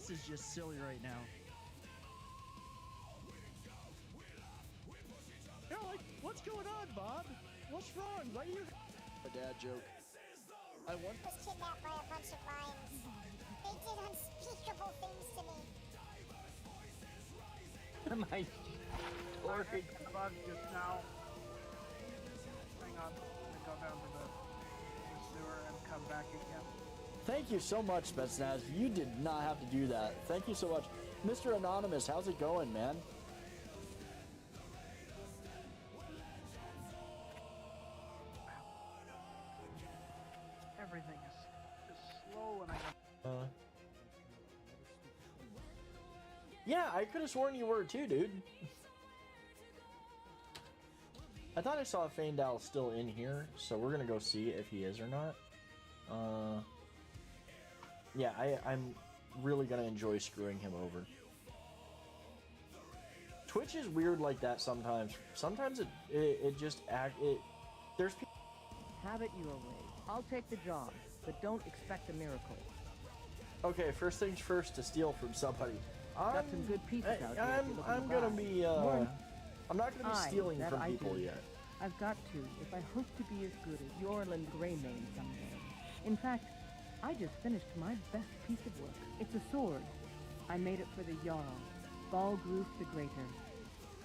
This is just silly right now. You're like, what's going on, Bob? What's wrong? Why are you... A dad joke. I was kidnapped by a bunch of lions. They did unspeakable things to me. My story. Bug just now. Hang on. Go down to the sewer and come back again. Thank you so much, Betsnaz. You did not have to do that. Thank you so much. Mr. Anonymous, how's it going, man? Everything is slow and I Yeah, I could have sworn you were too, dude. I thought I saw Feindal still in here, so we're gonna go see if he is or not. Yeah, I'm really gonna enjoy screwing him over. Twitch is weird like that sometimes. Sometimes it just there's people. Have it your way. I'll take the job, but don't expect a miracle. Okay, first things first, to steal from somebody. Got some good pieces out there. I'm gonna be I'm not gonna be stealing from people yet. I've got to, if I hope to be as good as Yorland Greymane someday. In fact, I just finished my best piece of work. It's a sword. I made it for the Jarl, Balgruf the Greater.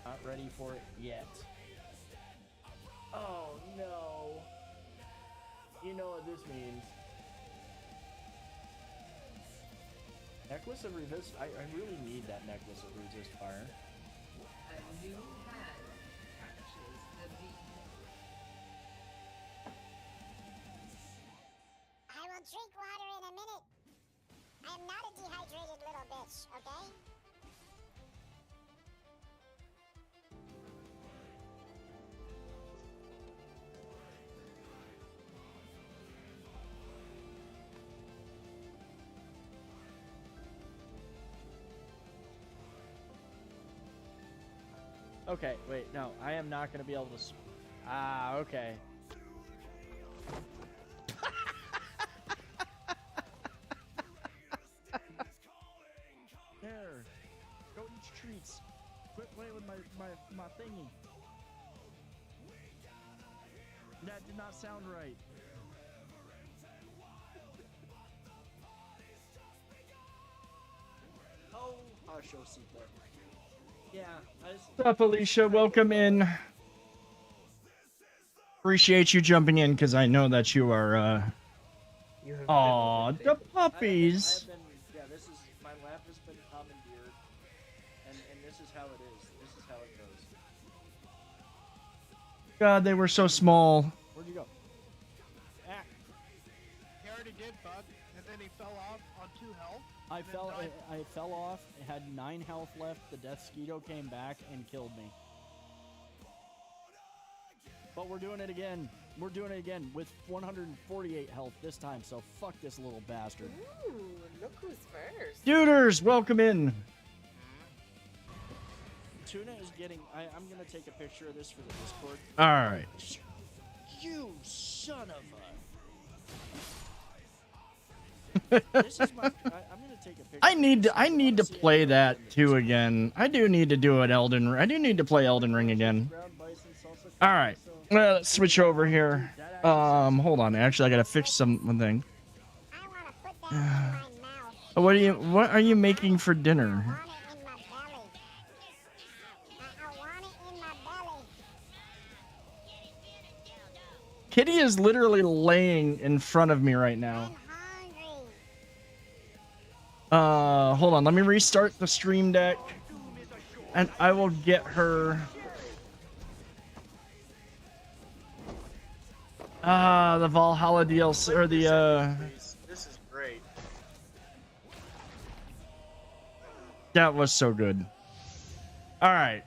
Not ready for it yet. Oh no. You know what this means. Necklace of Resist. I really need that Necklace of Resist Fire. A new hand catches the beat. I will drink water in a minute. I am not a dehydrated little bitch, okay? Okay, wait, no, I am not going to be able to... okay. There. Go eat treats. Quit playing with my thingy. That did not sound right. Oh, I'll show Seatbelt. Yeah. What's up, Alicia? Welcome in. Appreciate you jumping in because I know that you are. Aw, the puppies. Yeah, this is my lap has been commandeered, and this is how it is. This is how it goes. God, they were so small. Where'd you go? Ah. He already did, Bug, and then he fell off on 2 health. I fell off, had 9 health left, the Death Skeeto came back and killed me. But we're doing it again. We're doing it again with 148 health this time, so fuck this little bastard. Ooh, look who's first. Duders, welcome in. Tuna is getting... I'm going to take a picture of this for the Discord. Alright. You son of a... This is my... I'm going to take a picture. I need to play that too again. I do need to do it I do need to play Elden Ring again. Alright. Let's switch over here. Hold on. Actually, I gotta fix one thing. I want to put that in my mouth. What are you making for dinner? I want it in my belly. I want it in my belly. Kitty is literally laying in front of me right now. I'm hungry. Hold on. Let me restart the stream deck, and I will get her. The Valhalla DLC or the This is great. That was so good. All right.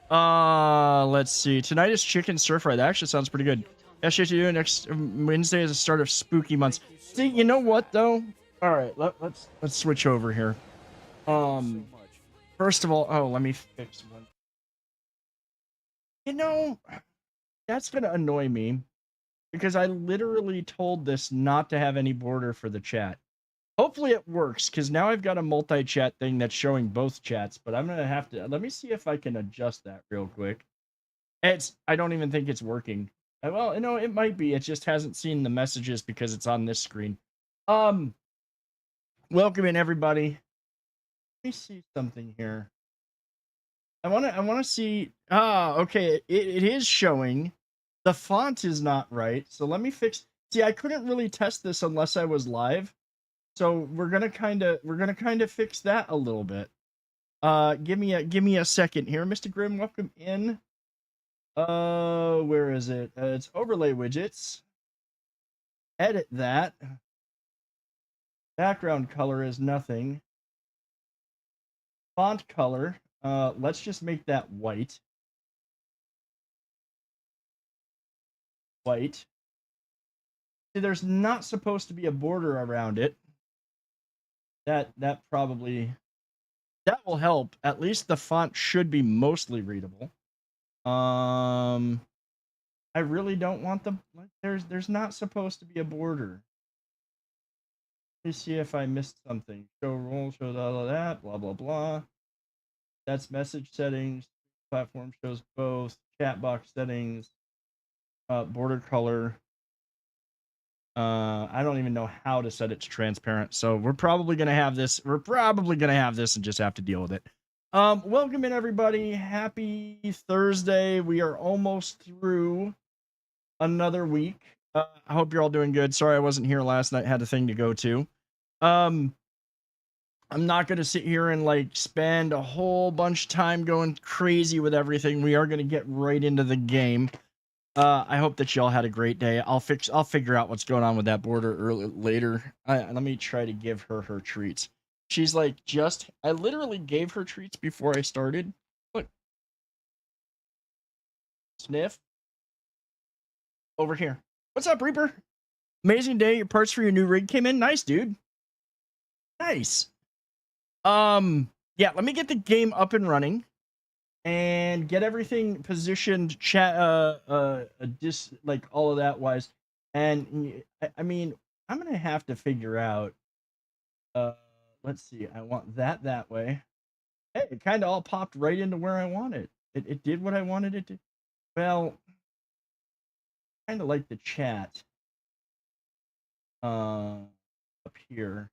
Let's see. Tonight is chicken stir fry. That actually sounds pretty good. Actually, to do next Wednesday is the start of spooky months. See, you know what though? All right, let's switch over here. First of all, let me fix one. You know, that's gonna annoy me because I literally told this not to have any border for the chat. Hopefully it works, because now I've got a multi-chat thing that's showing both chats, but I'm going to have to... Let me see if I can adjust that real quick. I don't even think it's working. Well, it might be. It just hasn't seen the messages because it's on this screen. Welcome in, everybody. Let me see something here. I want to see... okay. It is showing. The font is not right, so let me fix... See, I couldn't really test this unless I was live. So we're gonna kind of fix that a little bit. Give me a second here, Mr. Grimm. Welcome in. Where is it? It's overlay widgets. Edit that. Background color is nothing. Font color. Let's just make that white. White. See, there's not supposed to be a border around it. That probably... That will help. At least the font should be mostly readable. I really don't want the... There's not supposed to be a border. Let me see if I missed something. Show role, shows all of that, blah, blah, blah. That's message settings. Platform shows both. Chat box settings. Border color. I don't even know how to set it to transparent, so we're probably gonna have this. We're probably gonna have this and just have to deal with it. Welcome in, everybody. Happy Thursday. We are almost through another week. I hope you're all doing good. Sorry I wasn't here last night. Had a thing to go to. I'm not gonna sit here and like spend a whole bunch of time going crazy with everything. We are gonna get right into the game. I hope that y'all had a great day. I'll figure out what's going on with that border later. Let me try to give her treats. She's like, I literally gave her treats before I started. Look. Sniff. Over here. What's up, Reaper? Amazing day. Your parts for your new rig came in. Nice, dude. Nice. Yeah, let me get the game up and running. And get everything positioned, like all of that wise. And I mean, I'm gonna have to figure out. Let's see. I want that way. Hey, it kind of all popped right into where I wanted. It did what I wanted it to. Well, kind of like the chat. Up here.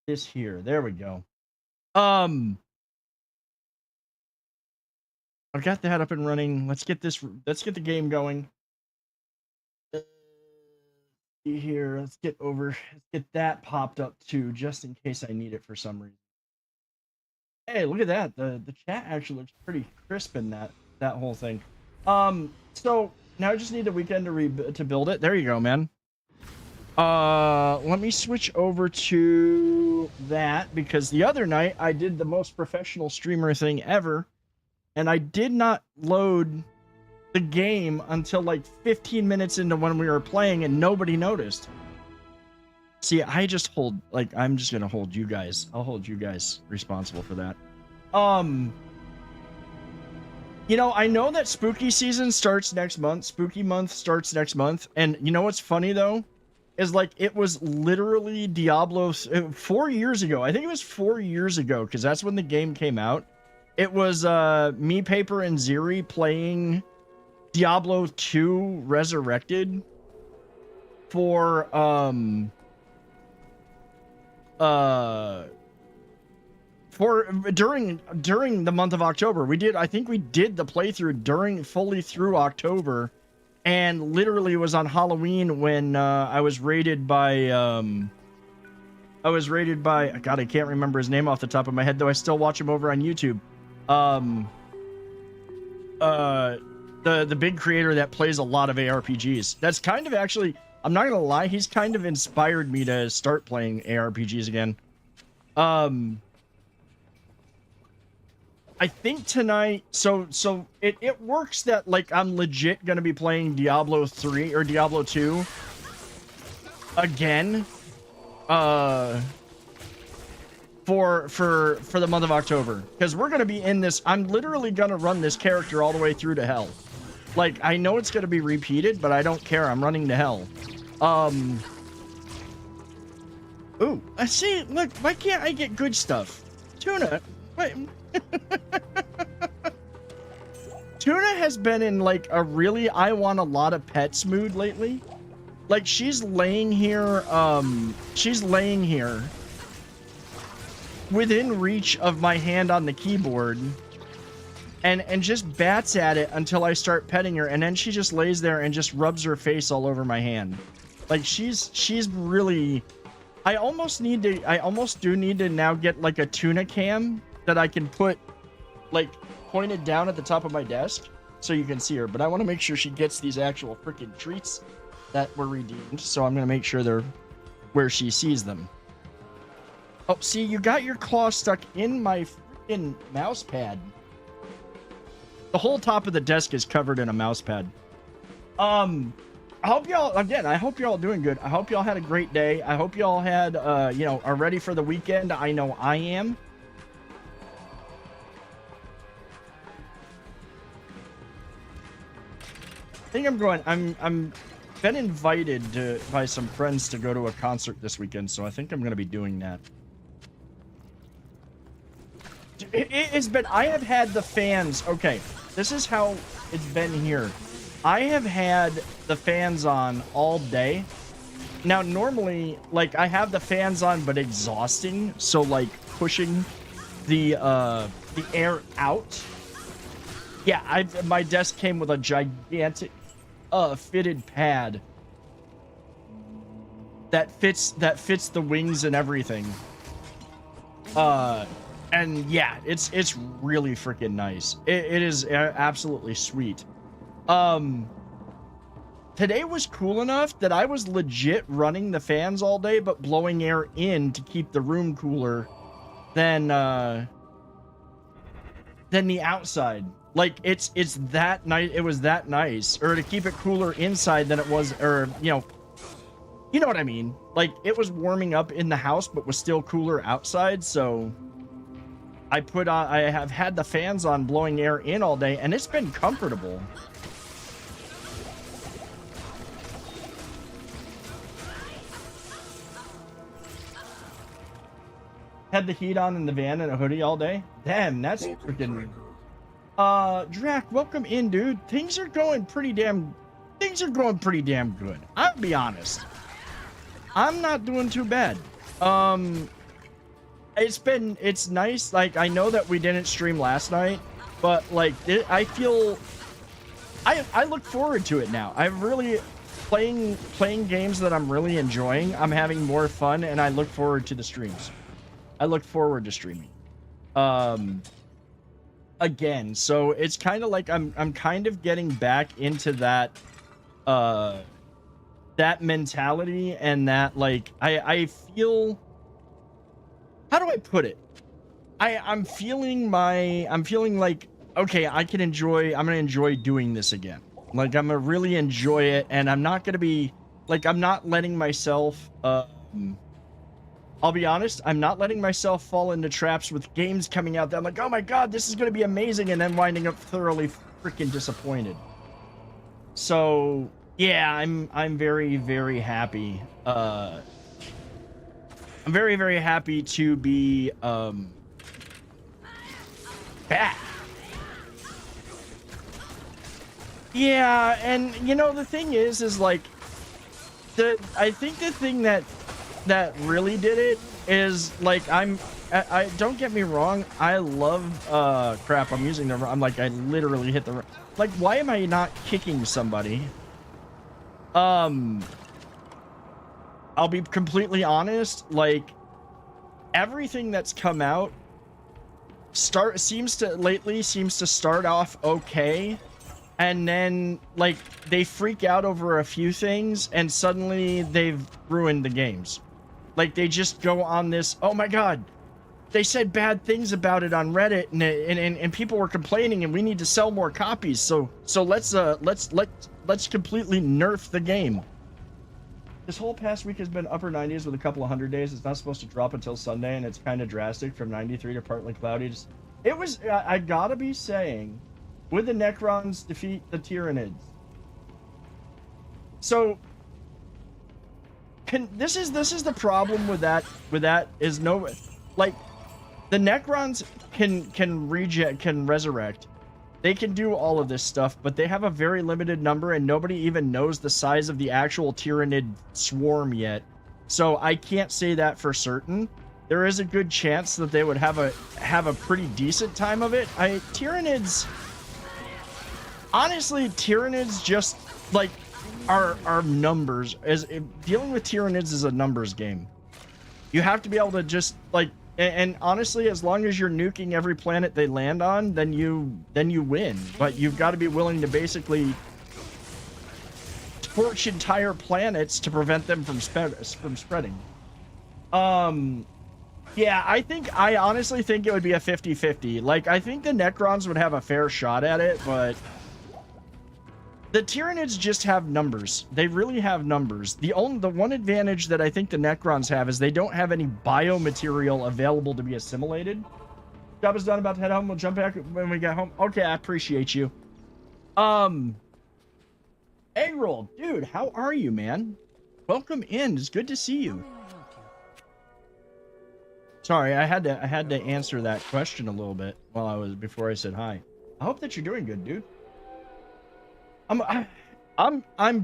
This here. There we go. I've got that up and running. Let's get the game going. Here, let's get that popped up too, just in case I need it for some reason. Hey, look at that. The chat actually looks pretty crisp in that whole thing. So now I just need the weekend to build it. There you go, man. Let me switch over to that, because the other night I did the most professional streamer thing ever. And I did not load the game until like 15 minutes into when we were playing, and nobody noticed. See, I'm just going to hold you guys. I'll hold you guys responsible for that. I know that spooky season starts next month. Spooky month starts next month. And you know what's funny, though? Is like, it was literally Diablo 4 years ago. I think it was 4 years ago, because that's when the game came out. It was me, Paper, and Ziri playing Diablo 2 Resurrected for during the month of October. I think we did the playthrough fully through October, and literally it was on Halloween when I was raided by God, I can't remember his name off the top of my head, though I still watch him over on YouTube. The big creator that plays a lot of ARPGs. That's kind of actually, I'm not gonna lie, he's kind of inspired me to start playing ARPGs again. I think tonight, so it works that like I'm legit gonna be playing Diablo 3 or Diablo 2 again. For the month of October, because we're gonna be in this. I'm literally gonna run this character all the way through to hell. Like, I know it's gonna be repeated, but I don't care. I'm running to hell. Ooh, I see. Look, why can't I get good stuff? Tuna, wait. Tuna has been in like a really I want a lot of pets mood lately. Like she's laying here within reach of my hand on the keyboard and just bats at it until I start petting her, and then she just lays there and just rubs her face all over my hand. Like she's really I almost do need to now get like a tuna cam that I can put like pointed down at the top of my desk so you can see her, but I want to make sure she gets these actual freaking treats that were redeemed, so I'm gonna make sure they're where she sees them. Oh, see, you got your claw stuck in my freaking mouse pad. The whole top of the desk is covered in a mouse pad. I hope y'all doing good. I hope y'all had a great day. I hope y'all had are ready for the weekend. I know I am. I think I'm been invited by some friends to go to a concert this weekend, so I think I'm going to be doing that. It's been, I have had the fans, okay, this is how it's been here. I have had the fans on all day. Now, normally, like, I have the fans on, but exhausting, so, like, pushing the air out. Yeah, my desk came with a gigantic fitted pad that fits the wings and everything. And yeah, it's really freaking nice. It is absolutely sweet. Today was cool enough that I was legit running the fans all day, but blowing air in to keep the room cooler than the outside. Like it's that nice. It was that nice, or to keep it cooler inside than it was, or you know what I mean. Like it was warming up in the house, but was still cooler outside. So I have had the fans on, blowing air in all day, and it's been comfortable. Had the heat on in the van and a hoodie all day. Damn, that's freaking. Drac, welcome in, dude. Things are going pretty damn good. I'll be honest. I'm not doing too bad. It's nice. Like, I know that we didn't stream last night, but like, I feel, I look forward to it now. I'm really playing games that I'm really enjoying. I'm having more fun, and I look forward to the streams. I look forward to streaming. Again, so it's kind of like I'm kind of getting back into that that mentality, and that like I feel, how do I put it? I'm feeling like, okay, I'm gonna enjoy doing this again. Like I'm gonna really enjoy it, and I'm not gonna be like, I'm not letting myself I'll be honest, I'm not letting myself fall into traps with games coming out that I'm like, oh my god, this is going to be amazing, and then winding up thoroughly freaking disappointed. So, yeah, I'm very, very happy. I'm very, very happy to be back. Yeah, and you know, the thing is like, I think the thing that really did it is like, I don't get me wrong, I love crap, I'm using the, I'm like, I literally hit the, like, why am I not kicking somebody? I'll be completely honest, like everything that's come out seems to start off okay, and then like they freak out over a few things and suddenly they've ruined the games. Like, they just go on this, oh my god, they said bad things about it on Reddit, and people were complaining, and we need to sell more copies, so let's completely nerf the game. This whole past week has been upper 90s with a couple of 100 days. It's not supposed to drop until Sunday, and it's kind of drastic from 93 to partly cloudy. It was, I gotta be saying, would the Necrons defeat the Tyranids? So this is the problem with that is no, like, the Necrons can resurrect. They can do all of this stuff, but they have a very limited number, and nobody even knows the size of the actual Tyranid swarm yet. So I can't say that for certain. There is a good chance that they would have a pretty decent time of it. Tyranids, honestly, Tyranids just like are numbers. Dealing with Tyranids is a numbers game. You have to be able to just like, and honestly, as long as you're nuking every planet they land on, then you win. But you've got to be willing to basically torch entire planets to prevent them from spreading. Yeah, I honestly think it would be a 50-50. Like, I think the Necrons would have a fair shot at it, but the Tyranids just have numbers. They really have numbers. The one advantage that I think the Necrons have is they don't have any biomaterial available to be assimilated. Job is done, about to head home. We'll jump back when we get home. Okay, I appreciate you. Egg roll, dude, how are you, man? Welcome in. It's good to see you. Sorry, I had to answer that question a little bit before I said hi. I hope that you're doing good, dude. I'm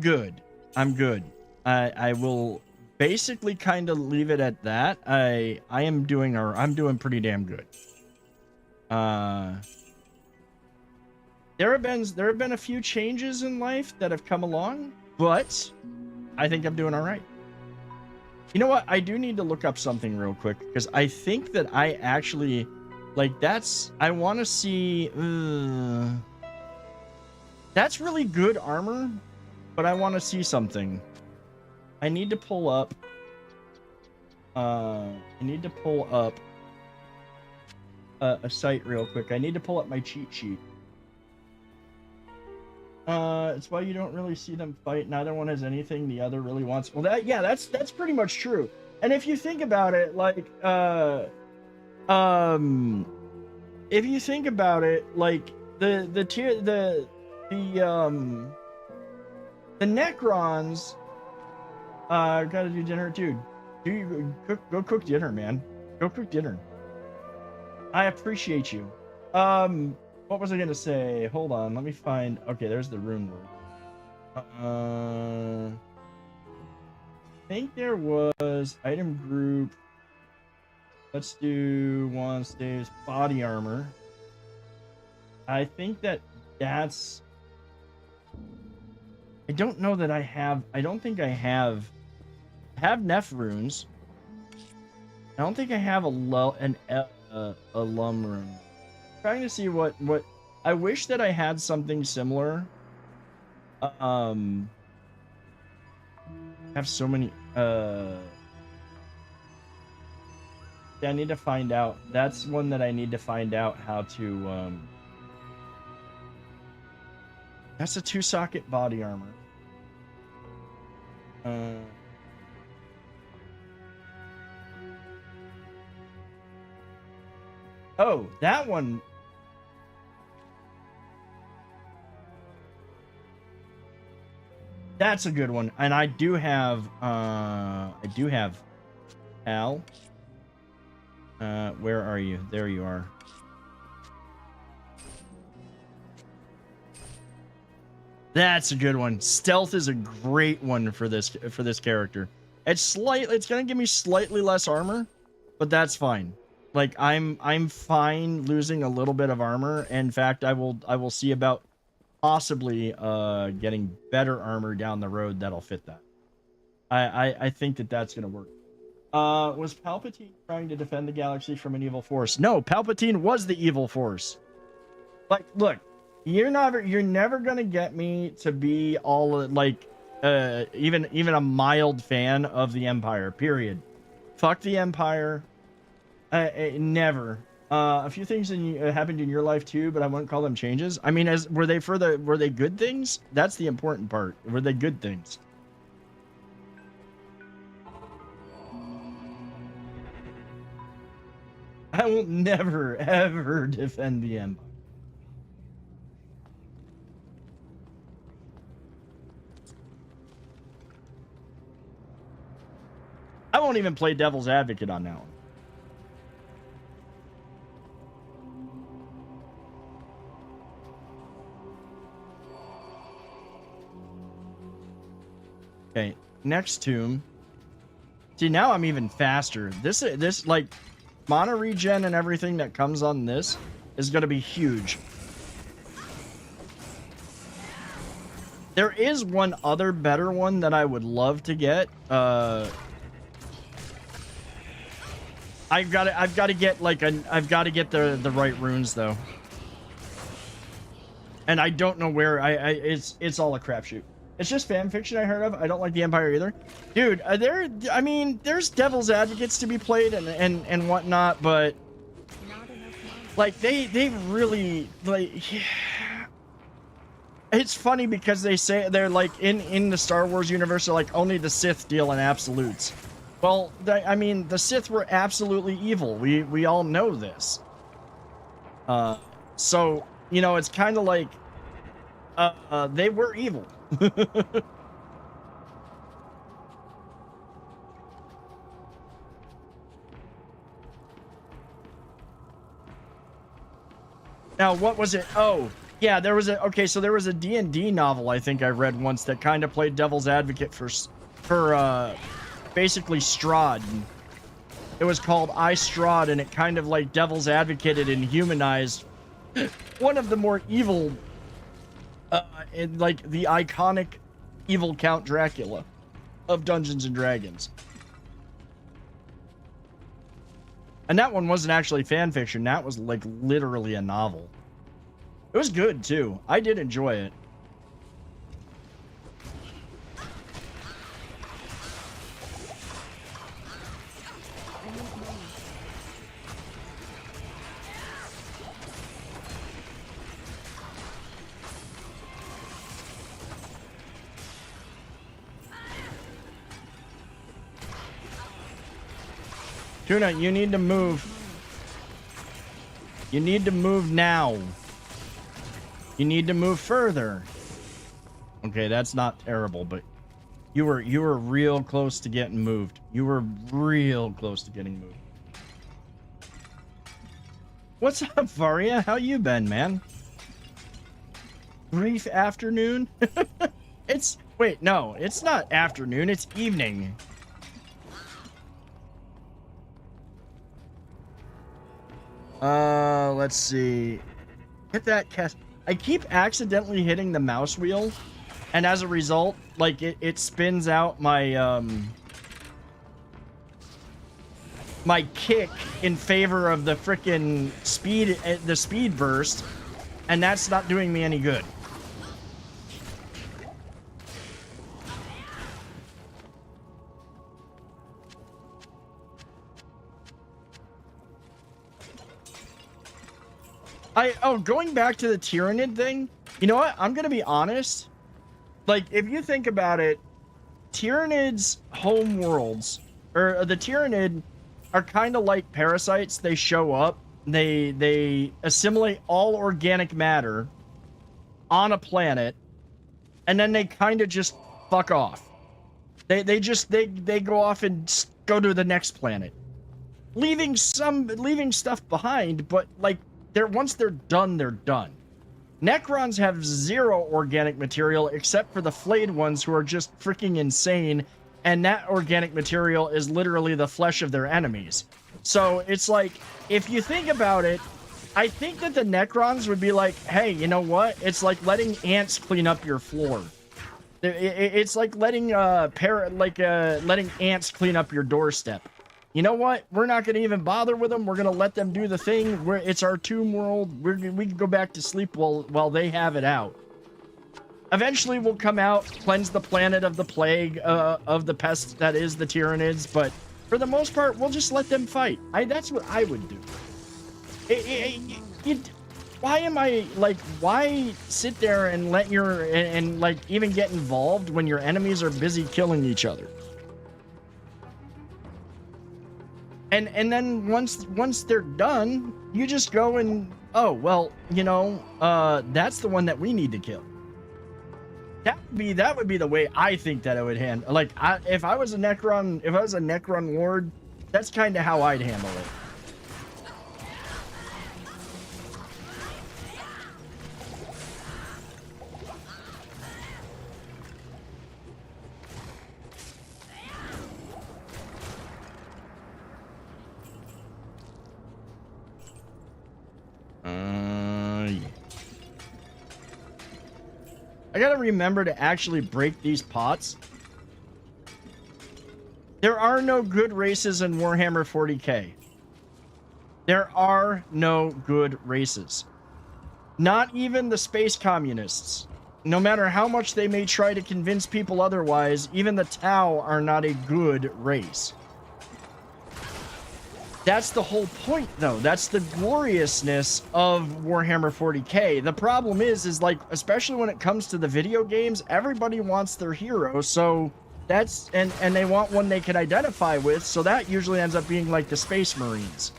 good. I'm good. I will basically kind of leave it at that. I'm doing pretty damn good. There have been a few changes in life that have come along, but I think I'm doing all right. You know what? I do need to look up something real quick because I think that I actually I want to see. That's really good armor, but I want to see something. I need to pull up. A site real quick. I need to pull up my cheat sheet. It's why you don't really see them fight. Neither one has anything the other really wants. Well, that's pretty much true. And if you think about it, if you think about it, like the Necrons, gotta do dinner, dude. Go cook dinner, man. Go cook dinner. I appreciate you. What was I gonna say? Hold on, let me find. Okay, there's the rune word. I think there was item group. Let's do one stays body armor. I think that's. I don't know that I have. I don't think I have. I have Neph runes. I don't think I have a lum rune. Trying to see what I wish that I had something similar. I have so many. Yeah, I need to find out. That's one that I need to find out how to. That's a 2-socket body armor. Oh, that one. That's a good one. And I do have Al. Where are you? There you are. That's a good one. Stealth is a great one for this character. It's gonna give me slightly less armor, but that's fine. Like I'm fine losing a little bit of armor. In fact, I will see about possibly getting better armor down the road that'll fit that. I think that's gonna work. Was Palpatine trying to defend the galaxy from an evil force? No, Palpatine was the evil force. Like, look, you're never gonna get me to be all like even a mild fan of the Empire. Period. Fuck the Empire. Never. A few things happened in your life too, but I wouldn't call them changes. I mean, were they good things? That's the important part. Were they good things? I will never ever defend the Empire. won't even play devil's advocate on that one. Okay, next tomb. See, now I'm even faster. This like mana regen and everything that comes on this is going to be huge. There is one other better one that I would love to get. I've got to get like I've got to get the right runes though. And I don't know where it's all a crapshoot. It's just fan fiction I heard of. I don't like the Empire either. Dude, I mean, there's devil's advocates to be played and whatnot, but like they really like it's funny because they say they're like in the Star Wars universe, they're like only the Sith deal in absolutes. Well, I mean, the Sith were absolutely evil. We all know this. So, you know, it's kind of like they were evil. Now, what was it? Oh, yeah, there was there was a D&D novel I think I read once that kind of played devil's advocate for basically Strahd. It was called I Strahd, and it kind of like devil's advocated and humanized one of the more evil in like the iconic evil Count Dracula of Dungeons and Dragons. And that one wasn't actually fan fiction. That was like literally a novel. It was good too. I did enjoy it. Tuna, you need to move. You need to move now. You need to move further. Okay, that's not terrible, but you were real close to getting moved. You were real close to getting moved. What's up, Varia? How you been, man? Brief afternoon? Wait, no, it's not afternoon, it's evening. Let's see. Hit that cast. I keep accidentally hitting the mouse wheel, and as a result, like it spins out my my kick in favor of the frickin' speed burst, and that's not doing me any good. Going back to the Tyrannid thing, you know what? I'm gonna be honest. Like, if you think about it, Tyrannid's home worlds, or the Tyrannid, are kind of like parasites. They show up, they assimilate all organic matter on a planet, and then they kind of just fuck off. They go off and go to the next planet, leaving stuff behind, but like once they're done, they're done. Necrons have zero organic material except for the flayed ones who are just freaking insane, and that organic material is literally the flesh of their enemies. So it's like, if you think about it, I think that the Necrons would be like, hey, you know what? It's like letting ants clean up your floor. It's like letting letting ants clean up your doorstep. You know what? We're not going to even bother with them. We're going to let them do the thing. It's our tomb world. We can go back to sleep while they have it out. Eventually, we'll come out, cleanse the planet of the plague, of the pest that is the Tyrannids. But for the most part, we'll just let them fight. That's what I would do. Why sit there and let and like even get involved when your enemies are busy killing each other? And then once they're done, you just go and, oh, well, you know, that's the one that we need to kill. That would be the way I think that I would handle. Like, if I was a Necron Lord, that's kind of how I'd handle it. Yeah. I gotta remember to actually break these pots. There are no good races in Warhammer 40k. There are no good races. Not even the space communists. No matter how much they may try to convince people otherwise, even the Tau are not a good race. That's the whole point, though. That's the gloriousness of Warhammer 40k. The problem is like, especially when it comes to the video games, everybody wants their hero, so that's, and they want one they can identify with, so that usually ends up being like the Space Marines.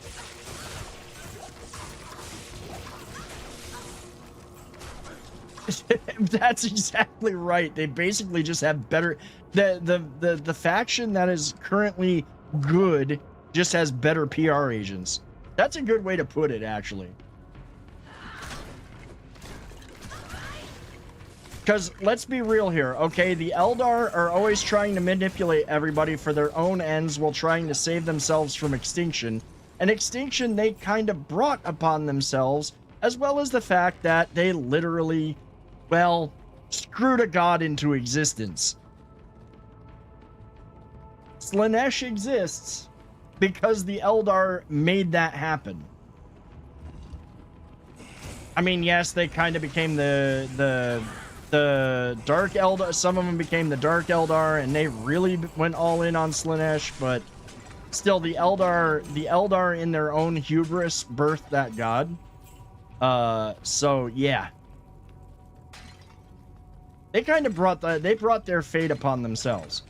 That's exactly right. They basically just have better, the faction that is currently good just has better PR agents. That's a good way to put it, actually. Because let's be real here, okay? The Eldar are always trying to manipulate everybody for their own ends while trying to save themselves from extinction. An extinction they kind of brought upon themselves, as well as the fact that they literally, well, screwed a god into existence. Slaanesh exists because the Eldar made that happen. I mean, yes, they kind of became the Dark Eldar. Some of them became the Dark Eldar, and they really went all in on Slaanesh, but still, the Eldar in their own hubris birthed that god. So yeah. They kind of brought their fate upon themselves.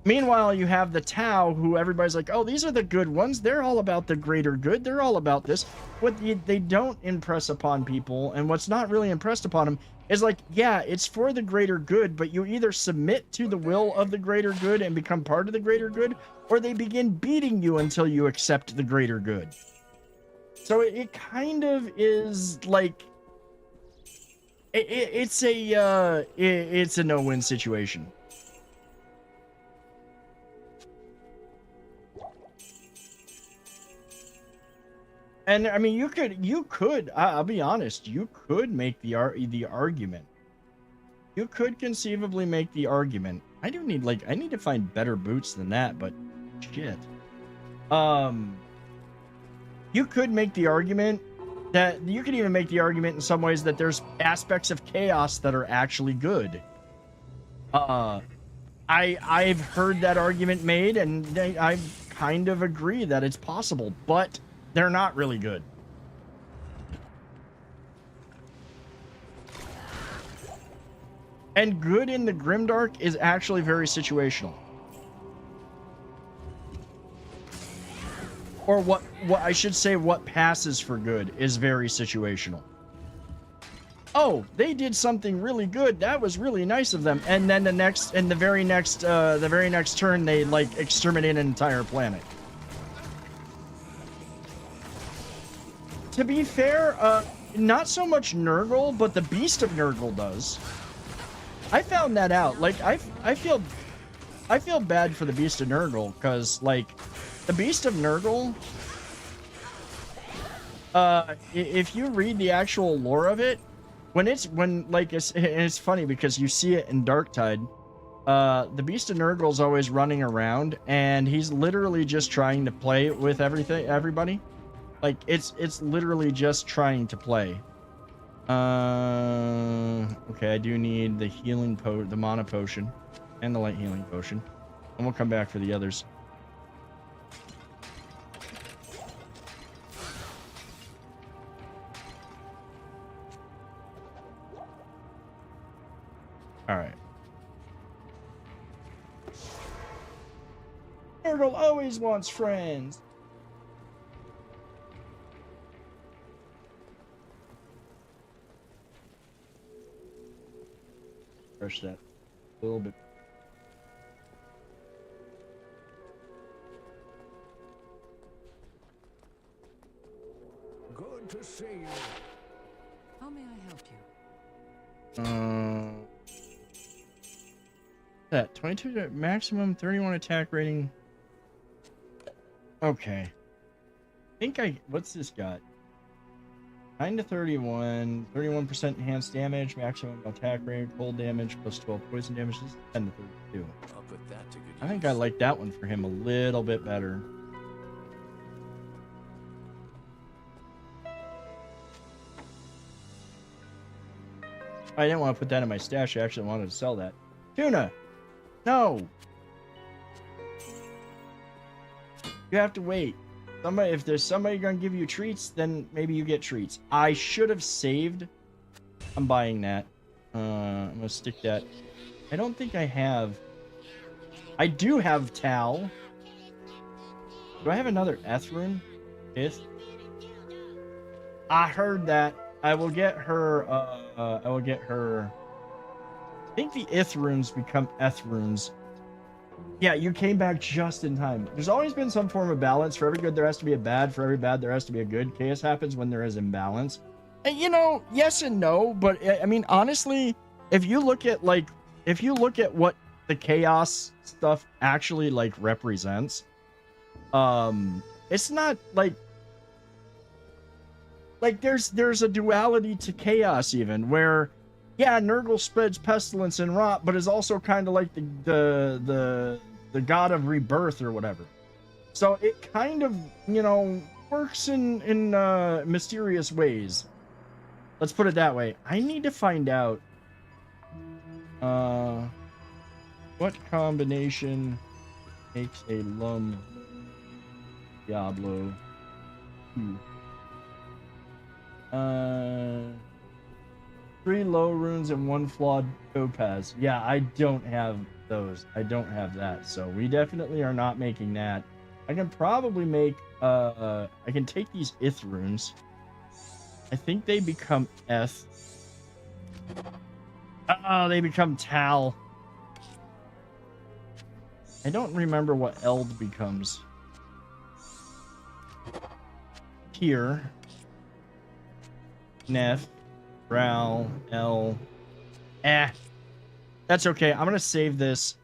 Meanwhile, you have the Tau, who everybody's like, oh, these are the good ones. They're all about the greater good. They're all about this. What they don't impress upon people, and what's not really impressed upon them, is like, yeah, it's for the greater good, but you either submit to the will of the greater good and become part of the greater good, or they begin beating you until you accept the greater good. So it kind of is like, it's a no-win situation. And I mean, you could, I'll be honest, you could make the argument. You could conceivably make the argument. I need to find better boots than that, but shit. You could make the argument that you could even make the argument in some ways that there's aspects of chaos that are actually good. I've heard that argument made, and I kind of agree that it's possible, but they're not really good. And good in the Grimdark is actually very situational. Or what I should say, what passes for good is very situational. Oh, they did something really good. That was really nice of them. And then the very next turn, they like exterminate an entire planet. To be fair, not so much Nurgle, but the Beast of Nurgle does. I found that out. Like, I feel bad for the Beast of Nurgle, because, like, the Beast of Nurgle, if you read the actual lore of it, it's funny because you see it in Darktide, the Beast of Nurgle is always running around, and he's literally just trying to play with everybody. Like, it's literally just trying to play. Okay, I do need the the mana potion and the light healing potion. And we'll come back for the others. Alright. Nurgle always wants friends. refresh that a little bit. Good to see you. How may I help you? That 22 to maximum 31 attack rating. Okay. I think what's this got? 9 to 31, 31% enhanced damage, maximum attack rate, cold damage, plus 12 poison damage. This is 10 to 32. I'll put that to good I think I like that one for him a little bit better. I didn't want to put that in my stash. I actually wanted to sell that. Tuna! No! You have to wait. If there's somebody gonna give you treats, then maybe you get treats. I should have saved. I'm buying that. I'm gonna stick that. I don't think I have. I do have Tal. Do I have another Eth rune? Ith? I heard that. I will get her, I will get her. I think the Ith runes become Eth runes. Yeah, you came back just in time. There's always been some form of balance. For every good, there has to be a bad. For every bad, there has to be a good. Chaos happens when there is imbalance. And, you know, yes and no, but I mean, honestly, if you look at what the chaos stuff actually like represents, it's not like there's a duality to chaos even where, yeah, Nurgle spreads pestilence and rot, but is also kind of like the god of rebirth or whatever. So it kind of, you know, works in mysterious ways. Let's put it that way. I need to find out what combination makes a Lum Diablo 2. 3 low runes and 1 flawed topaz. Yeah, I don't have those. I don't have that. So we definitely are not making that. I can probably make I can take these Ith runes. I think they become Eth. Oh, they become Tal. I don't remember what Eld becomes. Here. Neth. Ral. L. That's okay. I'm going to save this.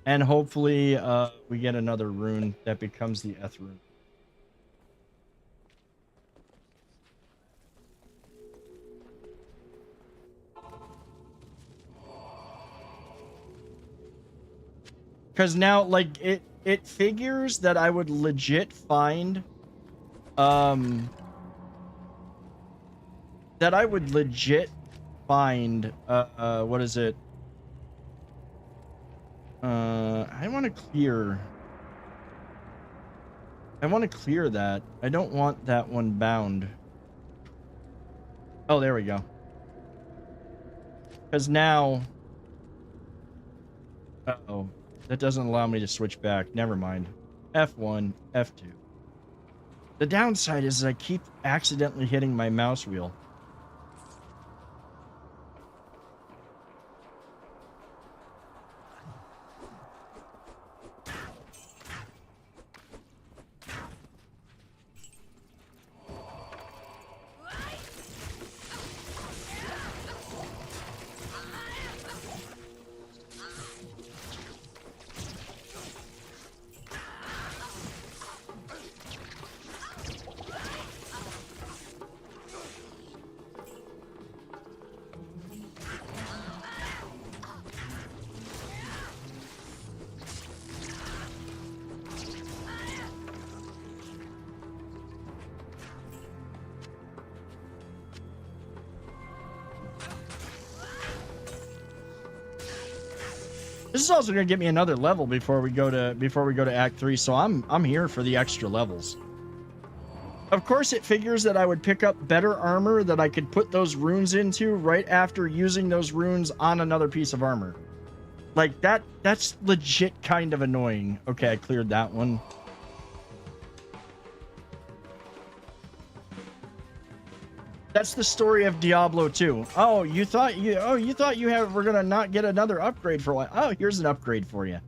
And hopefully we get another rune that becomes the Eth rune. Because now, like, it figures that I would legit find, what is it? I want to clear that. I don't want that one bound. Oh, there we go. Because now, uh-oh. That doesn't allow me to switch back. Never mind. F1, F2. The downside is I keep accidentally hitting my mouse wheel. This is also gonna get me another level before we go to Act 3, so I'm here for the extra levels. Of course, it figures that I would pick up better armor that I could put those runes into right after using those runes on another piece of armor. Like that's legit kind of annoying. Okay, I cleared that one. That's the story of Diablo 2. Oh, you thought you were gonna not get another upgrade for a while. Oh, here's an upgrade for you.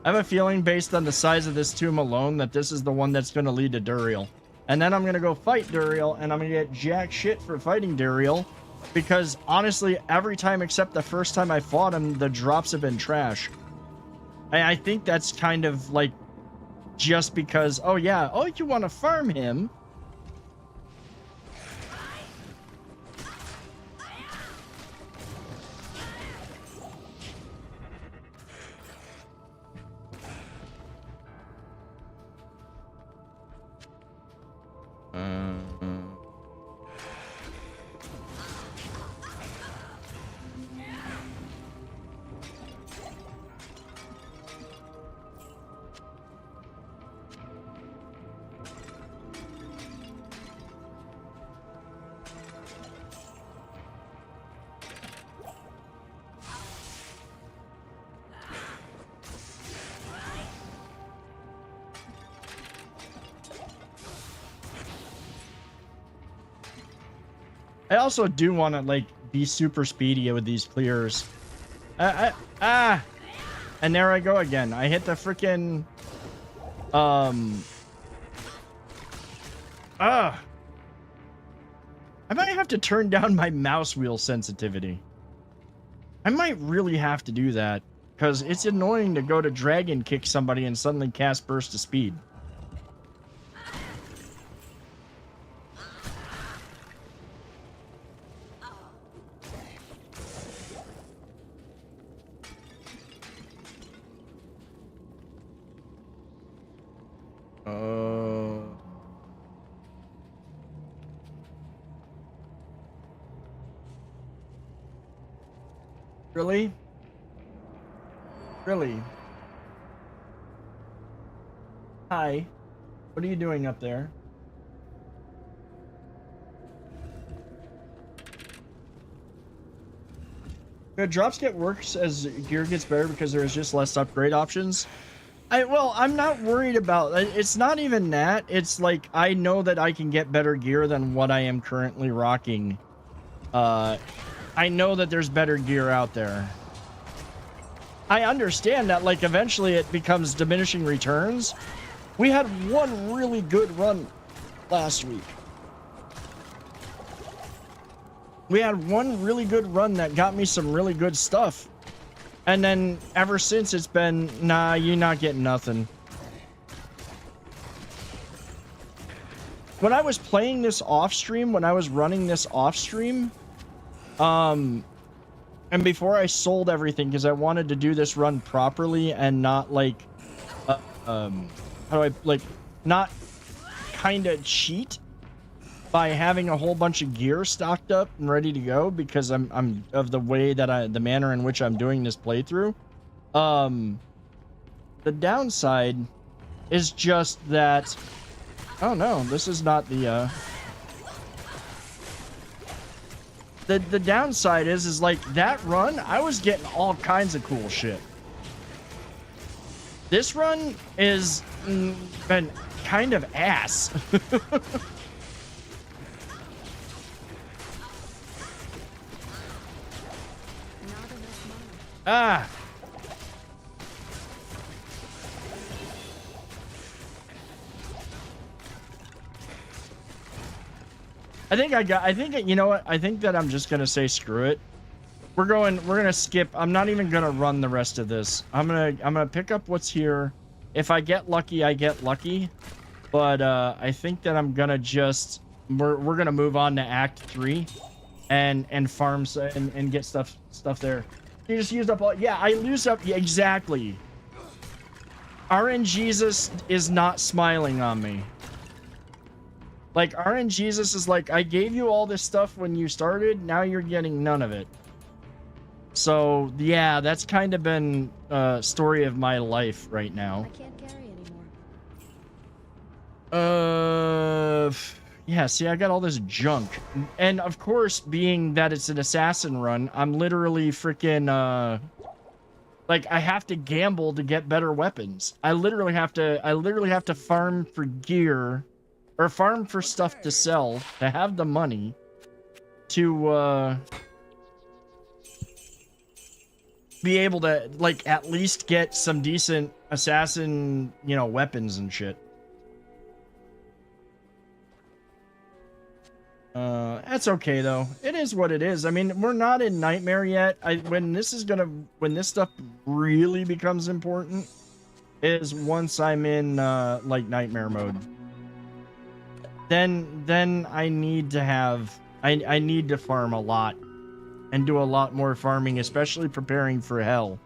I have a feeling based on the size of this tomb alone that this is the one that's going to lead to Duriel. And then I'm going to go fight Duriel, and I'm going to get jack shit for fighting Duriel. Because, honestly, every time except the first time I fought him, the drops have been trash. I think that's kind of, like, just because, oh yeah, oh, you want to farm him? I also do want to, like, be super speedy with these clears. And there I go again. I hit the freaking... I might have to turn down my mouse wheel sensitivity. I might really have to do that. Because it's annoying to go to dragon kick somebody and suddenly cast burst of speed. Really? Really? Hi. What are you doing up there? Good, drops get worse as gear gets better because there's just less upgrade options. I'm not worried about it. It's not even that. It's like, I know that I can get better gear than what I am currently rocking. I know that there's better gear out there. I understand that, like, eventually it becomes diminishing returns. We had one really good run last week. We had one really good run that got me some really good stuff. And then ever since it's been, nah, you're not getting nothing. When I was playing this off stream, when I was running this off stream, and before I sold everything, because I wanted to do this run properly and not like, how do I, like, not kind of cheat by having a whole bunch of gear stocked up and ready to go, because I'm of the way that the manner in which I'm doing this playthrough. The downside is just that, oh no, this is not the downside is like that run, I was getting all kinds of cool shit. This run is been kind of ass. Ah. I think you know what? I think that I'm just going to say screw it. We're going to skip. I'm not even going to run the rest of this. I'm going to pick up what's here. If I get lucky, I get lucky. But I think that I'm going to just we're going to move on to Act 3 and farms and get stuff there. You just used up all, yeah, I lose up, yeah, exactly. RNGesus is not smiling on me. Like, RNGesus is like, I gave you all this stuff when you started, now you're getting none of it. So yeah, that's kind of been story of my life right now. I can't carry anymore. Yeah, see, I got all this junk. And of course, being that it's an assassin run, I'm literally freaking like I have to gamble to get better weapons. I literally have to farm for gear or farm for stuff to sell to have the money to be able to like at least get some decent assassin, you know, weapons and shit. That's okay though. It is what it is. I mean, we're not in Nightmare yet. When this stuff really becomes important is once I'm in like Nightmare mode. Then I need to have I need to farm a lot and do a lot more farming, especially preparing for hell.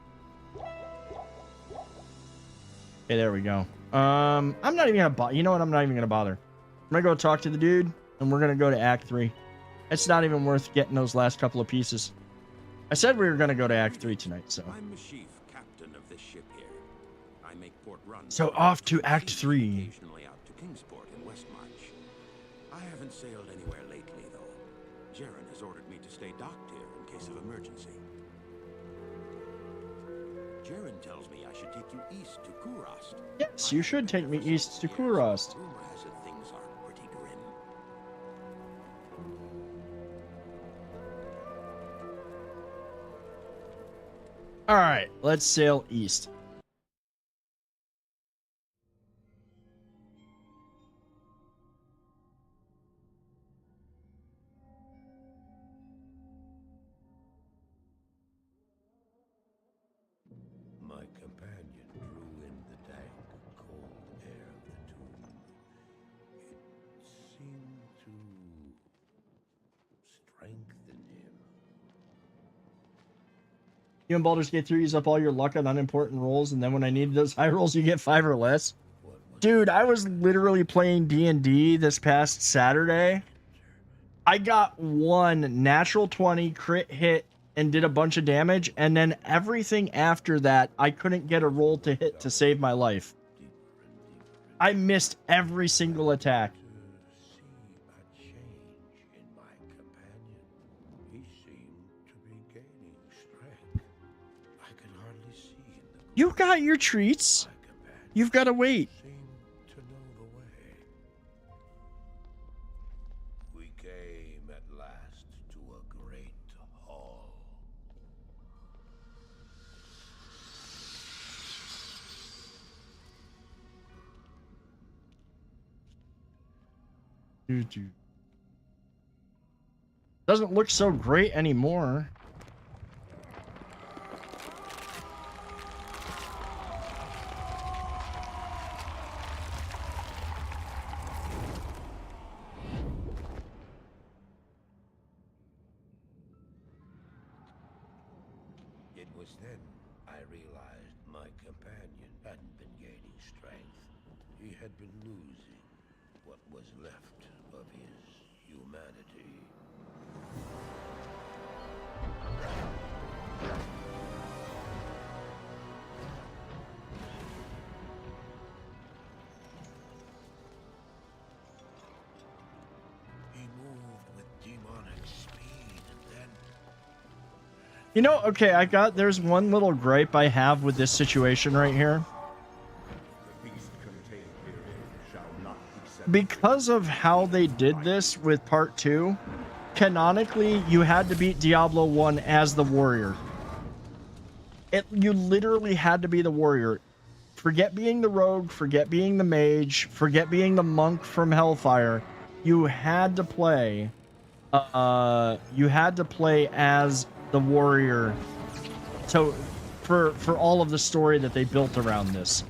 Okay, there we go. I'm not even gonna you know what? I'm not even gonna bother. I'm gonna go talk to the dude, and we're gonna go to Act 3. It's not even worth getting those last couple of pieces. I said we were gonna go to Act 3 tonight, so. I'm the chief captain of this ship here. I make port runs. So off to Act 3. Occasionally out to Kingsport in Westmarch. I haven't sailed anywhere lately, though. Jaren has ordered me to stay docked here in case of emergency. Jaren tells me I should take you east to Kurast. Yes, you should take me east to Kurast. Rumor has it things are pretty grim. All right, let's sail east. My companion drew in the dank, cold air of the tomb. It seemed to strengthen him. You and Baldur's Gate 3 use up all your luck on unimportant rolls, and then when I need those high rolls, you get 5 or less. Dude, I was literally playing D&D this past Saturday. I got one natural 20 crit hit and did a bunch of damage, and then everything after that, I couldn't get a roll to hit to save my life. I missed every single attack. To see a change in my companion, he seemed to be gaining strength. I could hardly see in the You got your treats. my companion You've got to wait. seemed to know the way. We came at last to a great hall. Doesn't look so great anymore. It was then I realized my companion hadn't been gaining strength. He had been losing what was left of his humanity. He moved with demonic speed, and then You know, okay, there's one little gripe I have with this situation right here. the beast contained herein shall not be set Because of how they did this with part 2, canonically, you had to beat Diablo 1 as the warrior. You literally had to be the warrior. Forget being the rogue, forget being the mage, forget being the monk from Hellfire. You had to play as the warrior for all of the story that they built around this.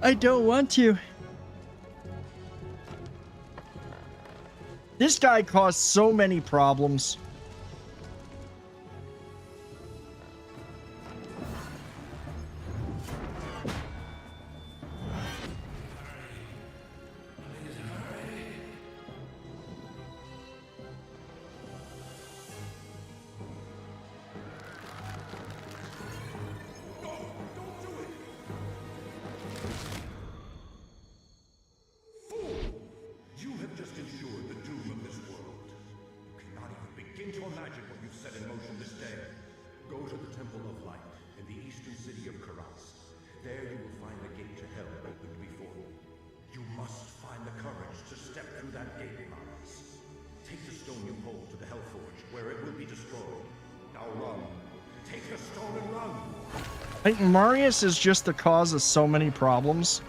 I don't want to. This guy caused so many problems. to the eastern city of Karas. There you will find a gate to hell opened before you. You must find the courage to step through that gate, Marius. Take the stone you hold to the Hellforge, where it will be destroyed. Now run. Take the stone and run. I think Marius is just the cause of so many problems.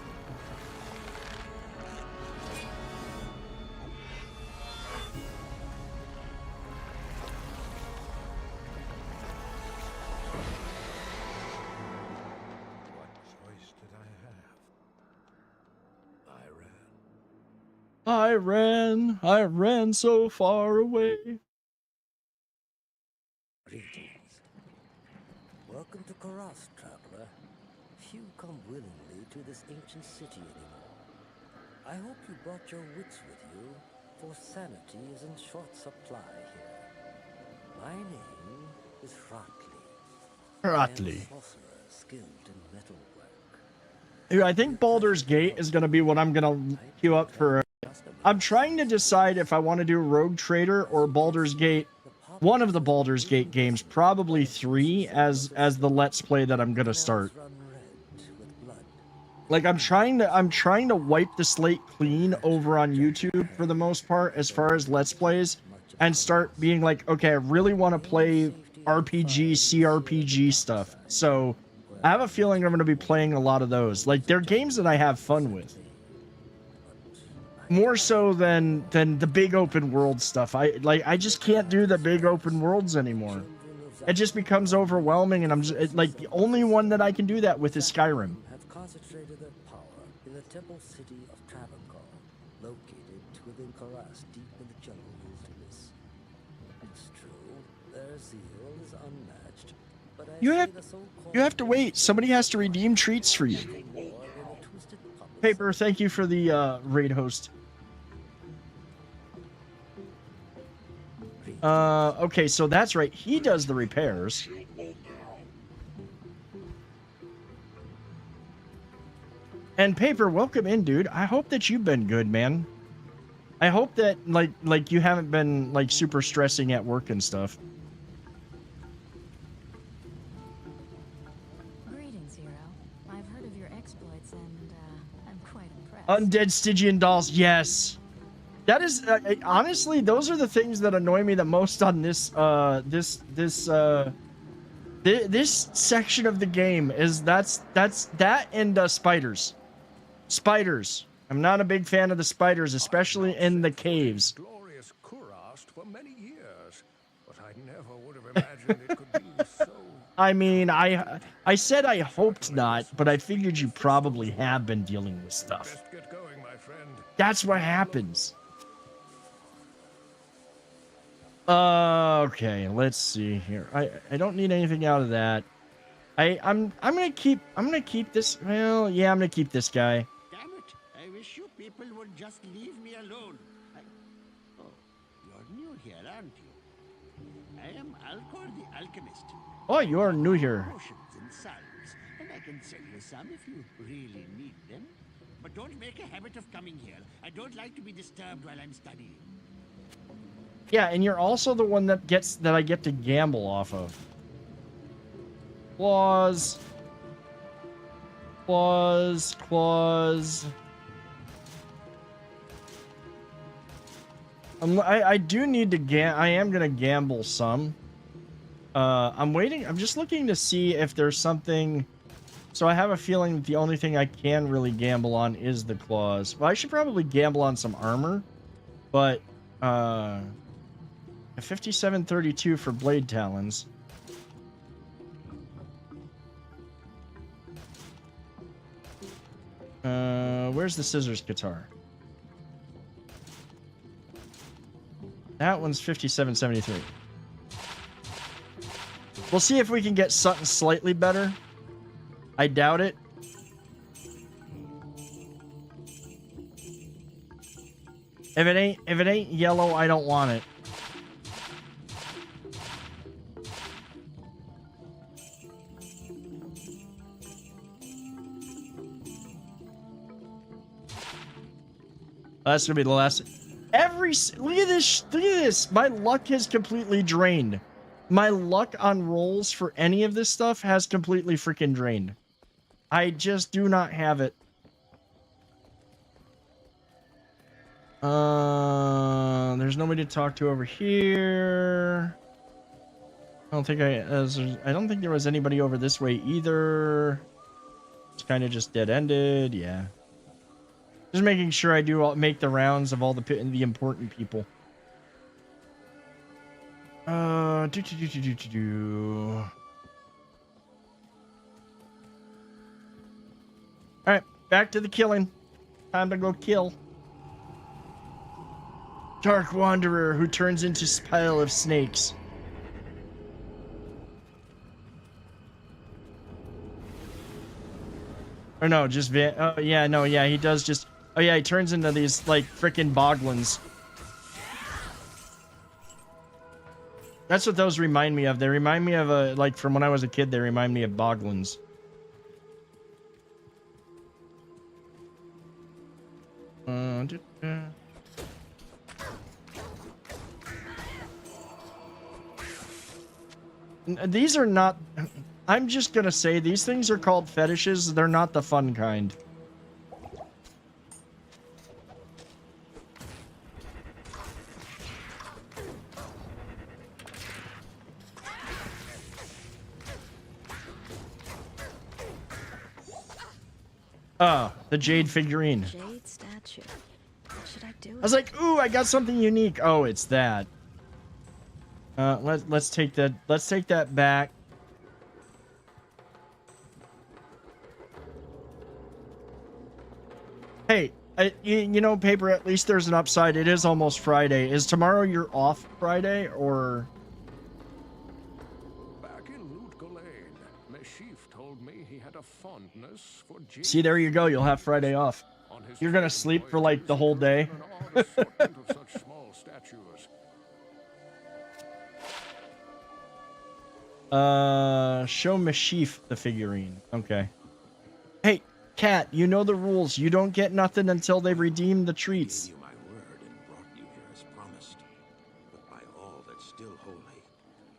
What choice did I have? I ran so far away. Greetings. Welcome to Karas, traveler. Few come willingly to this ancient city anymore. I hope you brought your wits with you, for sanity is in short supply here. My name is Ratley. I am a sorcerer skilled in metalwork. Dude, I think Baldur's Gate is going to be what I'm going to queue up for. I'm trying to decide if I want to do Rogue Trader or Baldur's Gate. One of the Baldur's Gate games, probably 3, as the Let's Play that I'm going to start. Like, I'm trying to wipe the slate clean over on YouTube for the most part as far as Let's Plays, and start being like, okay, I really want to play RPG, CRPG stuff. So I have a feeling I'm going to be playing a lot of those. Like, they're games that I have fun with. More so than the big open world stuff. I just can't do the big open worlds anymore. It just becomes overwhelming, and I'm just like, the only one that I can do that with is Skyrim. Have concentrated their power in the temple city of Travancore, located within Karas, deep in the jungle wilderness. It's true, their zeal is unmatched, but You have to wait. Somebody has to redeem treats for you. Paper, thank you for the raid host. Okay, so that's right. He does the repairs. And Paper, welcome in, dude. I hope that you've been good, man. I hope that like you haven't been like super stressing at work and stuff. Greetings, hero. I've heard of your exploits and I'm quite impressed. Undead Stygian dolls, yes. That is honestly, those are the things that annoy me the most on this this section of the game. Is that and spiders. Spiders. I'm not a big fan of the spiders, especially in the caves. Glorious Kurast for many years, but I never would have imagined it could be so. I mean, I said I hoped not, but I figured you probably have been dealing with stuff. Best get going, my friend. That's what happens. Okay, let's see here. I don't need anything out of that. I'm gonna keep this. Well, yeah, I'm gonna keep this guy. Damn it! I wish you people would just leave me alone. Oh, you're new here, aren't you? I am Alcor the Alchemist. Oh, you're new here. Potions and salves, and I can sell you some if you really need them. But don't make a habit of coming here. I don't like to be disturbed while I'm studying. Yeah, and you're also the one that I get to gamble off of. Claws. I do need to I am gonna gamble some. I'm waiting. I'm just looking to see if there's something. So I have a feeling that the only thing I can really gamble on is the claws. Well, I should probably gamble on some armor, but a 5732 for blade talons. Where's the scissors guitar? That one's 5773. We'll see if we can get something slightly better. I doubt it. If it ain't yellow, I don't want it. That's gonna be the last. Look at this. My luck has completely drained. my luck on rolls for any of this stuff has completely freaking drained. I just do not have it. There's nobody to talk to over here. I don't think I don't think there was anybody over this way either. It's kind of just dead-ended, yeah. Just making sure I make the rounds of all the important people. All right, back to the killing. Time to go kill. Dark Wanderer who turns into a pile of snakes. Or no, just oh yeah, no, yeah, he does just. Oh yeah, he turns into these like frickin' boglins. That's what those remind me of. They remind me of like from when I was a kid. They remind me of boglins. These are not. I'm just gonna say these things are called fetishes. They're not the fun kind. The jade figurine. Jade statue. What should I do? I was like, ooh, I got something unique. Oh, it's that. Let's take that. Let's take that back. Hey, you know, Paper, at least there's an upside. It is almost Friday. Is tomorrow your off Friday, or? Back in Lutgolane, Meshif told me he had a fondness for See, there you go. You'll have Friday off. You're gonna sleep for like the whole day. Show Meshif the figurine. Okay. Hey, Cat, you know the rules. You don't get nothing until they redeem the treats. I gave you my word and brought you here as promised. But by all that's still holy,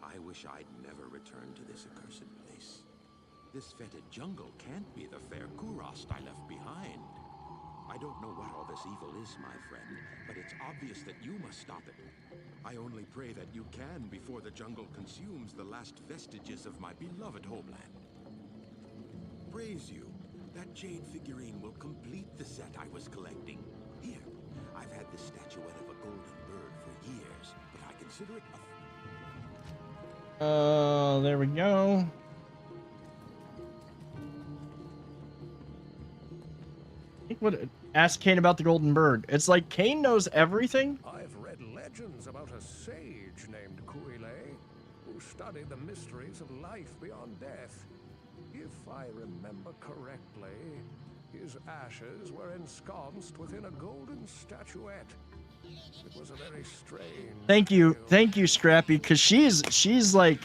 I wish I'd never returned to this accursed place. This fetid jungle can't be the fair Kurost I left behind. I don't know what all this evil is, my friend, but it's obvious that you must stop it. I only pray that you can before the jungle consumes the last vestiges of my beloved homeland. Praise you. That jade figurine will complete the set I was collecting. Here, I've had this statuette of a golden bird for years, but I consider it a... There we go. Ask Kane about the golden bird. It's like Kane knows everything. I've read legends about a sage named Kuile who studied the mysteries of life beyond death. If I remember correctly, his ashes were ensconced within a golden statuette. It was a very strange... Thank you, Scrappy, because she's like...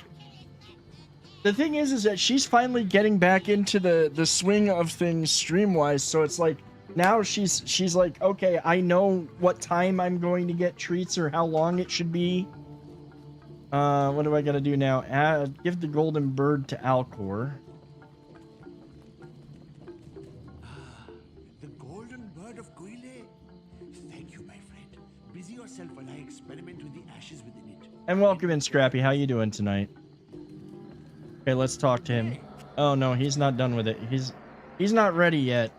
The thing is that she's finally getting back into the swing of things stream-wise, so it's like, now she's like, okay, I know what time I'm going to get treats or how long it should be. What do I gotta do now? Give the golden bird to Alcor. The golden bird of Kuile? Thank you, my friend. Busy yourself while I experiment with the ashes within it. And welcome in, Scrappy. How you doing tonight? Okay, let's talk to him. Oh no, he's not done with it. He's not ready yet.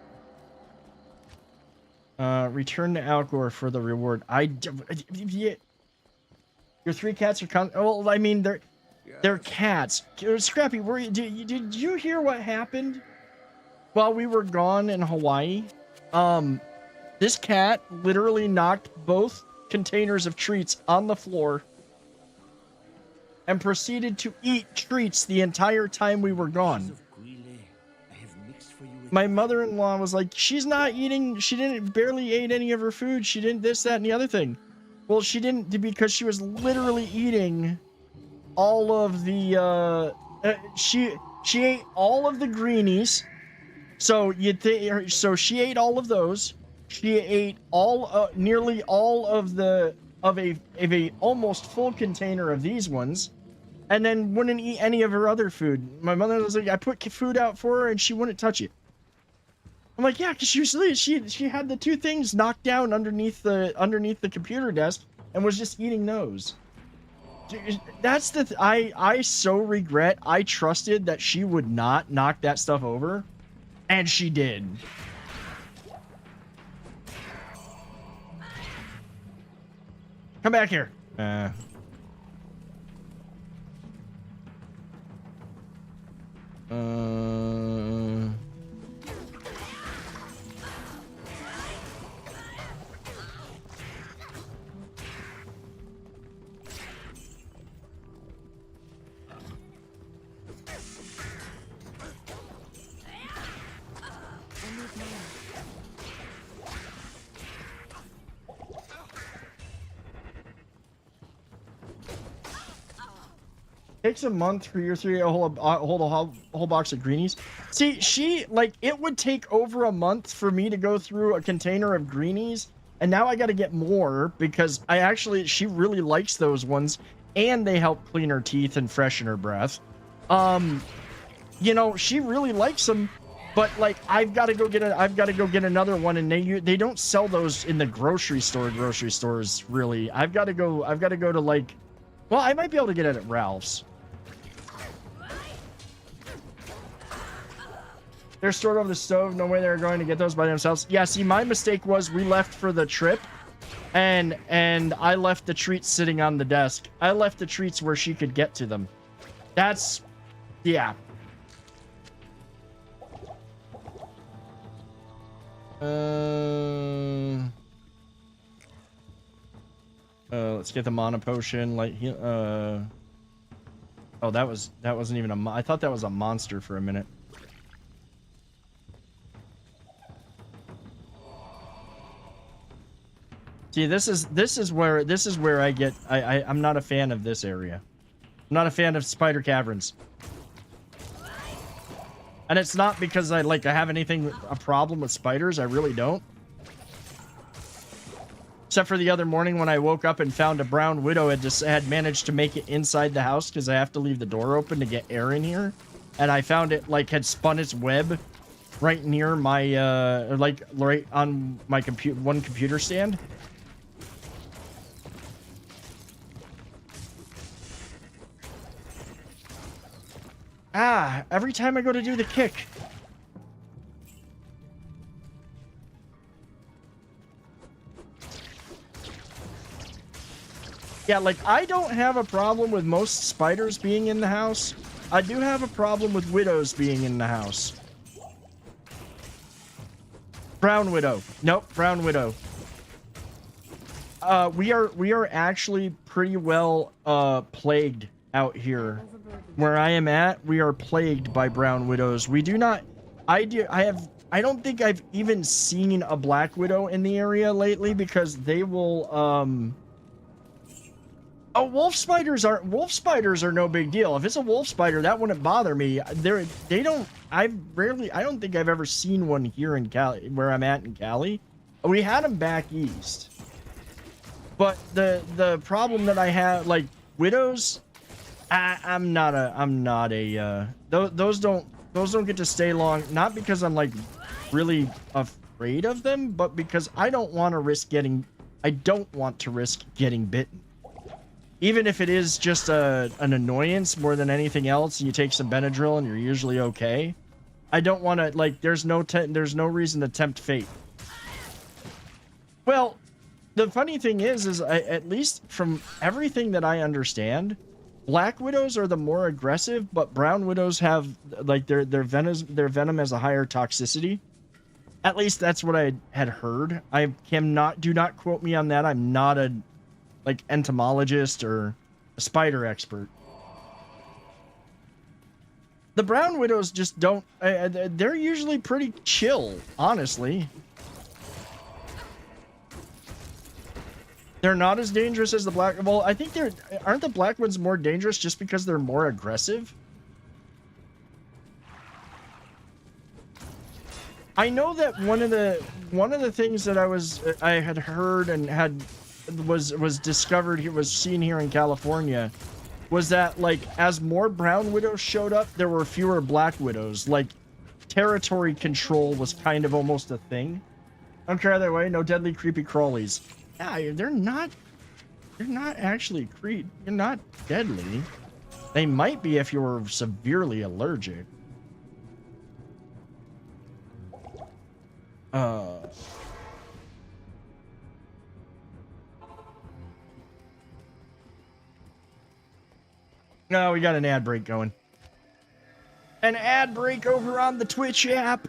Return to Alcor for the reward. Yeah. Your 3 cats are well, I mean, they're cats. Scrappy, did you hear what happened while we were gone in Hawaii? This cat literally knocked both containers of treats on the floor and proceeded to eat treats the entire time we were gone. My mother-in-law was like, she's not eating, she barely ate any of her food, she didn't this, that, and the other thing. Well, she didn't, because she was literally eating all of the, she ate all of the greenies, so so she ate all of those, she ate nearly all of a almost full container of these ones, and then wouldn't eat any of her other food. My mother was like, I put food out for her and she wouldn't touch it. I'm like, yeah, because usually she had the 2 things knocked down underneath the computer desk and was just eating those. That's the I so regret. I trusted that she would not knock that stuff over, and she did. Come back here. Takes a month for your 3 to hold a whole box of greenies. See, it would take over a month for me to go through a container of greenies, and now I got to get more because she really likes those ones, and they help clean her teeth and freshen her breath. You know, she really likes them, but like I've got to go get another one, and they don't sell those in the grocery stores really. I've got to go to like, well, I might be able to get it at Ralph's. They're stored over the stove. No way they're going to get those by themselves. Yeah, see, my mistake was we left for the trip, and I left the treats sitting on the desk. I left the treats where she could get to them. That's, yeah. Let's get the mana potion. Oh, that wasn't even I thought that was a monster for a minute. See, this is where I get I'm not a fan of this area. I'm not a fan of spider caverns. And it's not because I have a problem with spiders. I really don't. Except for the other morning when I woke up and found a brown widow had managed to make it inside the house because I have to leave the door open to get air in here. And I found it had spun its web right near my right on my computer stand. Ah, every time I go to do the kick. Yeah, I don't have a problem with most spiders being in the house. I do have a problem with widows being in the house. Brown widow. Nope, brown widow. We are actually pretty well plagued out here. Where I am at, we are plagued by brown widows. We do not I don't think I've even seen a black widow in the area lately because they will oh, wolf spiders are no big deal. If it's a wolf spider, that wouldn't bother me. I don't think I've ever seen one here in Cali, where I'm at in Cali. We had them back east. But the problem that I have, widows, I'm not a those don't get to stay long, not because I'm really afraid of them, but because I don't want to risk getting bitten. Even if it is just an annoyance more than anything else, and you take some Benadryl and you're usually okay. I don't want to, there's no reason to tempt fate. Well, the funny thing is at least from everything that I understand, black widows are the more aggressive, but brown widows have, their venom has a higher toxicity. At least that's what I had heard. Do not quote me on that. I'm not a entomologist or a spider expert. The brown widows just don't, they're usually pretty chill, honestly. They're not as dangerous as the black, well, I think aren't the black ones more dangerous just because they're more aggressive? I know that one of the things that I had heard and was discovered, was seen here in California, was that, like, as more brown widows showed up, there were fewer black widows. Like, territory control was kind of almost a thing. I don't care either way. No deadly creepy crawlies. Yeah, they're not actually They're not deadly. They might be if you're severely allergic. No, we got an ad break going. An ad break over on the Twitch app.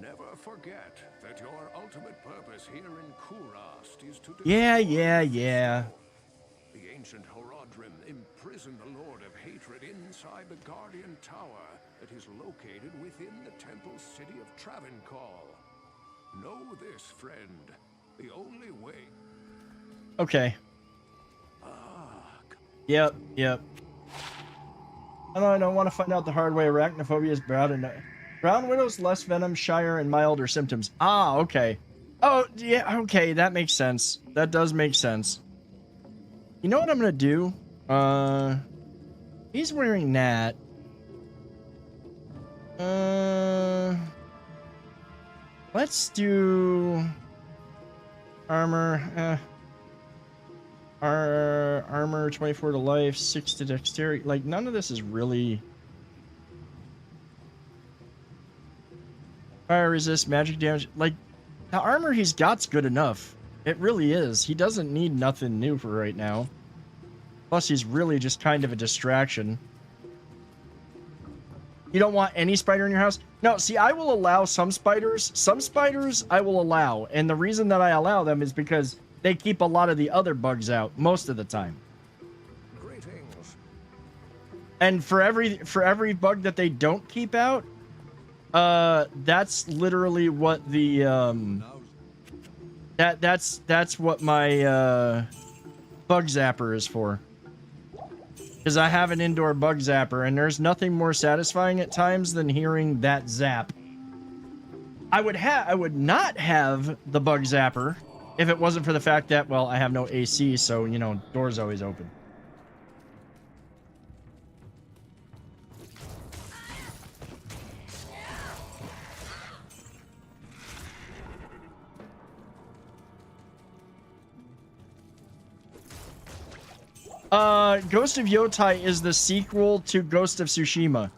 Never forget that your ultimate purpose here in Kurast is to Yeah. The ancient Horodrim imprisoned the Lord of Hatred inside the Guardian Tower that is located within the temple city of Travancore. Know this, friend. The only way. Okay. Yep. I don't want to find out the hard way. Arachnophobia is brown widows, less venom, shyer, and milder symptoms. Ah, okay. Oh, yeah, okay, that makes sense. That does make sense. You know what I'm gonna do? He's wearing that. Let's do armor. Armor 24 to life, 6 to dexterity. Like, none of this is really fire resist, magic damage. Like, the armor he's got's good enough. It really is. He doesn't need nothing new for right now. Plus, he's really just kind of a distraction. You don't want any spider in your house? No, see, I will allow some spiders. Some spiders I will allow. And the reason that I allow them is because they keep a lot of the other bugs out most of the time. Greetings. And for every bug that they don't keep out, that's literally what the that's what my bug zapper is for. Because I have an indoor bug zapper, and there's nothing more satisfying at times than hearing that zap. I would not have the bug zapper if it wasn't for the fact that, well, I have no AC, so, you know, doors always open. Ghost of Yotai is the sequel to Ghost of Tsushima.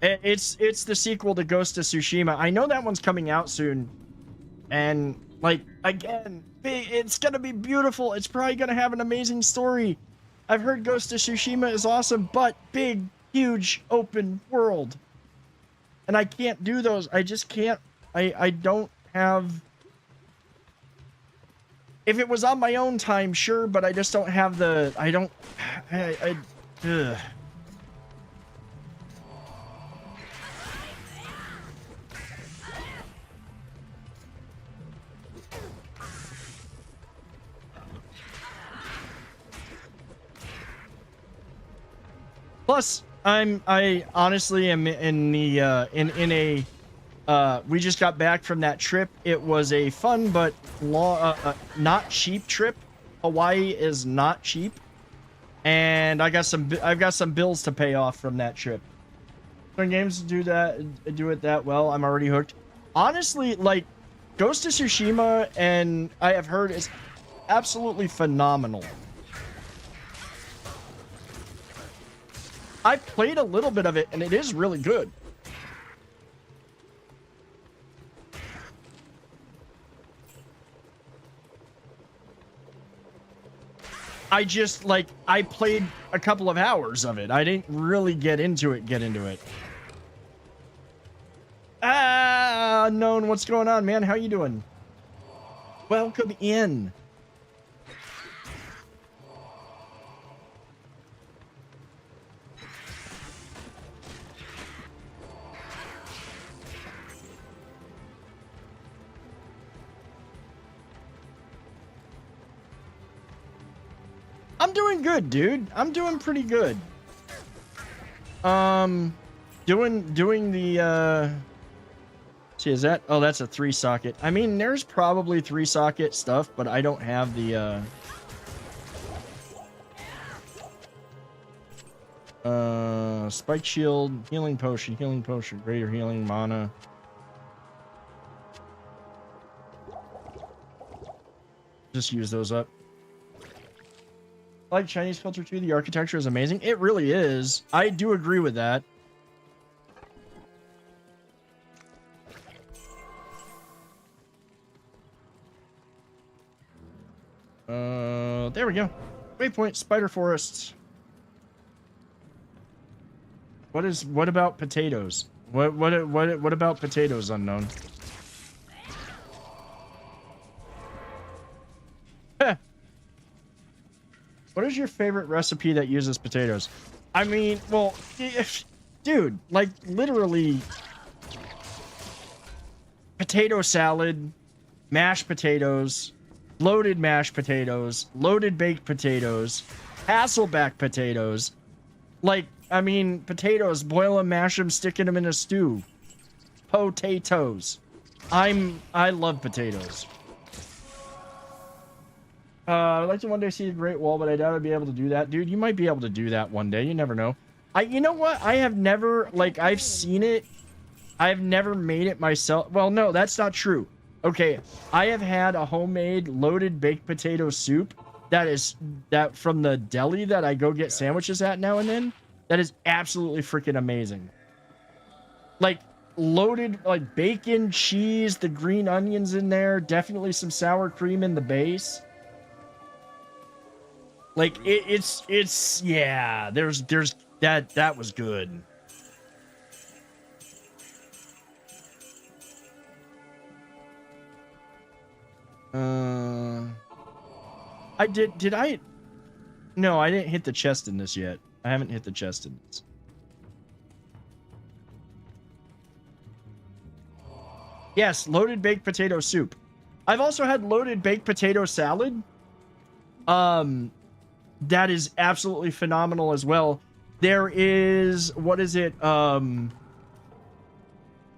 It's the sequel to Ghost of Tsushima. I know that one's coming out soon. And, like, again, it's gonna be beautiful. It's probably gonna have an amazing story. I've heard Ghost of Tsushima is awesome, but big, huge, open world. And I can't do those. I just can't. I don't have... If it was on my own time, sure, but I just don't have the... Ugh. Plus, I honestly am in the in a we just got back from that trip. It was a fun but not cheap trip. Hawaii is not cheap, and I've got some bills to pay off from that trip. When games do it that well, I'm already hooked. Honestly, like, Ghost of Tsushima, and I have heard, is absolutely phenomenal. I played a little bit of it, and it is really good. I just, like, I played a couple of hours of it. I didn't really get into it. Ah, Unknown, what's going on, man? How you doing? Welcome in. I'm doing good, dude. I'm doing pretty good. Doing the See, is that? Oh, that's a 3-socket. I mean, there's probably 3-socket stuff, but I don't have the spike shield, healing potion, greater healing, mana. Just use those up. I like Chinese culture too. The architecture is amazing. It really is. I do agree with that. There we go. Waypoint, spider forests. What about potatoes? What about potatoes, unknown? Heh. What is your favorite recipe that uses potatoes? I mean, well, dude, like literally potato salad, mashed potatoes, loaded mashed potatoes, loaded baked potatoes, Hasselback potatoes. Like, I mean, potatoes, boil them, mash them, sticking them in a stew. Potatoes. I love potatoes. I'd like to one day see the Great Wall, but I doubt I'd be able to do that. Dude, you might be able to do that one day. You never know. You know what? I have never, like, I've seen it. I've never made it myself. Well, no, that's not true. Okay, I have had a homemade loaded baked potato soup that from the deli that I go get sandwiches at now and then. That is absolutely freaking amazing. Like, loaded, like, bacon, cheese, the green onions in there, definitely some sour cream in the base. Like, it's yeah, there's that was good. No, I didn't hit the chest in this yet. I haven't hit the chest in this. Yes, loaded baked potato soup. I've also had loaded baked potato salad. That is absolutely phenomenal as well. There is, what is it?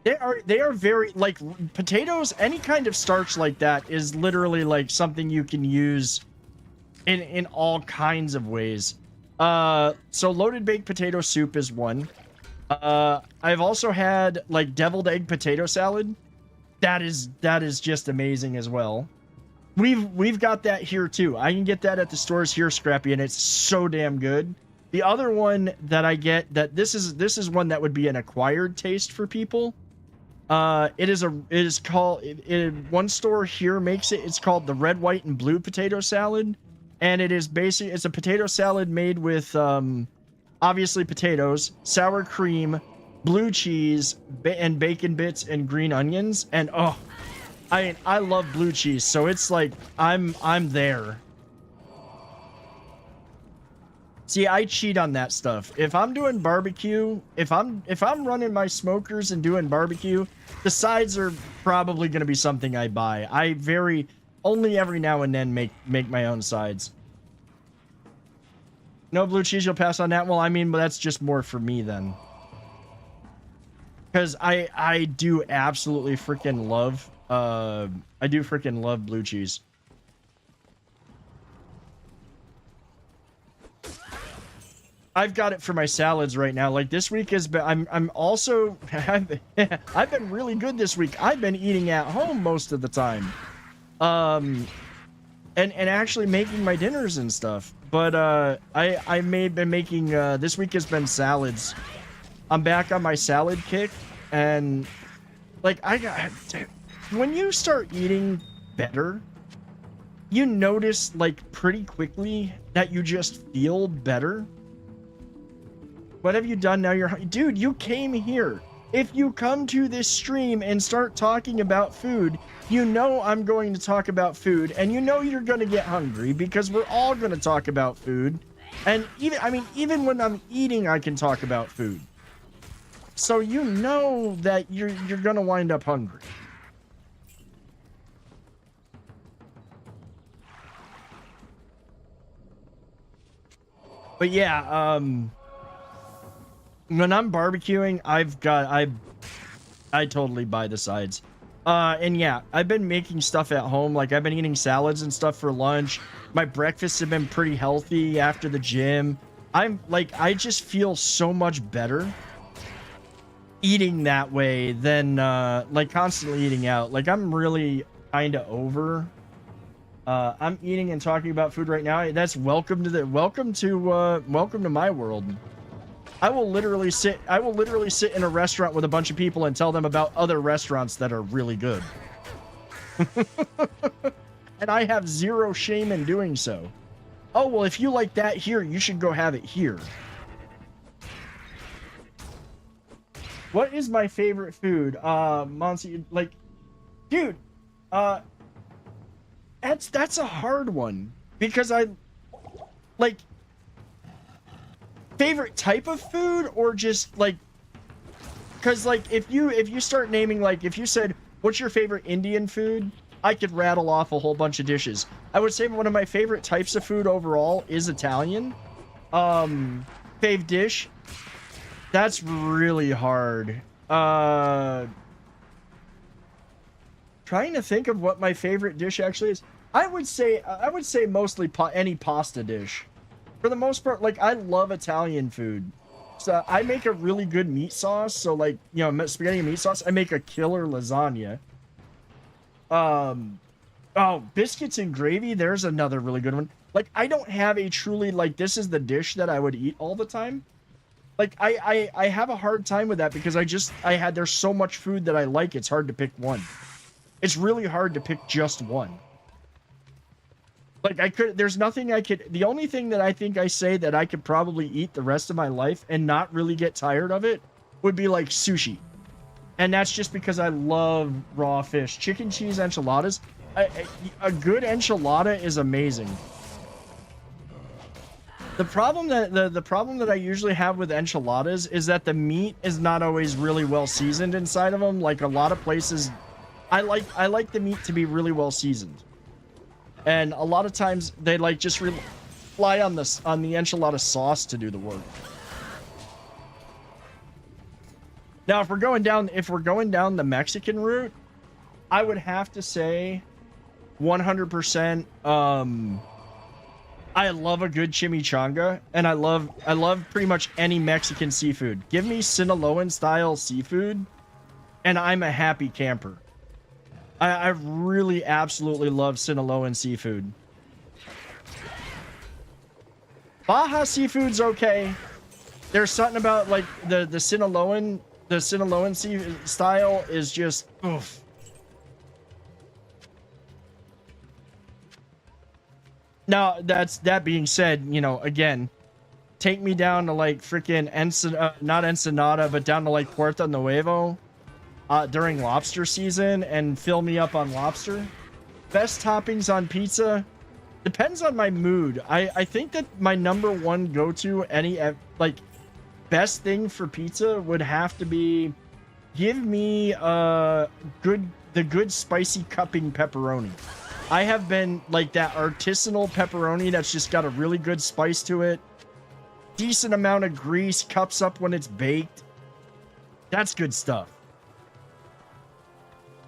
They are very, like, potatoes, any kind of starch like that is literally like something you can use in all kinds of ways. So loaded baked potato soup is one. I've also had like deviled egg potato salad. That is just amazing as well. We've got that here too. I can get that at the stores here, Scrappy, and it's so damn good. The other one that I get, that this is one that would be an acquired taste for people. It is called, one store here makes it. It's called the red, white, and blue potato salad, and it's a potato salad made with obviously potatoes, sour cream, blue cheese, and bacon bits and green onions. And oh, I love blue cheese, so it's like I'm there. See, I cheat on that stuff. If I'm doing barbecue, if I'm running my smokers and doing barbecue, the sides are probably going to be something I buy. I only every now and then make my own sides. No blue cheese, you'll pass on that? Well, I mean, but that's just more for me then. Because I do absolutely freaking love blue cheese. I've got it for my salads right now. Like this week has been, I'm also, I've been really good this week. I've been eating at home most of the time. And actually making my dinners and stuff. But I may have been making, this week has been salads. I'm back on my salad kick, and like when you start eating better, you notice like pretty quickly that you just feel better. What have you done now? Dude, you came here. If you come to this stream and start talking about food, you know I'm going to talk about food, and you know you're going to get hungry because we're all going to talk about food. And even when I'm eating, I can talk about food. So you know that you're going to wind up hungry. But yeah, when I'm barbecuing, I totally buy the sides. And yeah, I've been making stuff at home. Like, I've been eating salads and stuff for lunch. My breakfasts have been pretty healthy after the gym. I'm like, I just feel so much better eating that way than like constantly eating out. Like, I'm really kind of over. I'm eating and talking about food right now. That's welcome to my world. I will literally sit in a restaurant with a bunch of people and tell them about other restaurants that are really good. And I have zero shame in doing so. Oh, well, if you like that here, you should go have it here. What is my favorite food? Monty, like, dude, that's a hard one because I like favorite type of food or just like, because like if you start naming, like if you said what's your favorite Indian food, I could rattle off a whole bunch of dishes. I would say one of my favorite types of food overall is Italian. Fave dish, that's really hard. Trying to think of what my favorite dish actually is. I would say mostly any pasta dish. For the most part, like, I love Italian food. So I make a really good meat sauce. So, like, you know, spaghetti and meat sauce. I make a killer lasagna. Oh, biscuits and gravy. There's another really good one. Like, I don't have a truly, like, this is the dish that I would eat all the time. Like, I have a hard time with that because there's so much food that I like, it's hard to pick one. It's really hard to pick just one. Like, the only thing that I think I say that I could probably eat the rest of my life and not really get tired of it would be like sushi. And that's just because I love raw fish. Chicken cheese enchiladas. A good enchilada is amazing. The problem that I usually have with enchiladas is that the meat is not always really well seasoned inside of them. Like a lot of places, I like the meat to be really well seasoned. And a lot of times they like just rely on the enchilada sauce to do the work. Now, if we're going down the Mexican route, I would have to say 100%. I love a good chimichanga, and I love pretty much any Mexican seafood. Give me Sinaloan style seafood, and I'm a happy camper. I really absolutely love Sinaloan seafood. Baja seafood's okay. There's something about like the Sinaloan style is just oof. Now that being said, you know, again, take me down to like freaking not Ensenada, but down to like Puerto Nuevo. During lobster season and fill me up on lobster. Best toppings on pizza depends on my mood. I think that my number one go-to like best thing for pizza would have to be give me the good spicy cupping pepperoni. I have been like that artisanal pepperoni that's just got a really good spice to it. Decent amount of grease, cups up when it's baked. That's good stuff.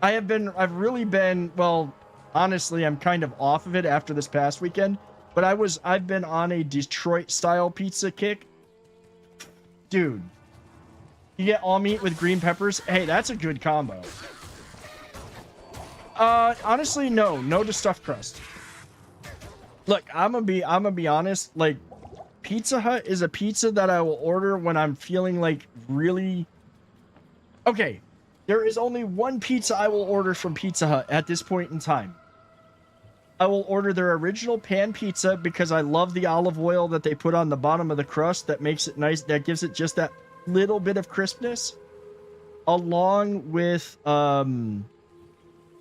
I've really been, well, honestly, I'm kind of off of it after this past weekend, but I've been on a Detroit style pizza kick. Dude, you get all meat with green peppers. Hey, that's a good combo. Honestly, no to stuffed crust. Look, I'm gonna be honest, like Pizza Hut is a pizza that I will order when I'm feeling like really okay. There is only one pizza I will order from Pizza Hut at this point in time. I will order their original pan pizza because I love the olive oil that they put on the bottom of the crust that makes it nice, that gives it just that little bit of crispness, along with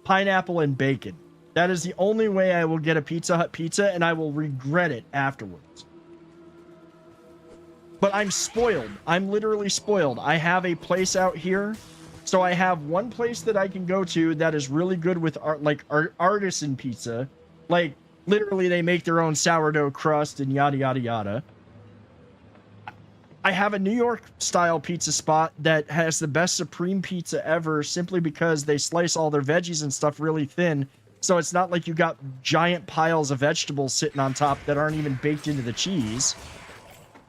pineapple and bacon. That is the only way I will get a Pizza Hut pizza, and I will regret it afterwards. But I'm spoiled. I'm literally spoiled. I have a place out here. So I have one place that I can go to that is really good with artisan pizza. Like, literally they make their own sourdough crust and yada, yada, yada. I have a New York style pizza spot that has the best supreme pizza ever, simply because they slice all their veggies and stuff really thin. So it's not like you got giant piles of vegetables sitting on top that aren't even baked into the cheese.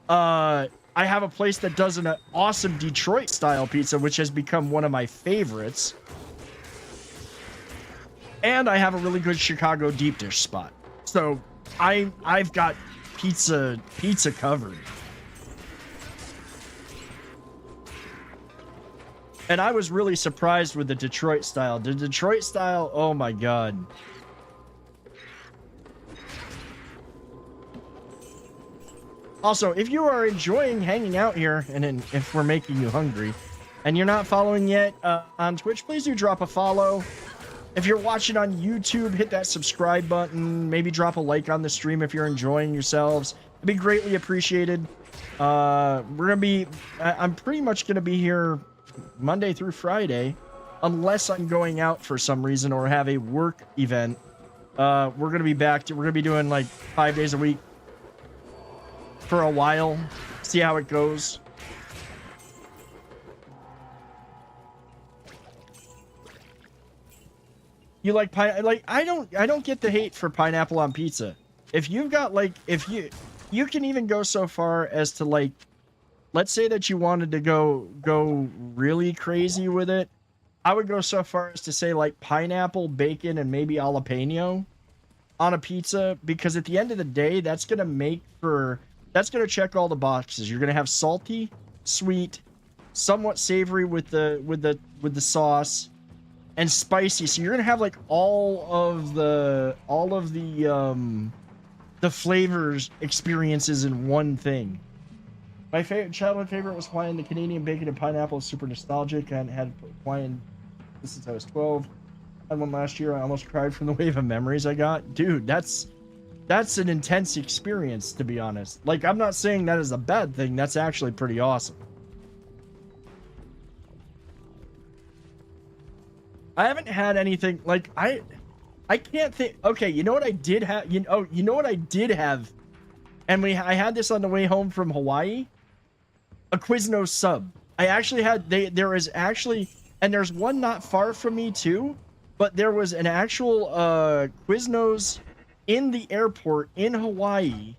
I have a place that does an awesome Detroit style pizza, which has become one of my favorites. And I have a really good Chicago deep dish spot. So I've got pizza covered. And I was really surprised with the Detroit style. The Detroit style, oh my god. Also, if you are enjoying hanging out here, and if we're making you hungry, and you're not following yet on Twitch, please do drop a follow. If you're watching on YouTube, hit that subscribe button. Maybe drop a like on the stream if you're enjoying yourselves. It'd be greatly appreciated. I'm pretty much gonna be here Monday through Friday, unless I'm going out for some reason or have a work event. We're gonna be back. We're gonna be doing like 5 days a week for a while. See how it goes. You like I don't get the hate for pineapple on pizza. If you've got you can even go so far as to like, let's say that you wanted to go really crazy with it. I would go so far as to say like pineapple, bacon, and maybe jalapeno on a pizza, because at the end of the day, that's gonna check all the boxes. You're gonna have salty, sweet, somewhat savory with the sauce, and spicy. So you're gonna have like all of the flavors experiences in one thing. My childhood favorite was Hawaiian. The Canadian bacon and pineapple is super nostalgic. I hadn't had Hawaiian since I was 12. I had one last year. I almost cried from the wave of memories I got. Dude, that's an intense experience, to be honest. Like, I'm not saying that is a bad thing. That's actually pretty awesome. I haven't had anything like I can't think. Okay, you know what I did have? You know what I did have? And I had this on the way home from Hawaii. A Quiznos sub. I actually had there is actually, and there's one not far from me too, but there was an actual Quiznos in the airport in Hawaii,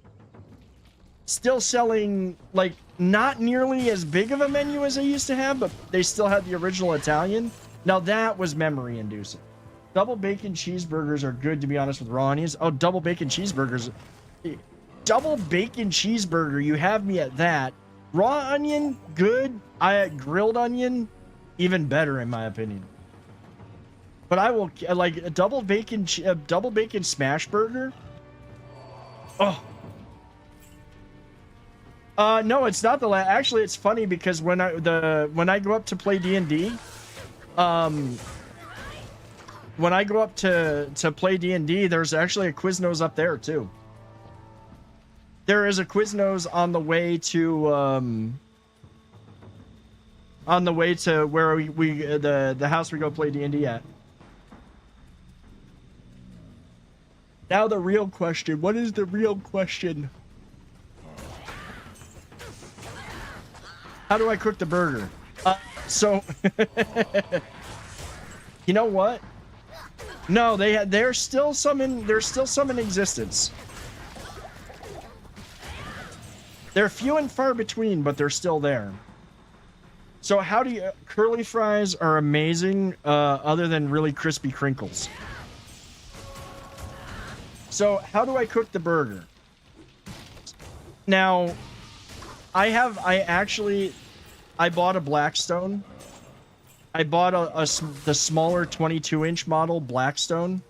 still selling, like, not nearly as big of a menu as I used to have, but they still had the original Italian. Now that was memory inducing. Double bacon cheeseburgers are good, to be honest, with raw onions. Oh, double bacon cheeseburgers. Double bacon cheeseburger, you have me at that. Raw onion, good. Grilled onion, even better in my opinion. But I will like a double bacon smash burger. Oh. No, it's not the actually it's funny because when I go up to play D&D, when I go up to play D&D, there's actually a Quiznos up there too. There is a Quiznos on the way to where we the house we go play D&D at. Now the real question. What is the real question? How do I cook the burger? So you know what? No, there's still some in existence. They're few and far between, but they're still there. So how do you... Curly fries are amazing, other than really crispy crinkles. So how do I cook the burger? Now, I bought a Blackstone. I bought the smaller 22-inch model Blackstone.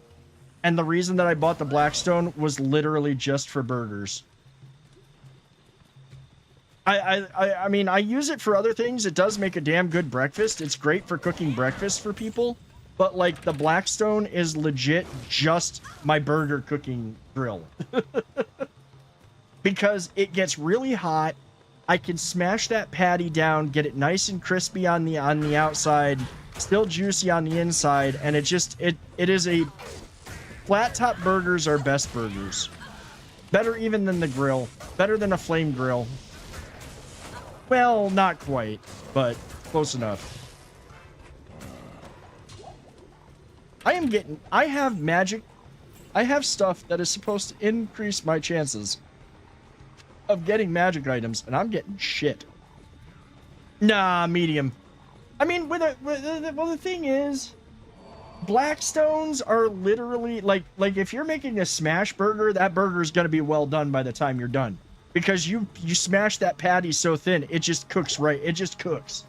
And the reason that I bought the Blackstone was literally just for burgers. I mean, I use it for other things. It does make a damn good breakfast. It's great for cooking breakfast for people. But, like, the Blackstone is legit just my burger cooking grill. Because it gets really hot. I can smash that patty down, get it nice and crispy on the outside, still juicy on the inside, and it is a... Flat top burgers are best burgers. Better even than the grill. Better than a flame grill. Well, not quite, but close enough. I have magic. I have stuff that is supposed to increase my chances of getting magic items, and I'm getting shit. Nah, medium. I mean, well, the thing is, Blackstones are literally like if you're making a smash burger, that burger is gonna be well done by the time you're done, because you smash that patty so thin, it just cooks right. It just cooks.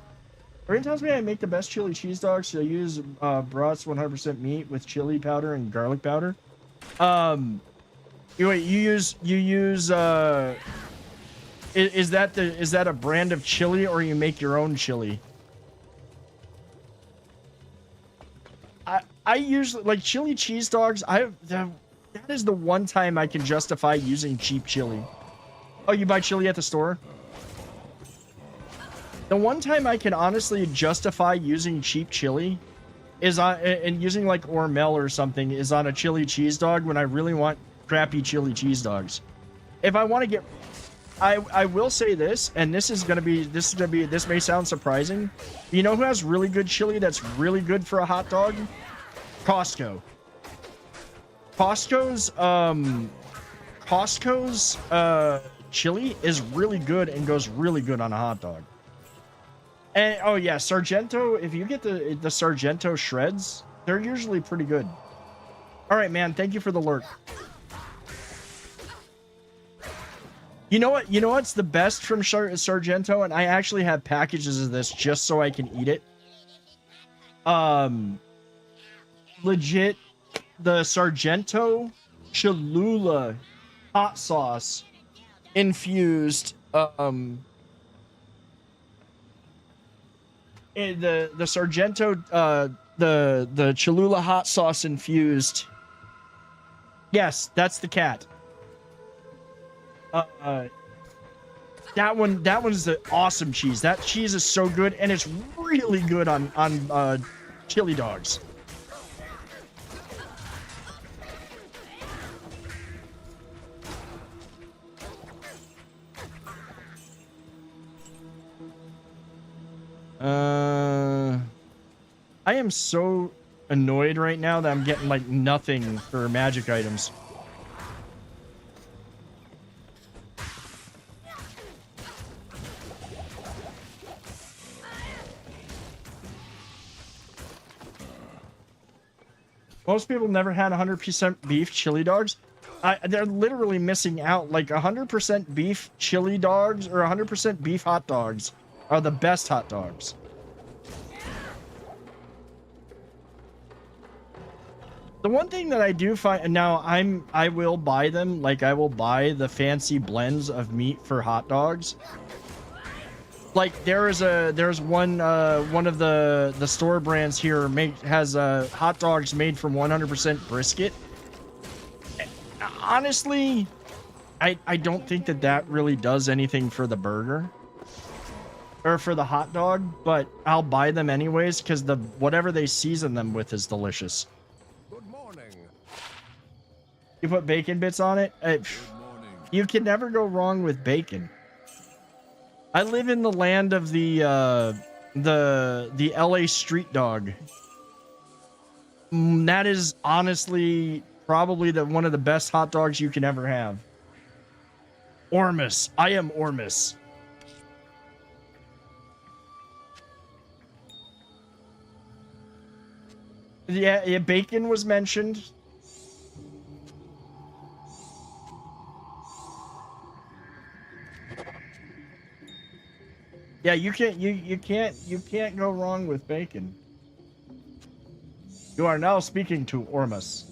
Rain tells me I make the best chili cheese dogs. So I use brats 100% meat with chili powder and garlic powder. You use is that a brand of chili, or you make your own chili? I usually like chili cheese dogs. That is the one time I can justify using cheap chili. Oh, you buy chili at the store? The one time I can honestly justify using cheap chili is and using like Hormel or something is on a chili cheese dog when I really want crappy chili cheese dogs. If I want to get, I will say this, and this may sound surprising. You know who has really good chili that's really good for a hot dog? Costco. Costco's chili is really good and goes really good on a hot dog. And oh yeah, Sargento, if you get the Sargento shreds, they're usually pretty good. All right, man, thank you for the lurk. You know what? You know what's the best from Sargento, and I actually have packages of this just so I can eat it. Legit, the Sargento Cholula hot sauce infused the Sargento the Cholula hot sauce infused. Yes, that's the cat. That one's the awesome cheese. That cheese is so good, and it's really good on chili dogs. I am so annoyed right now that I'm getting like nothing for magic items. Most people never had 100% beef chili dogs. They're literally missing out. Like 100% beef chili dogs or 100% beef hot dogs are the best hot dogs. The one thing that I do find now, I will buy them. Like I will buy the fancy blends of meat for hot dogs. Like there's one of the store brands here has hot dogs made from 100% brisket. Honestly, I don't think that really does anything for the burger or for the hot dog, but I'll buy them anyways because whatever they season them with is delicious. Good morning. You put bacon bits on it. You can never go wrong with bacon. I live in the land of the LA street dog. That is honestly probably one of the best hot dogs you can ever have. Ormus. I am Ormus. Yeah, bacon was mentioned. Yeah, you can't go wrong with bacon. You are now speaking to Ormus.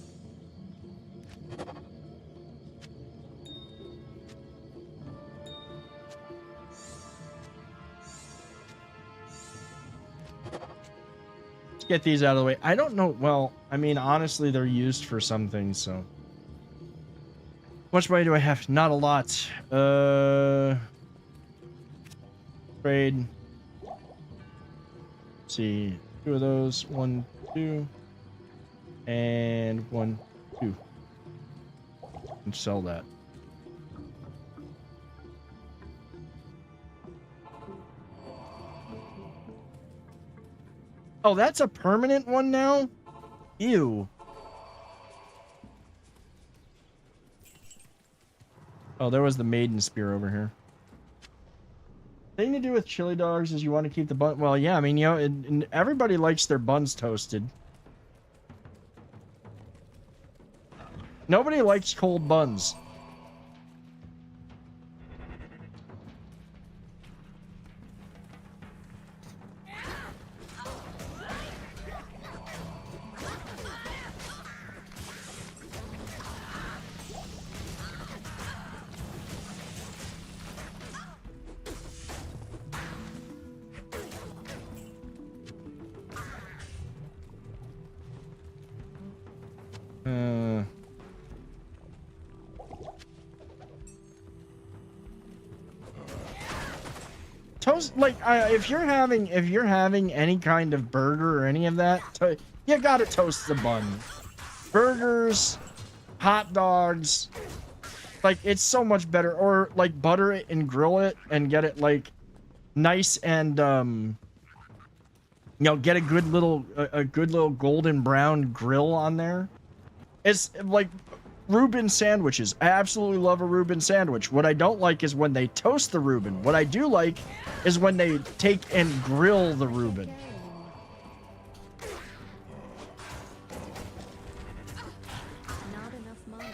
Let's get these out of the way. I don't know. Well, I mean, honestly, they're used for some things, so. How much money do I have? Not a lot. Trade. Let's see. 2 of those. 1, 2. And 1, 2. And sell that. Oh, that's a permanent one now? Ew. Oh, there was the maiden spear over here. Thing to do with chili dogs is you want to keep the bun. Well, yeah, I mean, you know, and everybody likes their buns toasted. Nobody likes cold buns. Toast, like, if you're having any kind of burger or any of that, you gotta toast the bun. Burgers, hot dogs, like, it's so much better. Or like butter it and grill it and get it like nice and you know, get a good little golden brown grill on there. It's like Reuben sandwiches. I absolutely love a Reuben sandwich. What I don't like is when they toast the Reuben. What I do like is when they take and grill the Reuben. Not enough money.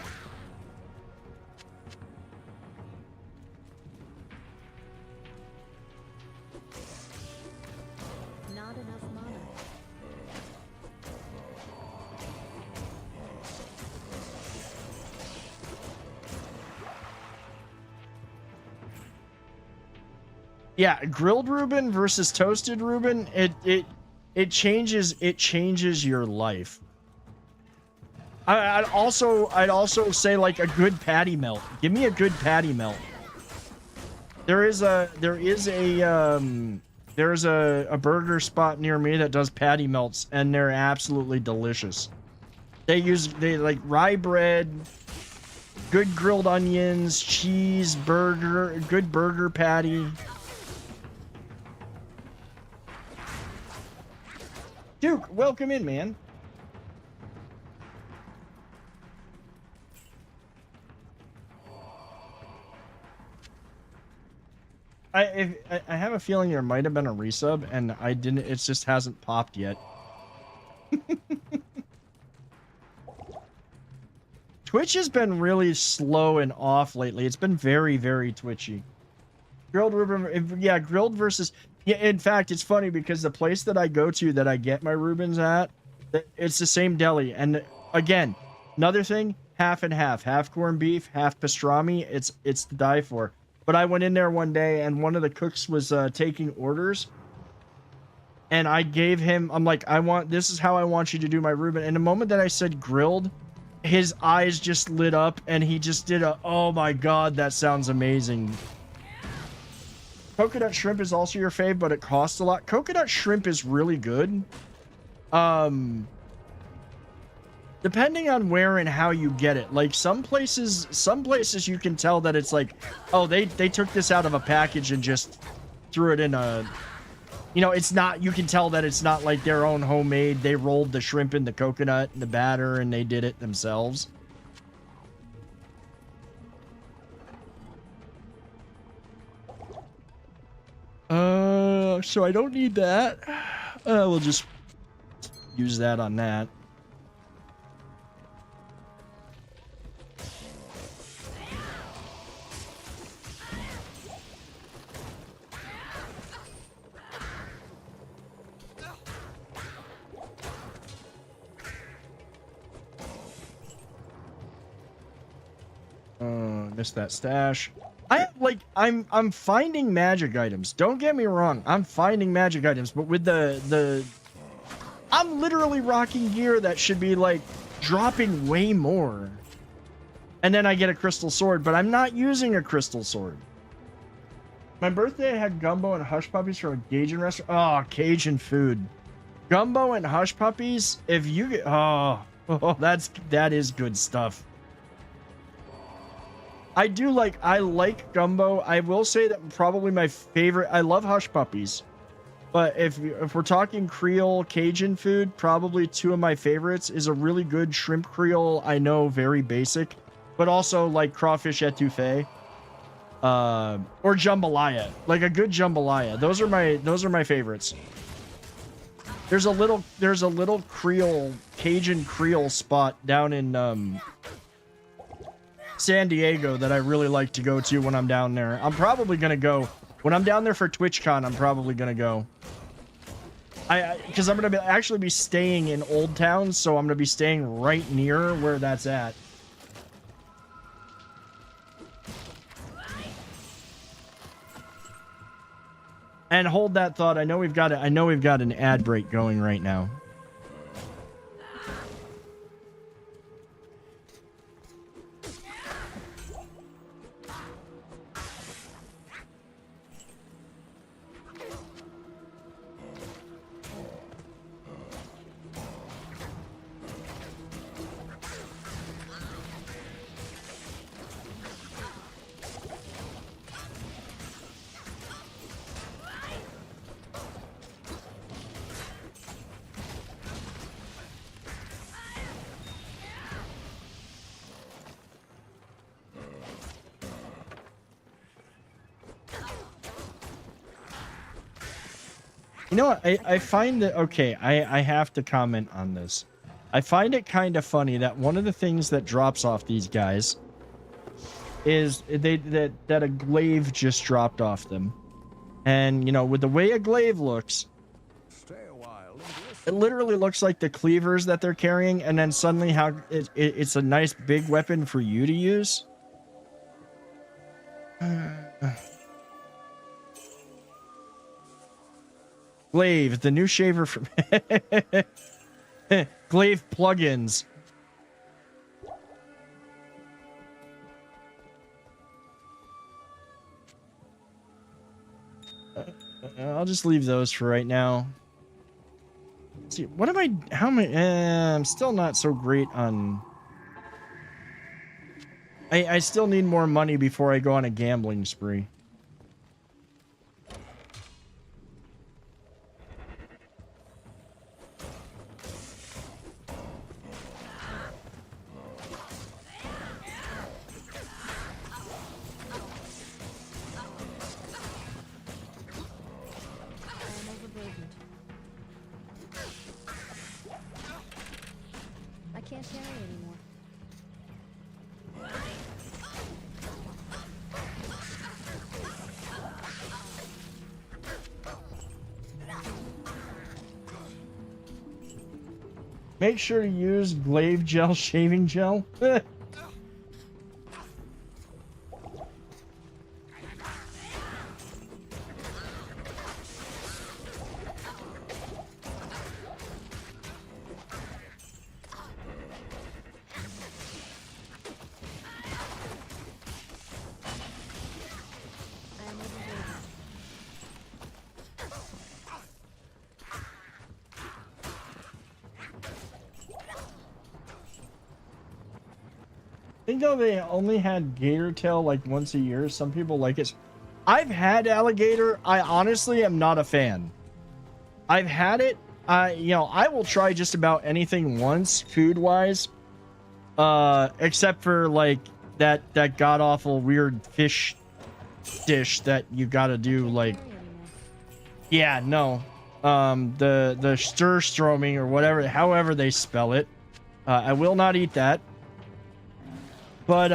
Not enough money. Yeah, grilled Reuben versus toasted Reuben, it changes your life. I'd also say like a good patty melt. Give me a good patty melt. There's a burger spot near me that does patty melts, and they're absolutely delicious. They like rye bread, good grilled onions, cheese, good burger patty. Duke, welcome in, man. I have a feeling there might have been a resub, and I didn't. It just hasn't popped yet. Twitch has been really slow and off lately. It's been very, very twitchy. Grilled Reuben, yeah, grilled versus. Yeah, in fact, it's funny because the place that I go to that I get my Reubens at, it's the same deli. And again, another thing, half and half corned beef, half pastrami. It's to die for. But I went in there one day and one of the cooks was taking orders. And I gave him, I'm like, this is how I want you to do my Reuben. And the moment that I said grilled, his eyes just lit up and he just did oh my God, that sounds amazing. Coconut shrimp is also your fave, but it costs a lot. Coconut shrimp is really good. Depending on where and how you get it. Like some places you can tell that it's like, oh, they took this out of a package and just threw it in a, you know, it's not, you can tell that it's not like their own homemade. They rolled the shrimp in the coconut and the batter and they did it themselves. So I don't need that. We'll just use that on that. Missed that stash. I'm finding magic items. Don't get me wrong. I'm finding magic items, but with I'm literally rocking gear that should be like dropping way more. And then I get a crystal sword, but I'm not using a crystal sword. My birthday I had gumbo and hush puppies from a Cajun restaurant. Oh, Cajun food. Gumbo and hush puppies. If you get that is good stuff. I like gumbo. I will say that probably my favorite. I love hush puppies, But if we're talking Creole Cajun food, probably two of my favorites is a really good shrimp Creole. I know, very basic, but also like crawfish etouffee, or jambalaya, like a good jambalaya. Those are my favorites. There's a little Creole Cajun Creole spot down in San Diego that I really like to go to when I'm down there. I'm probably gonna go when I'm down there for TwitchCon. I'm probably gonna go. Because I'm gonna actually be staying in Old Town, so I'm gonna be staying right near where that's at. And hold that thought. I know we've got an ad break going right now. You know what? I find that, okay, I have to comment on this. I find it kind of funny that one of the things that drops off these guys is that a glaive just dropped off them. And, you know, with the way a glaive looks, it literally looks like the cleavers that they're carrying, and then suddenly how it's a nice big weapon for you to use. Glaive, the new shaver from Glaive plugins. I'll just leave those for right now. Let's see, what am I? How am I? I'm still not so great on. I still need more money before I go on a gambling spree. Make sure to use glaive gel shaving gel. I think though they only had gator tail like once a year. Some people like it. I've had alligator. I honestly am not a fan. I've had it. You know, I will try just about anything once, food wise, except for like that god awful weird fish dish that you gotta do. Like, yeah, no, the Sturstroming or whatever, however they spell it. I will not eat that. But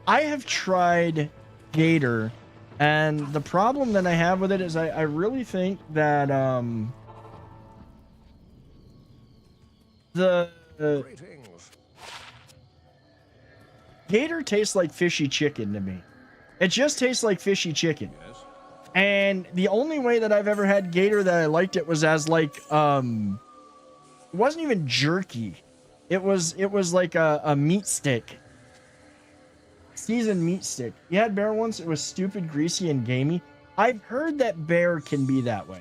I have tried gator, and the problem that I have with it is I really think that the gator tastes like fishy chicken to me. It just tastes like fishy chicken. Yes. And the only way that I've ever had gator that I liked it was as like it wasn't even jerky. It was like a meat stick. Seasoned meat stick. You had bear once, it was stupid, greasy, and gamey. I've heard that bear can be that way.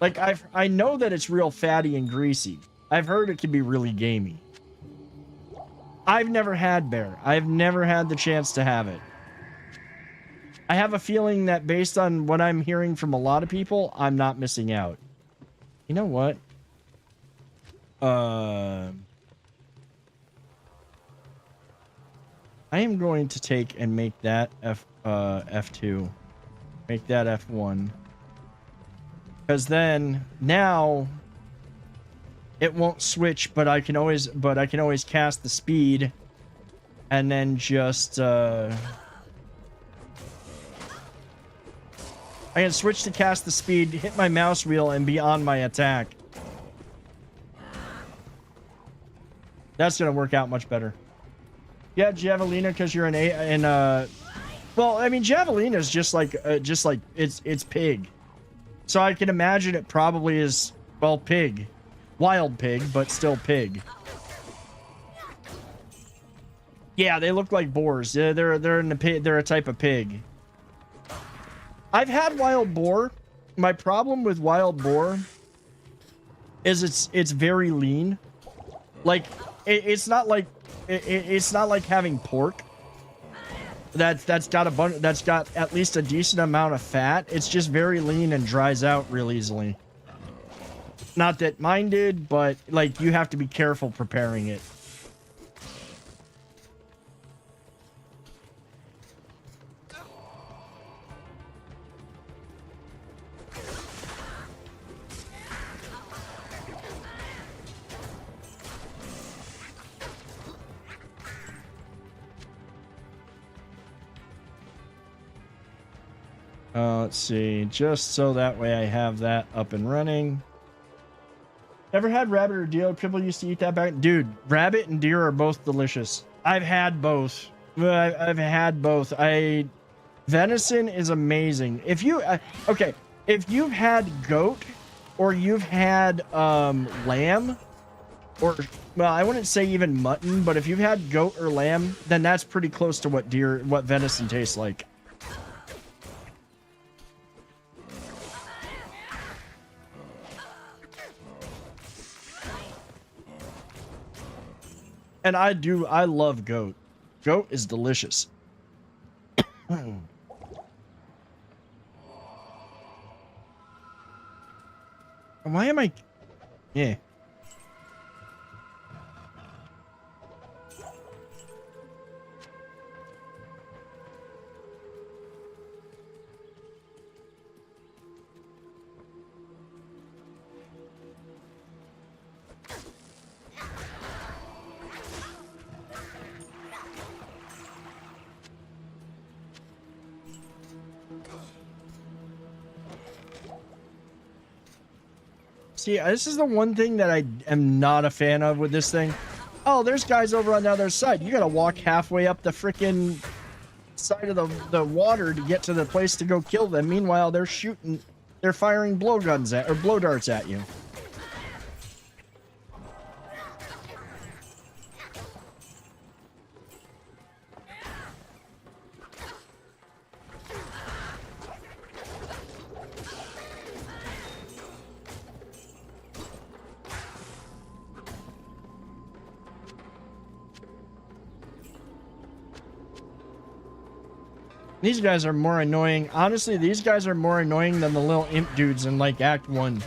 Like, I know that it's real fatty and greasy. I've heard it can be really gamey. I've never had bear. I've never had the chance to have it. I have a feeling that based on what I'm hearing from a lot of people, I'm not missing out. You know what? I am going to take and make that F2. Make that F1. Because then now it won't switch, but I can always cast the speed and then just I can switch to cast the speed, hit my mouse wheel, and be on my attack. That's gonna work out much better. Yeah, Javelina, because you're well, I mean, Javelina is just like it's pig. So I can imagine it probably is, well, pig. Wild pig, but still pig. Yeah, they look like boars. Yeah, they're a type of pig. I've had wild boar. My problem with wild boar is it's very lean. Like it's not like having pork. That's got at least a decent amount of fat. It's just very lean and dries out real easily. Not that mine did, but like you have to be careful preparing it. Let's see, just so that way I have that up and running. Ever had rabbit or deer? People used to eat that back. Dude, rabbit and deer are both delicious. I've had both. I've had both. Venison is amazing. If you okay, if you've had goat or you've had lamb, or well, I wouldn't say even mutton, but if you've had goat or lamb, then that's pretty close to what venison tastes like. And I love goat. Goat is delicious. Why am I... Yeah. See, this is the one thing that I am not a fan of with this thing. Oh, there's guys over on the other side. You gotta walk halfway up the frickin' side of the water to get to the place to go kill them. Meanwhile, they're firing blow darts at you. These guys are more annoying. Honestly, these guys are more annoying than the little imp dudes in, like, Act 1.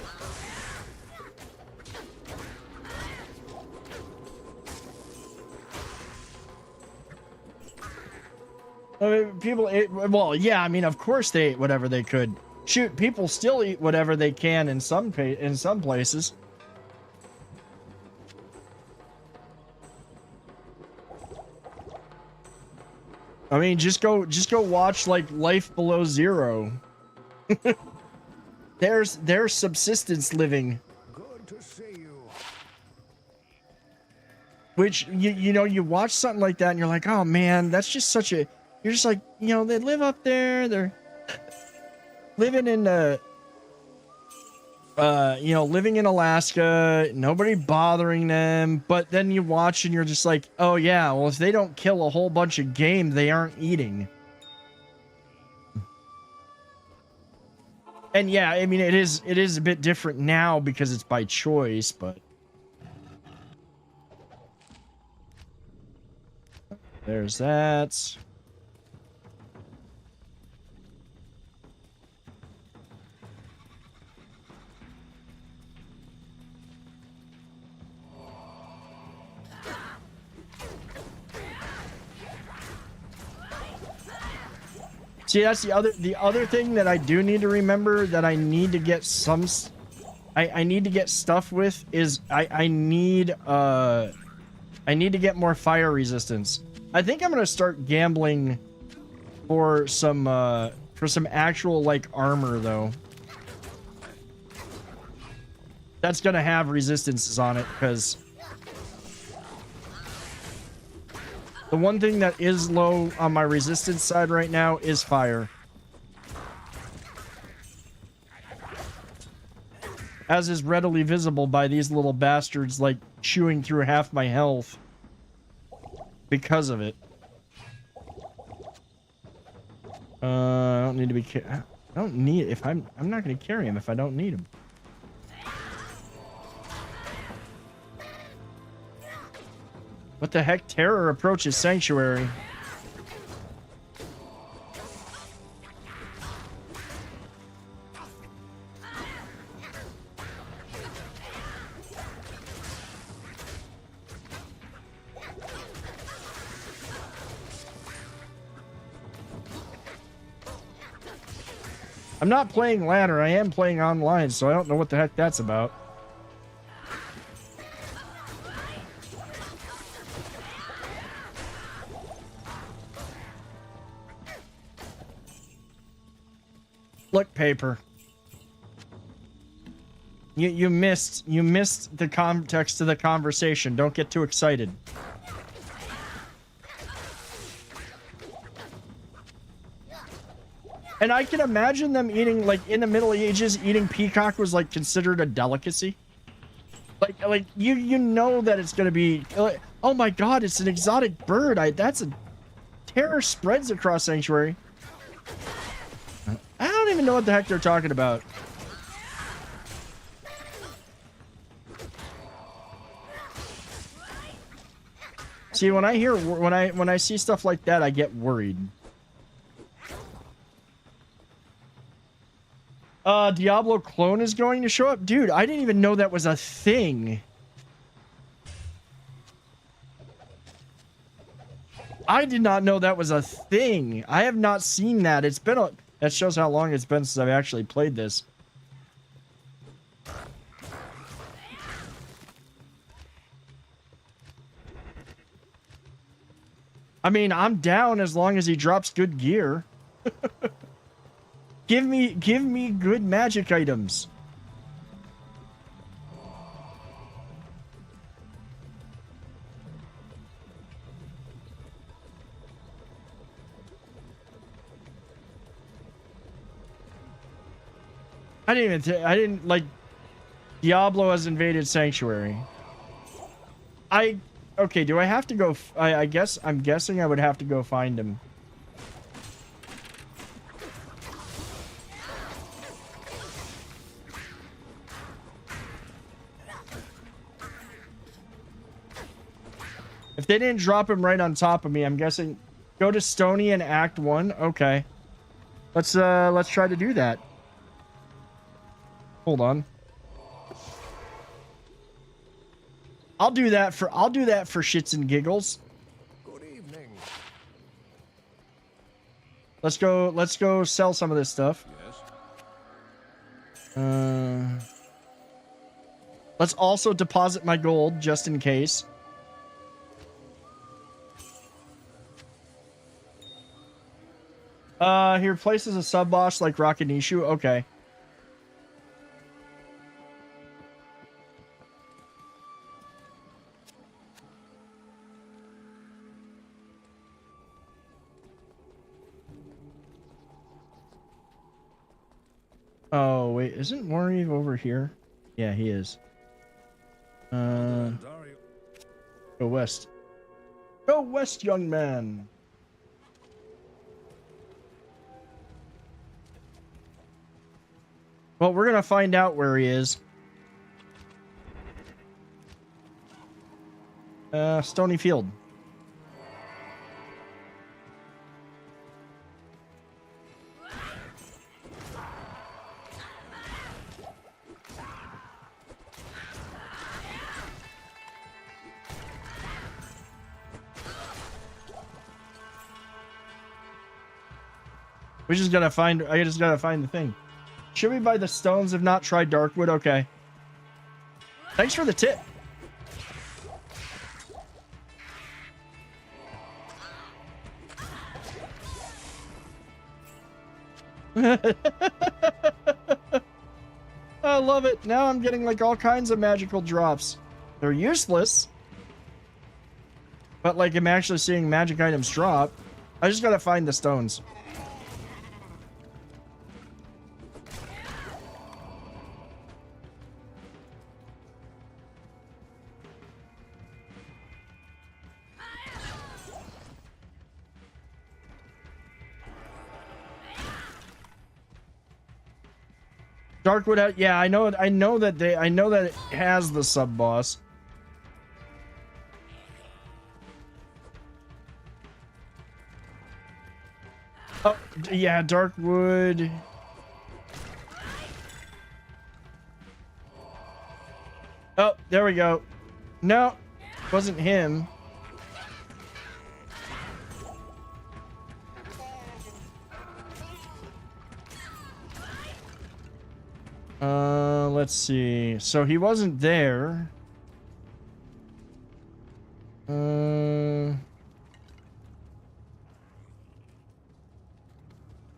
Well, yeah, I mean, of course they ate whatever they could. Shoot, people still eat whatever they can in some places. I mean, just go watch like Life Below Zero. There's subsistence living. Good to see you. Which you know, you watch something like that and you're like, oh man, that's just such a. You're just like, you know, they live up there. They're living in living in Alaska, nobody bothering them. But then you watch and you're just like, oh yeah, well, if they don't kill a whole bunch of game, they aren't eating. And yeah, I mean, it is a bit different now because it's by choice, but there's that. See, that's the other thing that I do need to remember that I need to get some. I need to get stuff with is I need to get more fire resistance. I think I'm gonna start gambling for some actual like armor though. That's gonna have resistances on it because the one thing that is low on my resistance side right now is fire. As is readily visible by these little bastards like chewing through half my health because of it. I don't need to be I don't need if I'm not going to carry him if I don't need him. What the heck? Terror approaches Sanctuary. I'm not playing ladder. I am playing online, so I don't know what the heck that's about. Look, Paper. You missed the context of the conversation. Don't get too excited. And I can imagine them eating, like, in the Middle Ages, eating peacock was, like, considered a delicacy. Like you know that it's gonna be, like, oh my god, it's an exotic bird. That's a... Terror spreads across Sanctuary. I don't even know what the heck they're talking about. See, when I see stuff like that, I get worried. Diablo clone is going to show up? Dude, I didn't even know that was a thing. I did not know that was a thing. I have not seen that. It's been a... That shows how long it's been since I've actually played this. I mean, I'm down as long as he drops good gear. Give me good magic items. I didn't like Diablo has invaded Sanctuary. Okay, do I have to go I'm guessing I would have to go find him. If they didn't drop him right on top of me, I'm guessing go to Stony in Act 1. Okay. Let's try to do that. Hold on. I'll do that for shits and giggles. Good evening. Let's go sell some of this stuff. Yes. Let's also deposit my gold just in case. He replaces a sub boss like Rakanishu. Okay. Oh, wait, isn't Warrior over here? Yeah, he is. Go west. Go west, young man. Well, we're gonna find out where he is. Stony Field. We just gotta find. I just gotta find the thing. Should we buy the stones? If not, try Darkwood. Okay. Thanks for the tip. I love it. Now I'm getting like all kinds of magical drops. They're useless, but like I'm actually seeing magic items drop. I just gotta find the stones. Darkwood, yeah, I know that it has the sub boss. Oh, yeah, Darkwood. Oh, there we go. No, wasn't him. Let's see. So he wasn't there.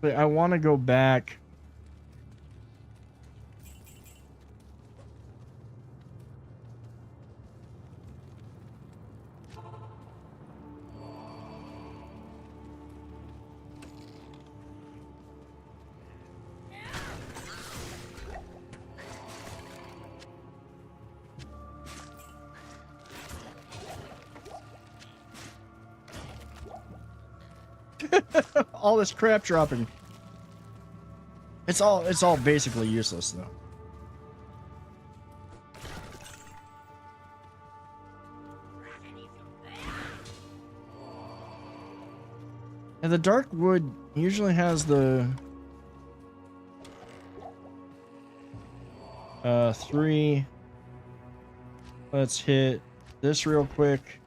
But I want to go back. All this crap dropping. It's all basically useless though. And the Darkwood usually has the 3. Let's hit this real quick.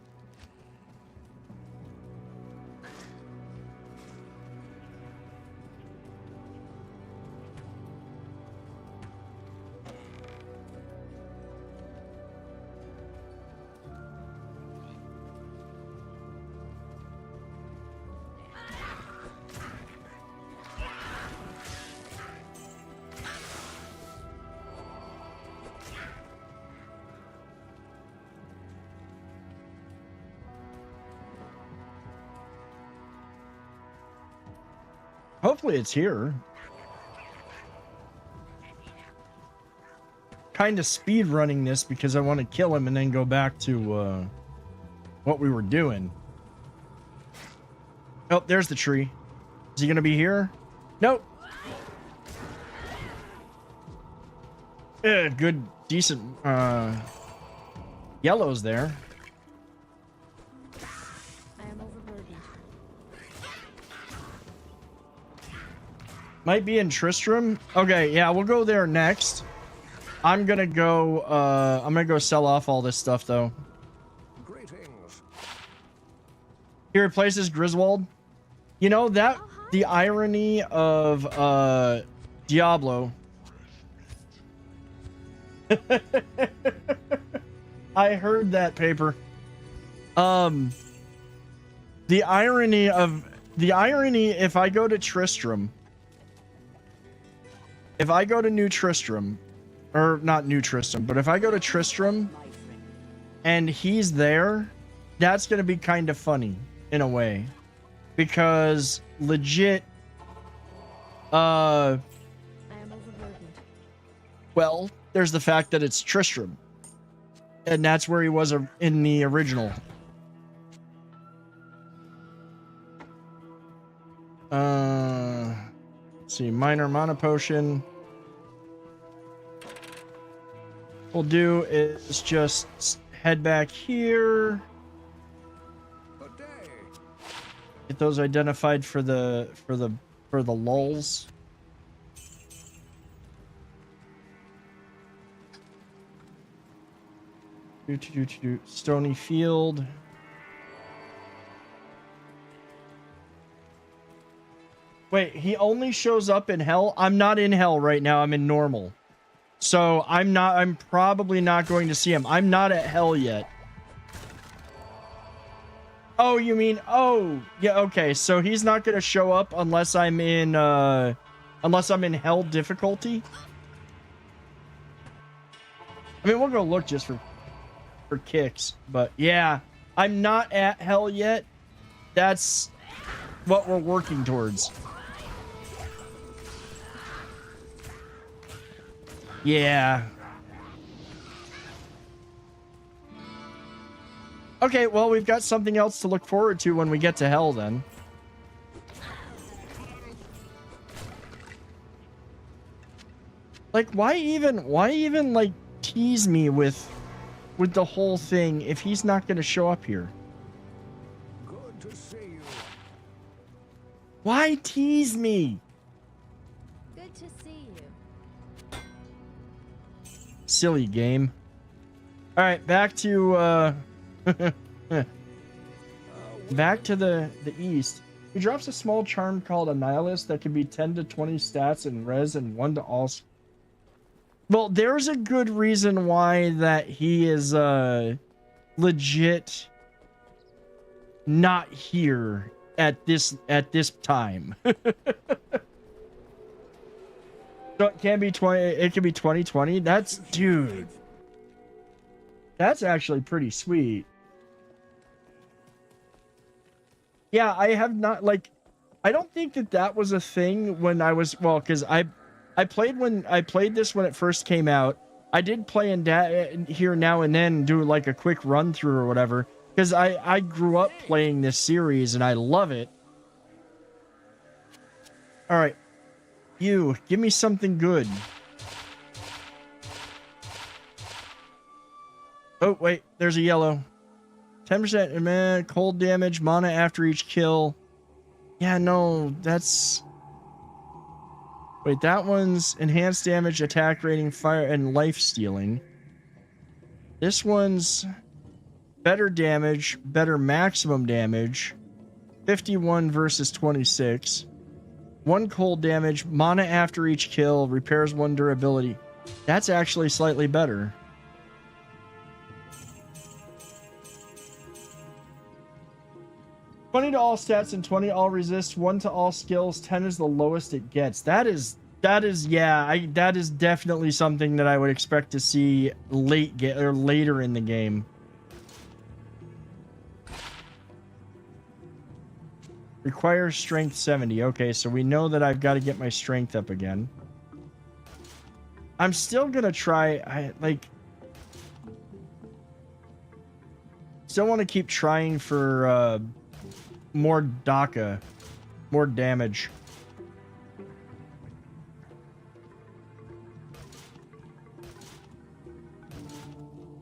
Hopefully it's here. Kind of speed running this because I want to kill him and then go back to what we were doing. Oh, there's the tree. Is he gonna be here? Nope. Good, decent yellows there. Might be in Tristram. Okay, yeah, we'll go there next. I'm gonna go sell off all this stuff though. Greetings. He replaces Griswold. You know that the irony of Diablo. I heard that paper. The irony if I go to Tristram. If I go to New Tristram, or not New Tristram, but if I go to Tristram and he's there, that's going to be kind of funny in a way. Because legit, well, there's the fact that it's Tristram. And that's where he was in the original. Let's see, minor mana potion. We'll do is just head back here. Get those identified for the lulls. Stony Field. Wait, he only shows up in hell? I'm not in hell right now. I'm in normal. So I'm probably not going to see him. I'm not at hell yet. Oh, you mean, oh, yeah, okay. So he's not going to show up unless I'm in hell difficulty. I mean, we'll go look just for kicks, but yeah, I'm not at hell yet. That's what we're working towards. Yeah. Okay, well, we've got something else to look forward to when we get to hell then. Like, why even like tease me with the whole thing if he's not going to show up here? Good to see you. Why tease me? Good to see you. Silly game. All right, back to back to the east. He drops a small charm called a Nihilist that can be 10 to 20 stats in res and 1 to all. Well, there's a good reason why that he is legit not here at this time. So it can be 20, it can be 2020. That's, dude. That's actually pretty sweet. Yeah, I have not, like, I don't think that was a thing when I was, well, because I played this when it first came out. I did play in here now and then, do like a quick run through or whatever, because I grew up playing this series and I love it. All right, you give me something good. Oh wait, there's a yellow. 10% man cold damage, mana after each kill. Yeah, no, that's. Wait, that one's enhanced damage, attack rating, fire, and life stealing. This one's better damage, better maximum damage. 51 versus 26. 1 cold damage, mana after each kill, repairs 1 durability. That's actually slightly better. $20 to all stats and 20 all resist, 1 to all skills, 10 is the lowest it gets. That is yeah, that is definitely something that I would expect to see later in the game. Requires strength 70. Okay, so we know that I've got to get my strength up again. I'm still gonna try. Still want to keep trying for more DACA, more damage.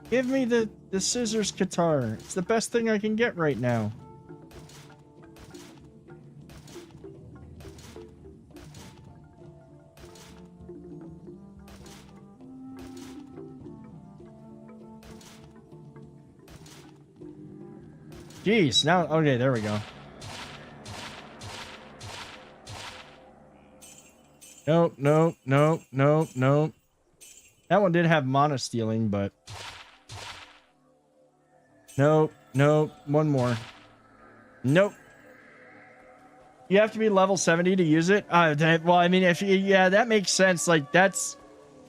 Give me the scissors guitar. It's the best thing I can get right now. Jeez, now, okay, there we go. Nope, nope, nope, nope, nope. That one did have mana stealing, but... Nope, nope, one more. Nope. You have to be level 70 to use it? Well, I mean, if you, yeah, that makes sense. Like, that's...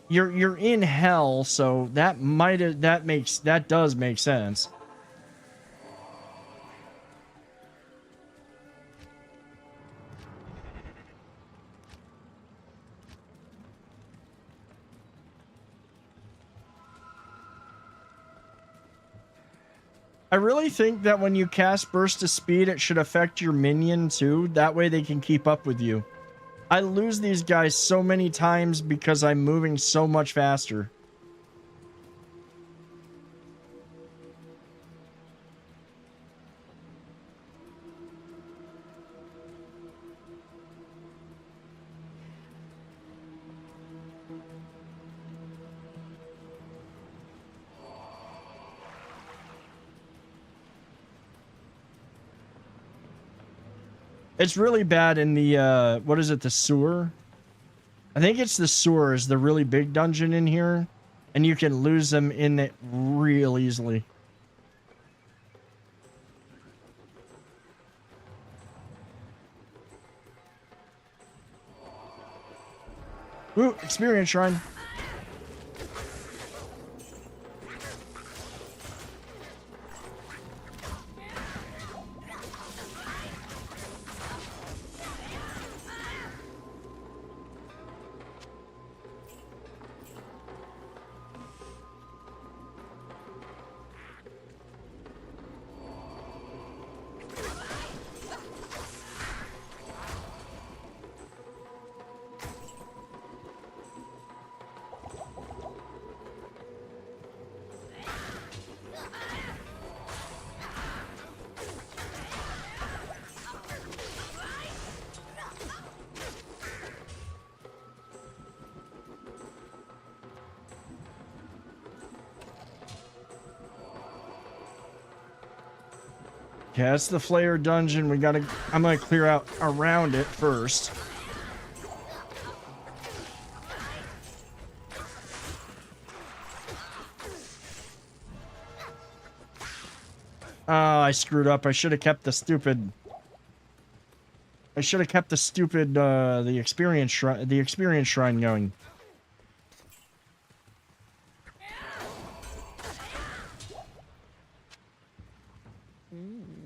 You're in hell, so that that does make sense. I really think that when you cast Burst of Speed, it should affect your minion too. That way they can keep up with you. I lose these guys so many times because I'm moving so much faster. It's really bad in the, what is it, the sewer? I think it's the sewer is the really big dungeon in here. And you can lose them in it real easily. Ooh, experience shrine. Yeah, it's the Flayer dungeon. I'm gonna clear out around it first. Oh, I screwed up. I should have kept the stupid... the experience shrine going.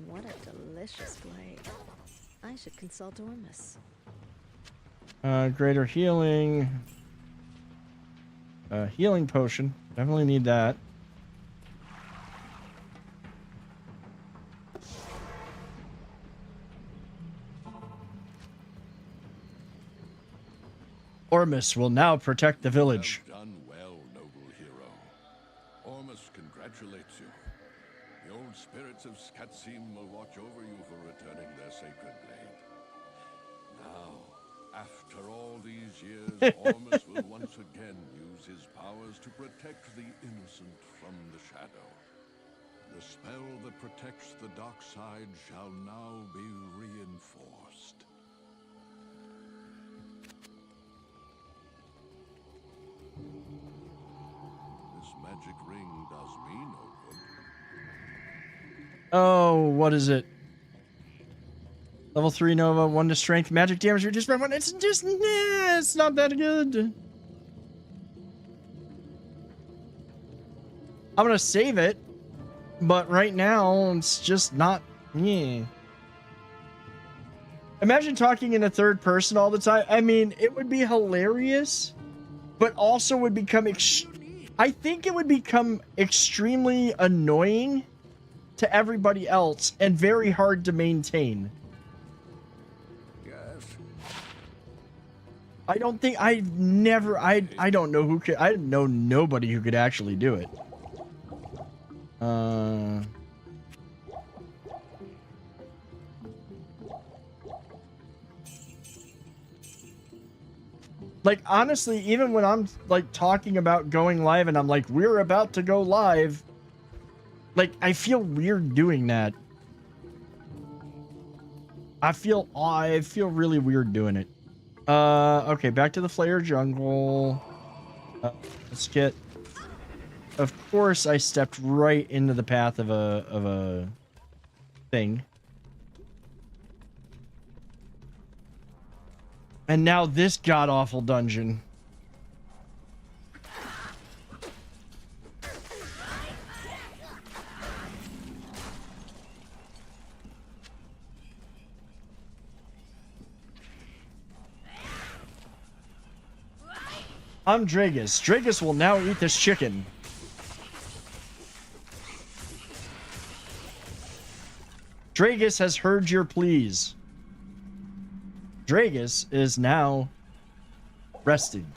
What a delicious blade. I should consult Ormus. Greater healing. Healing potion. Definitely need that. Ormus will now protect the village. You have done well, noble hero. Ormus congratulates you. The old spirits of Skatsim will watch over you for returning their sacred blade. Now, after all these years, Ormus will once again use his powers to protect the innocent from the shadow. The spell that protects the dark side shall now be reinforced. This magic ring does me no good. Oh, what is it? Level 3 Nova, 1 to strength, magic damage reduced by 1. It's just, it's not that good. I'm gonna save it, but right now it's just not. Yeah. Imagine talking in a third person all the time. I mean, it would be hilarious, but also would become. I think it would become extremely annoying to everybody else and very hard to maintain. Yes. I don't think I don't know who could. I know nobody who could actually do it. Like, honestly, even when I'm like talking about going live and I'm like, we're about to go live, like, I feel weird doing that. I feel really weird doing it. Okay, back to the Flayer jungle. Let's get. Of course, I stepped right into the path of a thing. And now this god-awful dungeon. I'm Dragus. Dragus will now eat this chicken. Dragus has heard your pleas. Dragus is now resting.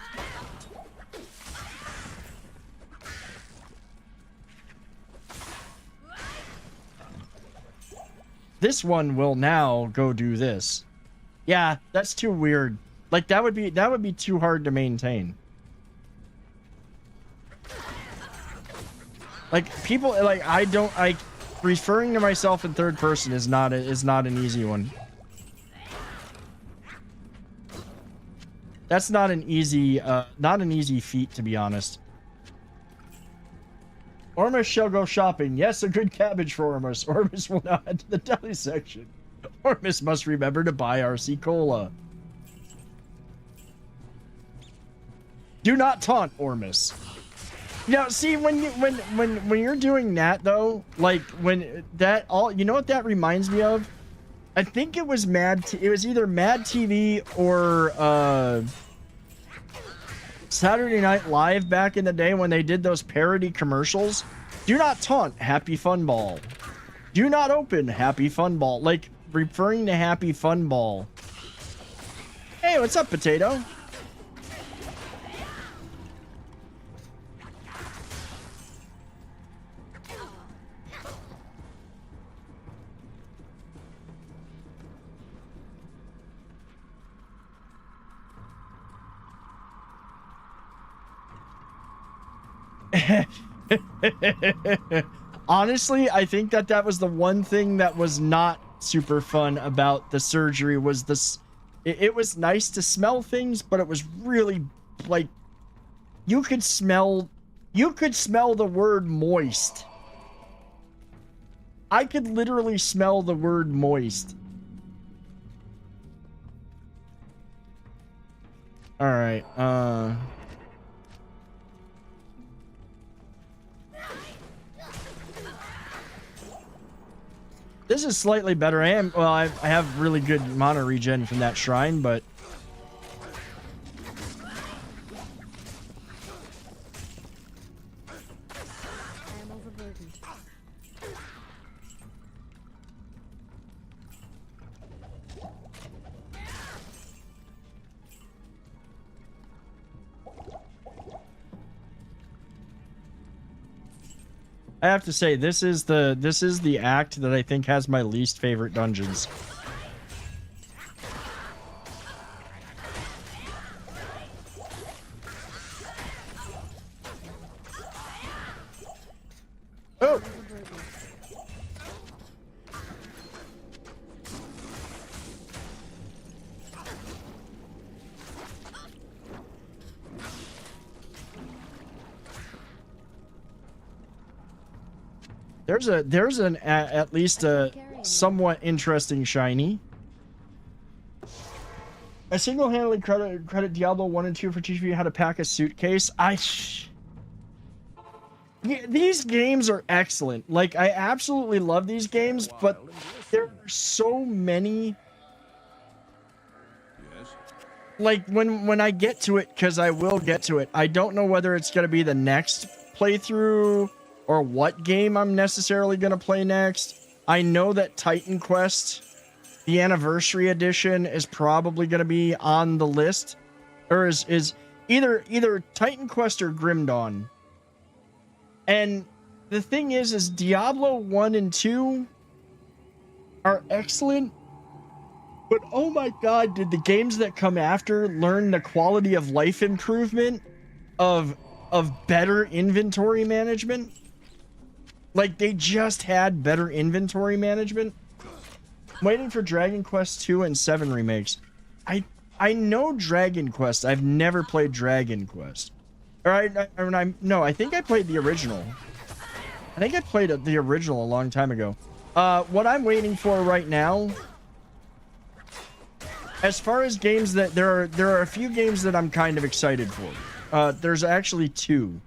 This one will now go do this. Yeah, that's too weird. Like, that would be too hard to maintain. Like, people, like, referring to myself in third person is not an easy one. That's not an easy feat, to be honest. Ormus shall go shopping. Yes, a good cabbage for Ormus. Ormus will now head to the deli section. Ormus must remember to buy RC Cola. Do not taunt Ormus. Now, see, when you're doing that though, like when that all, you know what that reminds me of? I think it was it was either Mad TV or Saturday Night Live back in the day when they did those parody commercials. Do not taunt Happy Fun Ball. Do not open Happy Fun Ball. Like referring to Happy Fun Ball. Hey, what's up, Potato? Honestly, I think that was the one thing that was not super fun about the surgery was this. It was nice to smell things, but it was really like you could smell the word moist. I could literally smell the word moist. All right. This is slightly better. I have really good mana regen from that shrine, but I'm overburdened. I have to say this is the act that I think has my least favorite dungeons. Oh. There's at least a somewhat interesting shiny. I single-handedly credit Diablo 1 and 2 for teaching me how to pack a suitcase. These games are excellent. Like, I absolutely love these games, but there are so many. Like, when I get to it, because I will get to it, I don't know whether it's going to be the next playthrough or what game I'm necessarily going to play next. I know that Titan Quest, the Anniversary Edition, is probably going to be on the list. Or is either Titan Quest or Grim Dawn. And the thing is Diablo 1 and 2 are excellent. But oh my god, did the games that come after learn the quality of life improvement of better inventory management? Like, they just had better inventory management. I'm waiting for Dragon Quest 2 and 7 remakes. I know Dragon Quest. I've never played Dragon Quest. I think I played the original. I think I played the original a long time ago. What I'm waiting for right now, as far as games that there are a few games that I'm kind of excited for. There's actually two.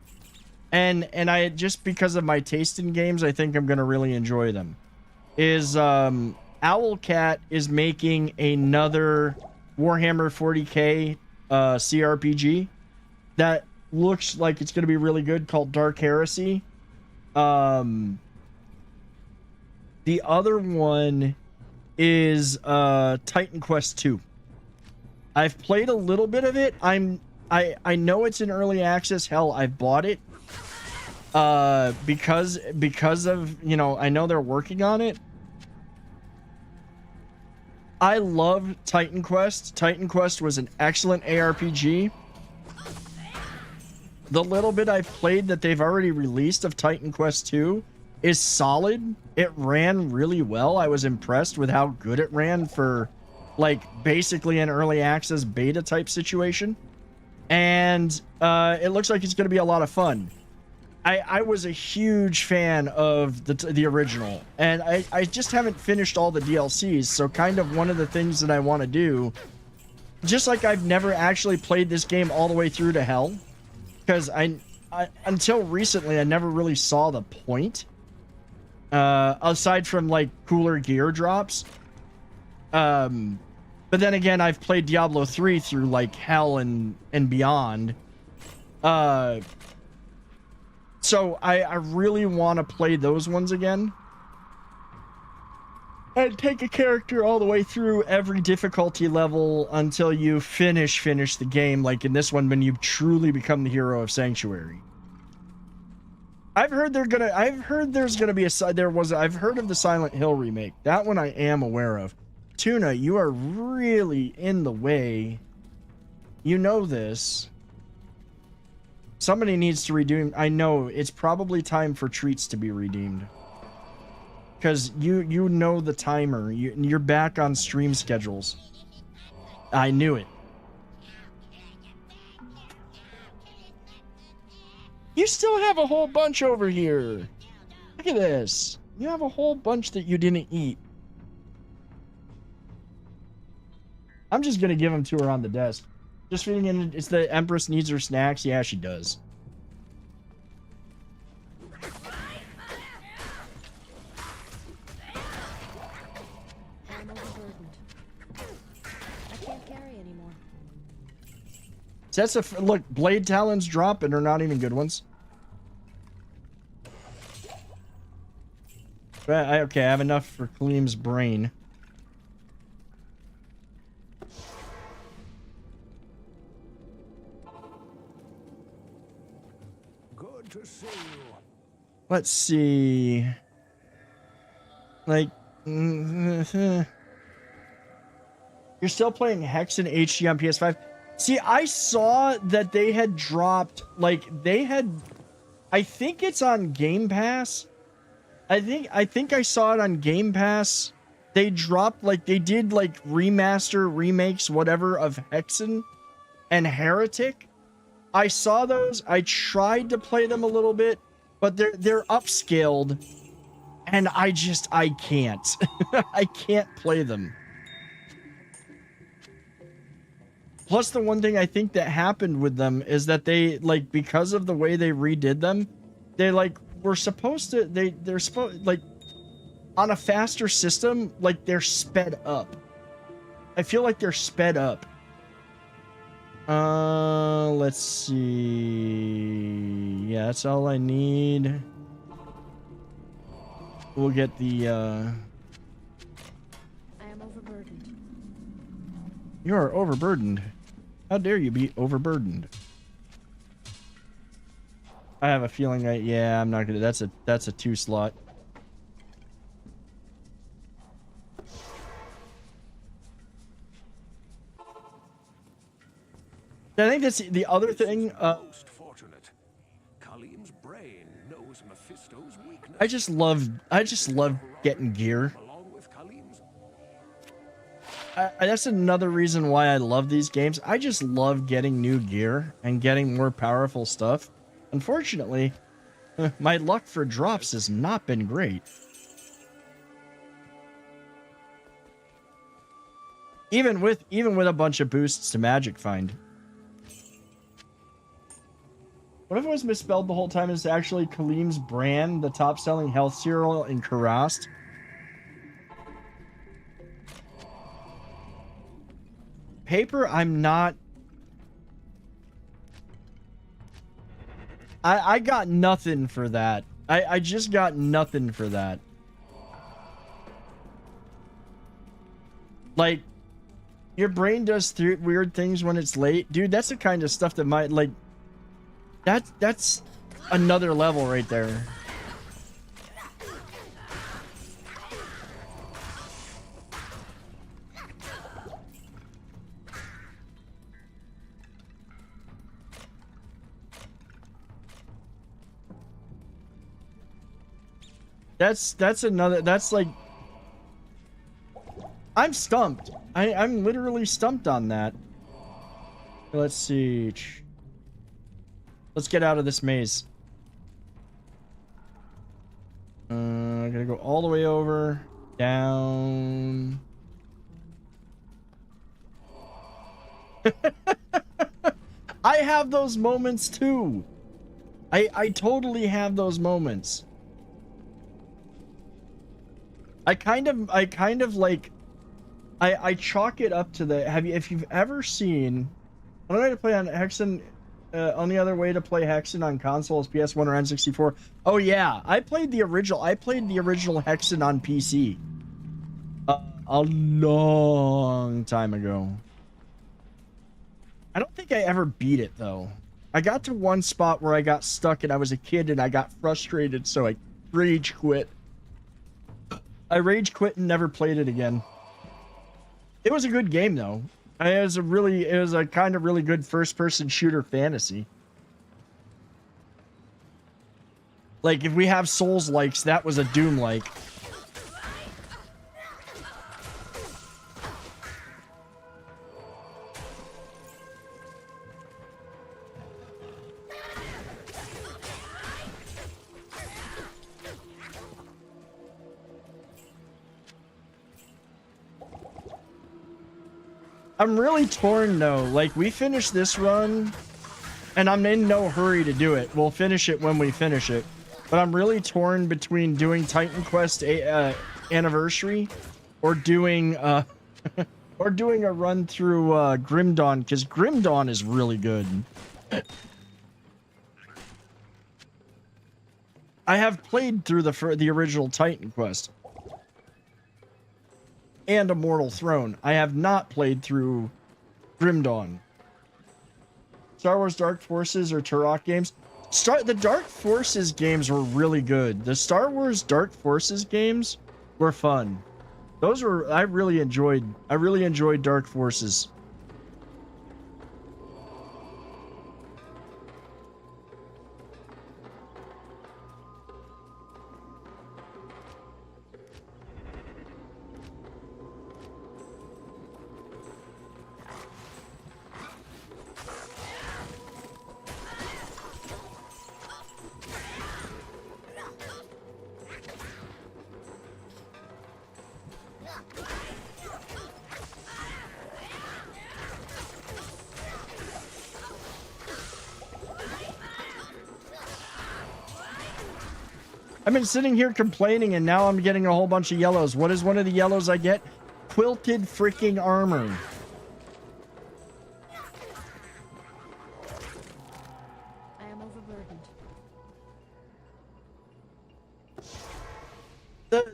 And I just because of my taste in games, I think I'm gonna really enjoy them. Owlcat is making another Warhammer 40k CRPG that looks like it's gonna be really good, called Dark Heresy. The other one is Titan Quest 2. I've played a little bit of it. I know it's in early access. Hell, I've bought it. Because of, you know, I know they're working on it. I love Titan Quest. Titan Quest was an excellent ARPG. The little bit I've played that they've already released of Titan Quest 2 is solid. It ran really well. I was impressed with how good it ran for like basically an early access beta type situation, and it looks like it's going to be a lot of fun. I was a huge fan of the original, and I just haven't finished all the DLCs, so kind of one of the things that I want to do, just like I've never actually played this game all the way through to hell, because I until recently I never really saw the point, aside from like cooler gear drops. But then again, I've played Diablo 3 through like hell and beyond. So I really want to play those ones again. And take a character all the way through every difficulty level until you finish the game, like in this one when you truly become the hero of Sanctuary. I've heard there's gonna be I've heard of the Silent Hill remake. That one I am aware of. Tuna, you are really in the way. You know this. Somebody needs to redeem. I know it's probably time for treats to be redeemed. Because you know the timer. You're back on stream schedules. I knew it. You still have a whole bunch over here. Look at this. You have a whole bunch that you didn't eat. I'm just gonna give them to her on the desk. Just feeding in. It's the Empress needs her snacks. Yeah, she does. I'm overburdened. I can't carry anymore. That's look. Blade talons drop and they're not even good ones. But okay, I have enough for Kaleem's brain. Good to see you. Let's see. Like, you're still playing Hex in HD on PS5? See, I saw that they had dropped, like, I think it's on Game Pass. I think I saw it on Game Pass. They dropped, like, they did, like, remaster, remakes, whatever, of Hexen and Heretic. I saw those. I tried to play them a little bit, but they're upscaled, and I can't. I can't play them. Plus, the one thing I think that happened with them is that they, like, because of the way they redid them, they, like, were supposed to, they're supposed, like, on a faster system, like, they're sped up. I feel like they're sped up. Let's see. Yeah, that's all I need. We'll get the, I am overburdened. You are overburdened. How dare you be overburdened? I have a feeling yeah, I'm not gonna, that's a 2 slot. I think that's the other thing. Most fortunate. Kaleem's brain knows Mephisto's weakness. I just love getting gear. That's another reason why I love these games. I just love getting new gear and getting more powerful stuff. Unfortunately, my luck for drops has not been great. Even with a bunch of boosts to Magic Find. What if it was misspelled the whole time? It's actually Kaleem's brand, the top-selling health cereal in Karast. Paper, I'm not... I got nothing for that. I just got nothing for that. Like, your brain does weird things when it's late. Dude, that's the kind of stuff that might, like... That's another level right there. That's another, that's like, I'm stumped. I'm literally stumped on that. Let's see. Let's get out of this maze. I'm gonna go all the way over, down. I have those moments too. I totally have those moments. I kind of like I chalk it up to the if you've ever seen one way to play on Hexen, only other way to play Hexen on console is PS1 or N64. Oh yeah, I played the original Hexen on PC a long time ago. I don't think I ever beat it though. I got to one spot where I got stuck and I was a kid and I got frustrated, so I rage quit. I rage quit and never played it again. It was a good game though. It was a kind of really good first-person shooter fantasy. Like if we have Souls likes, that was a Doom like. I'm really torn though. Like we finished this run and I'm in no hurry to do it. We'll finish it when we finish it. But I'm really torn between doing Titan Quest Anniversary or doing or doing a run through Grim Dawn, because Grim Dawn is really good. I have played through the original Titan Quest and Immortal Throne. I have not played through Grim Dawn. Star Wars Dark Forces or Turok games. The Dark Forces games were really good. The Star Wars Dark Forces games were fun. Those were I really enjoyed Dark Forces. I've been sitting here complaining and now I'm getting a whole bunch of yellows. What is one of the yellows I get? Quilted freaking armor. I am overburdened.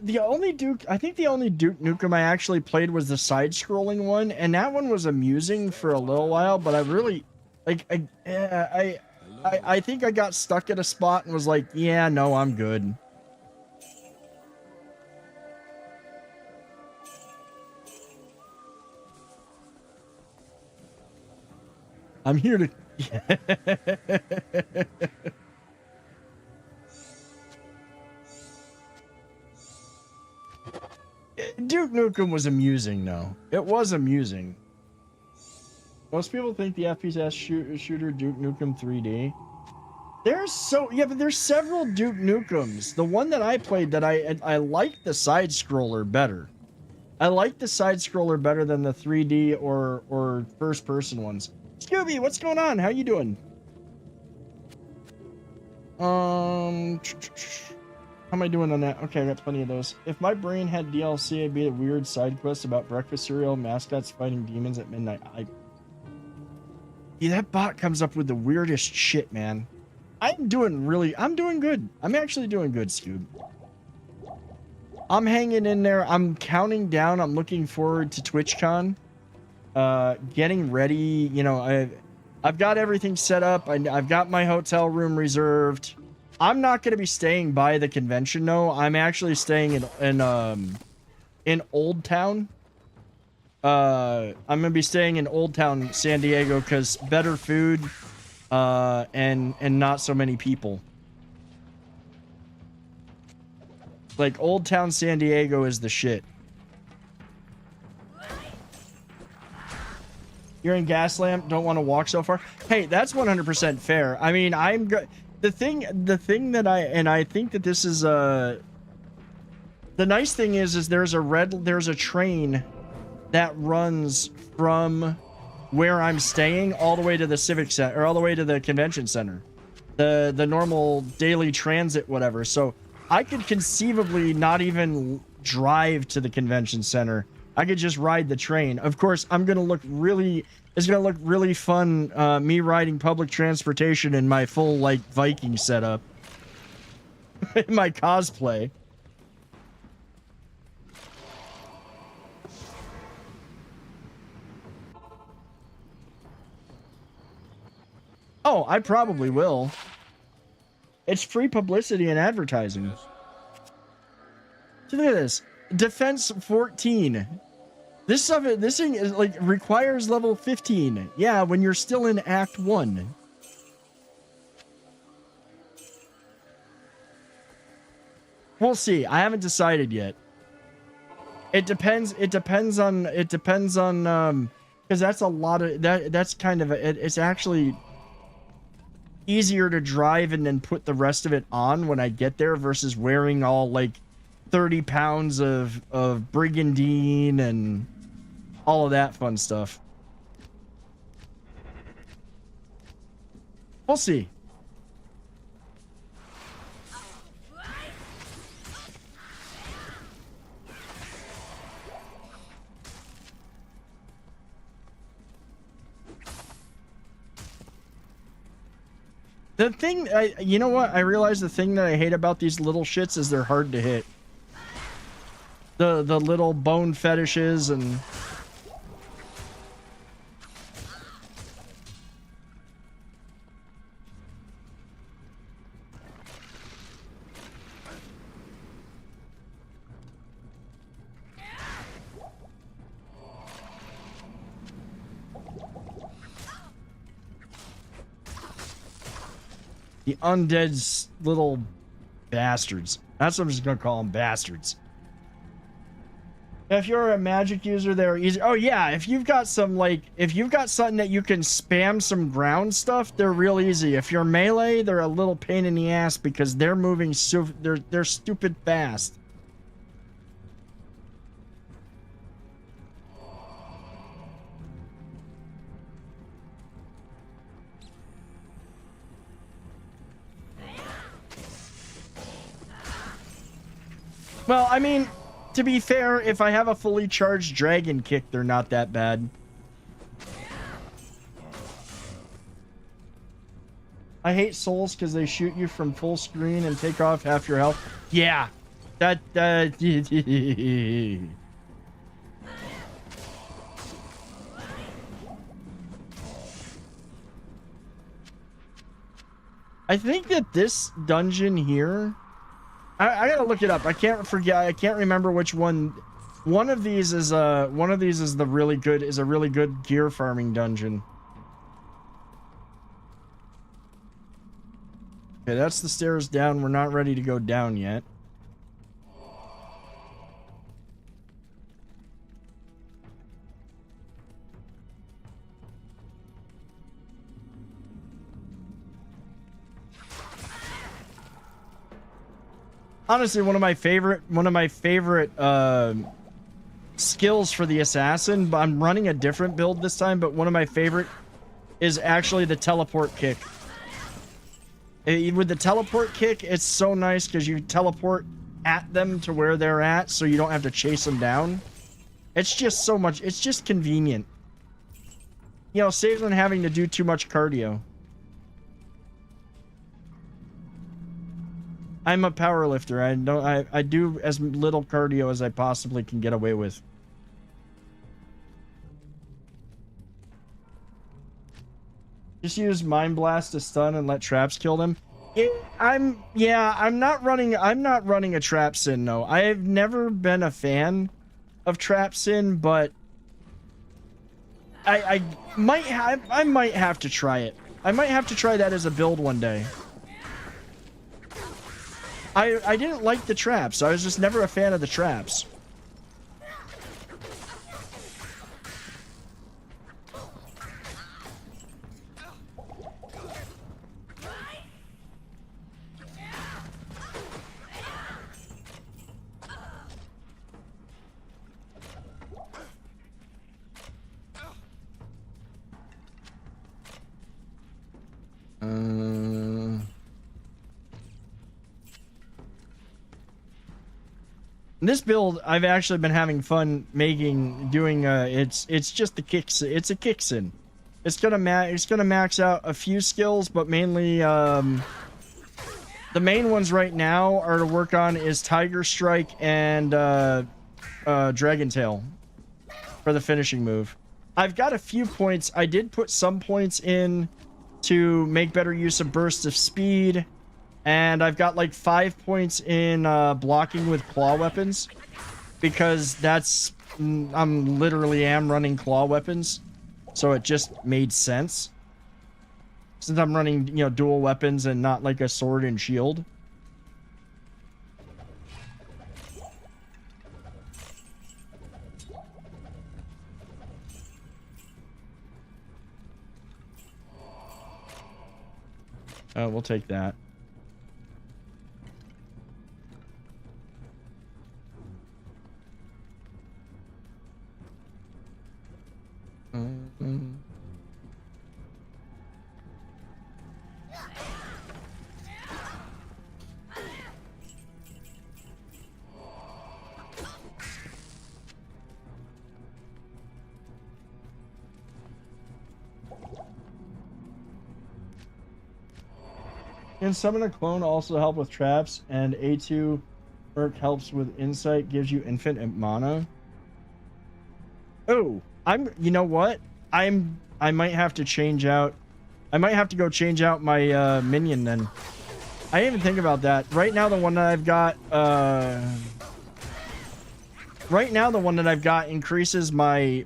The only Duke, I think the only Duke Nukem I actually played was the side-scrolling one, and that one was amusing for a little while, but I really, like, I think I got stuck at a spot and was like, yeah, no, I'm good. I'm here to... Duke Nukem was amusing, though. It was amusing. Most people think the FPS shooter Duke Nukem 3D. But there's several Duke Nukems. The one that I played that I liked the side scroller better. I like the side scroller better than the 3D or first person ones. Scooby, what's going on? How you doing? How am I doing on that? Okay, I got plenty of those. If my brain had DLC, it'd be a weird side quest about breakfast cereal mascots fighting demons at midnight. Yeah, that bot comes up with the weirdest shit, man. I'm doing good. I'm actually doing good, Scoob. I'm hanging in there. I'm counting down. I'm looking forward to TwitchCon. Getting ready. You know, I've got everything set up. I've got my hotel room reserved. I'm not going to be staying by the convention, though. I'm actually staying in Old Town. I'm going to be staying in Old Town, San Diego, because better food, and not so many people. Like, Old Town San Diego is the shit. You're in Gaslamp, don't want to walk so far. Hey, that's 100% fair. I mean, the thing that I think that this is the nice thing is there's a train that runs from where I'm staying all the way to the Civic Center, or all the way to the convention center. The normal daily transit, whatever. So I could conceivably not even drive to the convention center. I could just ride the train. Of course, it's gonna look really fun, me riding public transportation in my full, like, Viking setup. In my cosplay. Oh, I probably will. It's free publicity and advertising. So look at this. Defense 14. This thing is like requires level 15. Yeah, when you're still in Act 1. We'll see. I haven't decided yet. It depends on because that's a lot of that's kind of it's actually easier to drive and then put the rest of it on when I get there versus wearing all like 30 pounds of brigandine and all of that fun stuff. We'll see. The thing, you know what? I realize the thing that I hate about these little shits is they're hard to hit. The little bone fetishes and... The undead little bastards. That's what I'm just gonna call them, bastards. If you're a magic user, they're easy. Oh yeah, if you've got some if you've got something that you can spam some ground stuff, they're real easy. If you're melee, they're a little pain in the ass because they're moving so they're stupid fast. Well, I mean, to be fair, if I have a fully charged dragon kick, they're not that bad. I hate souls because they shoot you from full screen and take off half your health. Yeah, that I think that this dungeon here, I gotta look it up. I can't remember which one. One of these is a really good gear farming dungeon. Okay, that's the stairs down. We're not ready to go down yet. Honestly, one of my favorite skills for the assassin, but I'm running a different build this time, but one of my favorite is actually the teleport kick. With the teleport kick, it's so nice because you teleport at them to where they're at, so you don't have to chase them down. It's just so much, it's just convenient. You know, saves on having to do too much cardio. I'm a powerlifter. I do as little cardio as I possibly can get away with. Just use Mind Blast to stun and let traps kill them. I'm not running a trap sin, no. I've never been a fan of trap sin, but I might have to try it. I might have to try that as a build one day. I didn't like the traps. I was just never a fan of the traps. This build, I've actually been having fun doing. It's just the kicks. It's a kicksin. It's gonna max out a few skills, but mainly the main ones right now are to work on is Tiger Strike and Dragon Tail for the finishing move. I've got a few points. I did put some points in to make better use of bursts of speed. And I've got like 5 points in blocking with claw weapons. Because I'm literally running claw weapons. So it just made sense. Since I'm running, dual weapons and not like a sword and shield. We'll take that. Can summon a clone also help with traps? And A2 Merc helps with insight, gives you infinite mana. Oh, you know what? I might have to change out. I might have to go change out my minion then. I didn't even think about that. Right now the one that I've got increases my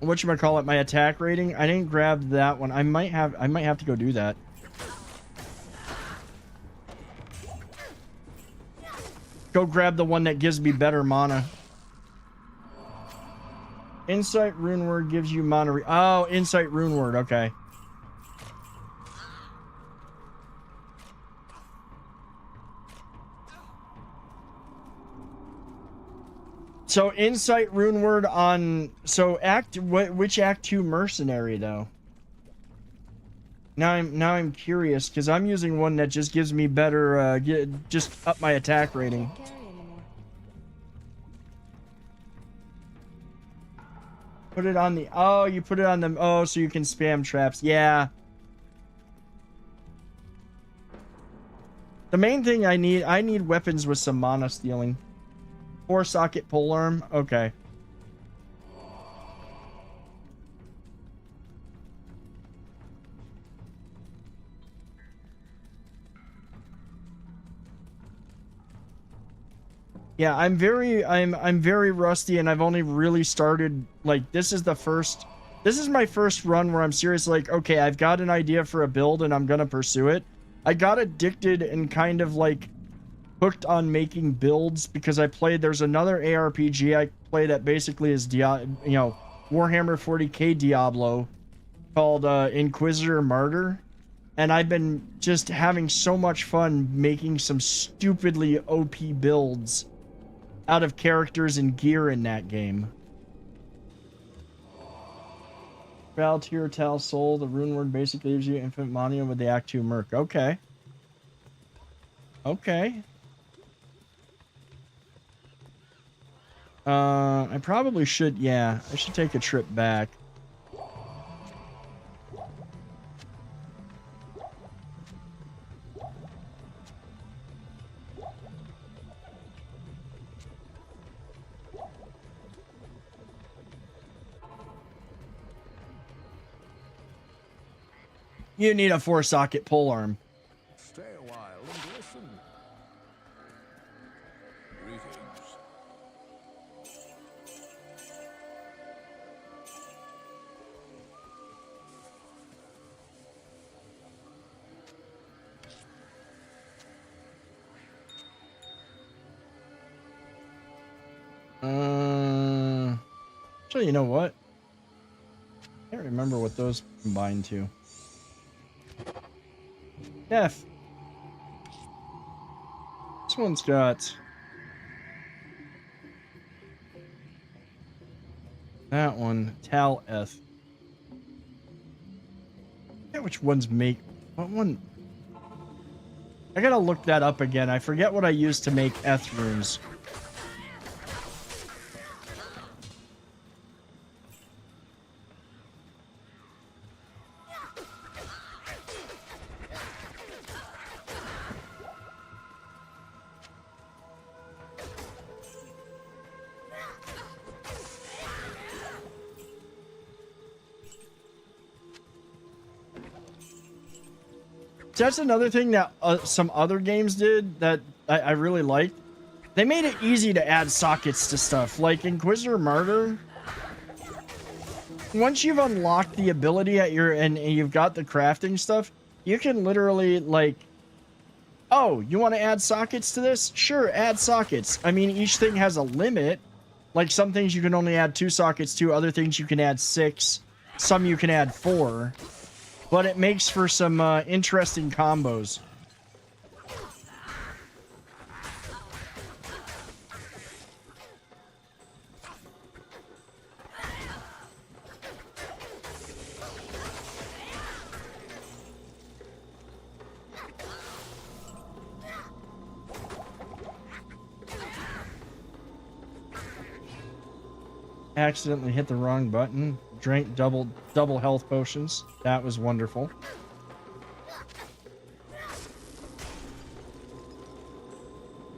whatchamacallit, my attack rating. I didn't grab that one. I might have to go do that. Go grab the one that gives me better mana. Insight Rune Word gives you mana. Oh, Insight Rune Word. Okay. So Insight Rune Word on which Act 2 mercenary though? Now I'm curious because I'm using one that just gives me better just up my attack rating. Put it on the you put it on them so you can spam traps. Yeah. The main thing I need weapons with some mana stealing. 4-socket polearm. Okay. Yeah, I'm very rusty, and I've only really started, like, this is my first run where I'm serious, like, okay, I've got an idea for a build and I'm gonna pursue it. I got addicted and kind of like hooked on making builds because there's another ARPG I play that basically is Warhammer 40k Diablo called Inquisitor Martyr, and I've been just having so much fun making some stupidly OP builds out of characters and gear in that game. Valtyr Tal Soul, the rune word basically gives you infinite mana with the Act 2 Merc. Okay. Okay. I probably should, I should take a trip back. You need a 4-socket polearm. Stay a while and listen. Greetings. So you know what? I can't remember what those combine to. F. This one's got that one. Tal F. Yeah, which ones make what one? I gotta look that up again. I forget what I used to make Eth runes. That's another thing that some other games did that I really liked. They made it easy to add sockets to stuff. Like Inquisitor Martyr, once you've unlocked the ability at your and you've got the crafting stuff, you can literally like, oh, you want to add sockets to this? Sure, add sockets. I mean, each thing has a limit. Like some things you can only add 2 sockets to, other things you can add 6, some you can add 4. But it makes for some interesting combos. Accidentally hit the wrong button. Drank double health potions. That was wonderful.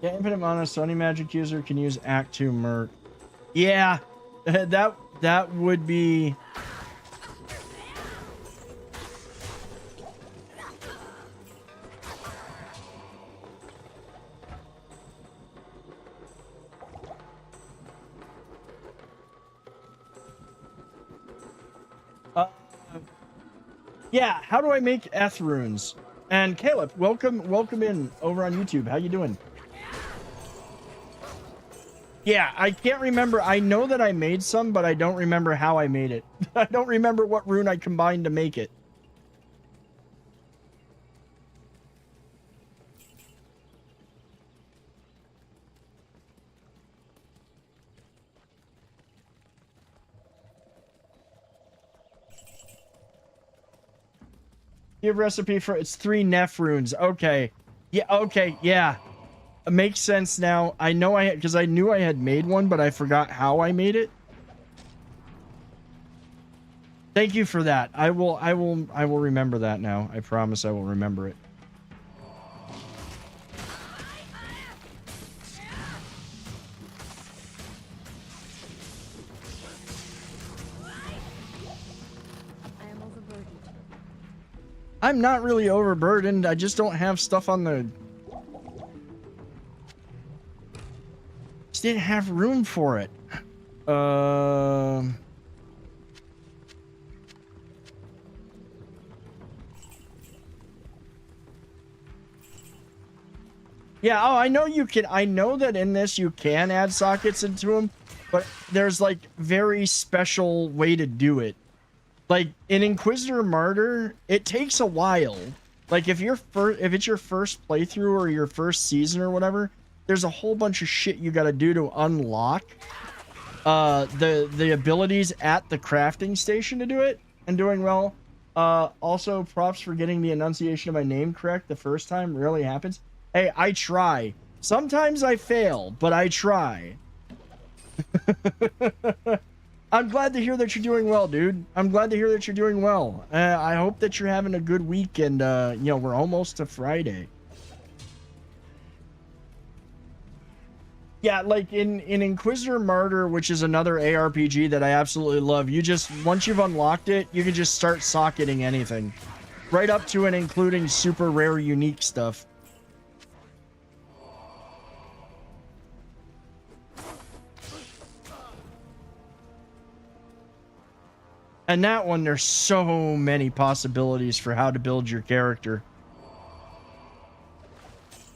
Yeah, infinite mana Sony magic user can use Act 2 Merc. Yeah, that would be. Yeah, how do I make Eth runes? And Caleb, welcome in over on YouTube. How you doing? Yeah, I can't remember. I know that I made some, but I don't remember how I made it. I don't remember what rune I combined to make it. Give recipe for it's 3 Neph runes. Okay. Yeah, okay, yeah. It makes sense now. I know I had because I knew I had made one, but I forgot how I made it. Thank you for that. I will remember that now. I promise I will remember it. I'm not really overburdened. I just don't have stuff on the... Just didn't have room for it. Yeah, oh, I know you can... I know that in this you can add sockets into them, but there's, like, very special way to do it. Like, in Inquisitor Martyr, it takes a while. Like, if it's your first playthrough or your first season or whatever, there's a whole bunch of shit you gotta do to unlock the abilities at the crafting station to do it, and doing well. Also, props for getting the enunciation of my name correct the first time. Rarely happens. Hey, I try. Sometimes I fail, but I try. I'm glad to hear that you're doing well, dude. I'm glad to hear that you're doing well. I hope that you're having a good week, and, you know, we're almost to Friday. Yeah, like in Inquisitor Martyr, which is another ARPG that I absolutely love, you just, once you've unlocked it, you can just start socketing anything. Right up to and including super rare, unique stuff. And that one, there's so many possibilities for how to build your character.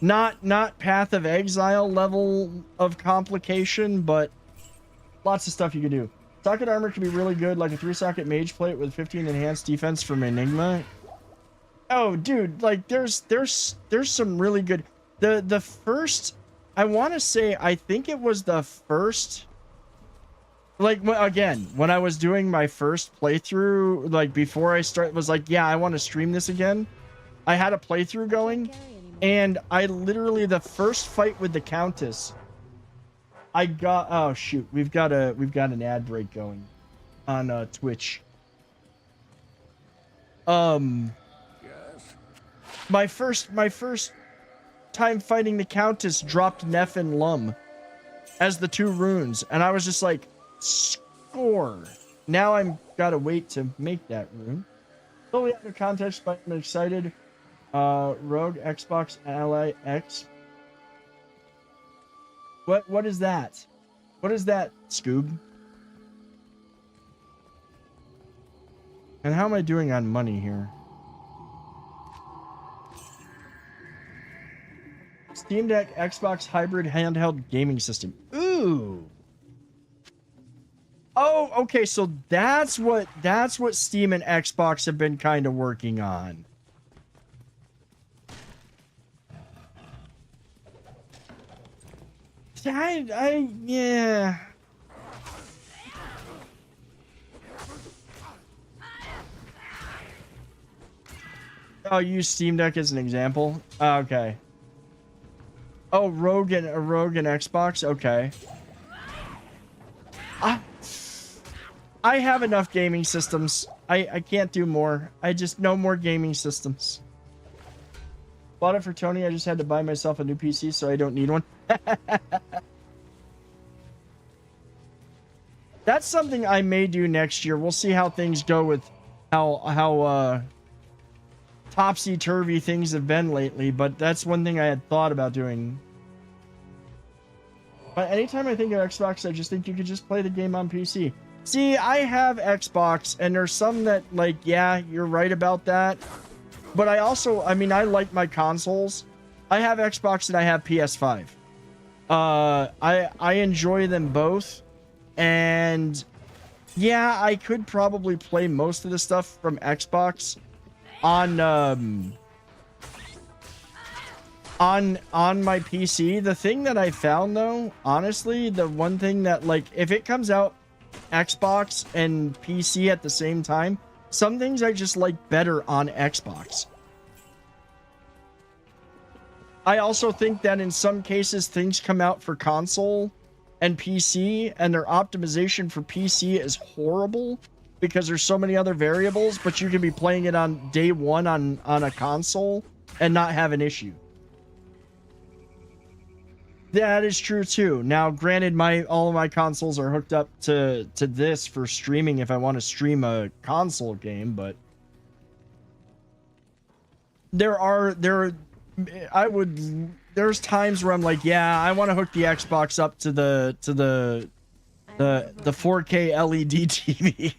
Not Path of Exile level of complication, but lots of stuff you can do. Socket armor can be really good, like a 3-socket mage plate with 15 enhanced defense from Enigma. Oh, dude, like there's some really good. The first, I want to say, I think it was the first. Like, again, when I was doing my first playthrough, like, before I was like, yeah, I want to stream this again. I had a playthrough going, And I literally, the first fight with the Countess, I got, oh shoot, we've got an ad break going on Twitch. Yes. My first time fighting the Countess dropped Neff and Lum as the 2 runes, and I was just like, score. Now I'm gotta wait to make that rune. Totally out of context, but I'm excited. Rogue Xbox Ally X. What is that? What is that, Scoob? And how am I doing on money here? Steam Deck Xbox hybrid handheld gaming system. Ooh. Oh, okay, so that's what Steam and Xbox have been kind of working on. Yeah. Oh, use Steam Deck as an example? Okay. Oh, Rogue and Xbox? Okay. I have enough gaming systems. I can't do more. No more gaming systems. Bought it for Tony. I just had to buy myself a new PC, so I don't need one. That's something I may do next year. We'll see how things go with how topsy-turvy things have been lately, but that's one thing I had thought about doing. But anytime I think of Xbox, I just think you could just play the game on PC. See, I have Xbox, and there's some that, like, yeah, you're right about that. But I also, I mean, I like my consoles. I have Xbox and I have PS5. I enjoy them both. And yeah, I could probably play most of the stuff from Xbox on my PC. The thing that I found, though, honestly, the one thing that, like, if it comes out Xbox and PC at the same time, some things I just like better on Xbox. I also think that in some cases things come out for console and PC, and their optimization for PC is horrible because there's so many other variables, but you can be playing it on day one on a console and not have an issue. That is true too. Now, granted, all of my consoles are hooked up to this for streaming if I want to stream a console game, but there's times where I'm like, yeah, I want to hook the Xbox up to the 4K LED TV.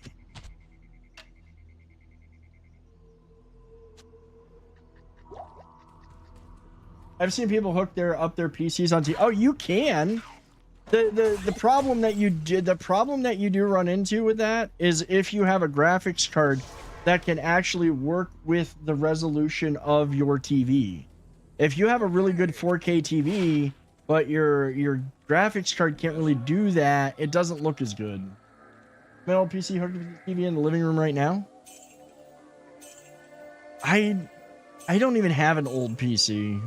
I've seen people hook up their PCs on TV. Oh, you can. The problem that you do run into with that is if you have a graphics card that can actually work with the resolution of your TV. If you have a really good 4K TV, but your graphics card can't really do that, it doesn't look as good. My old PC hooked up to the TV in the living room right now. I don't even have an old PC.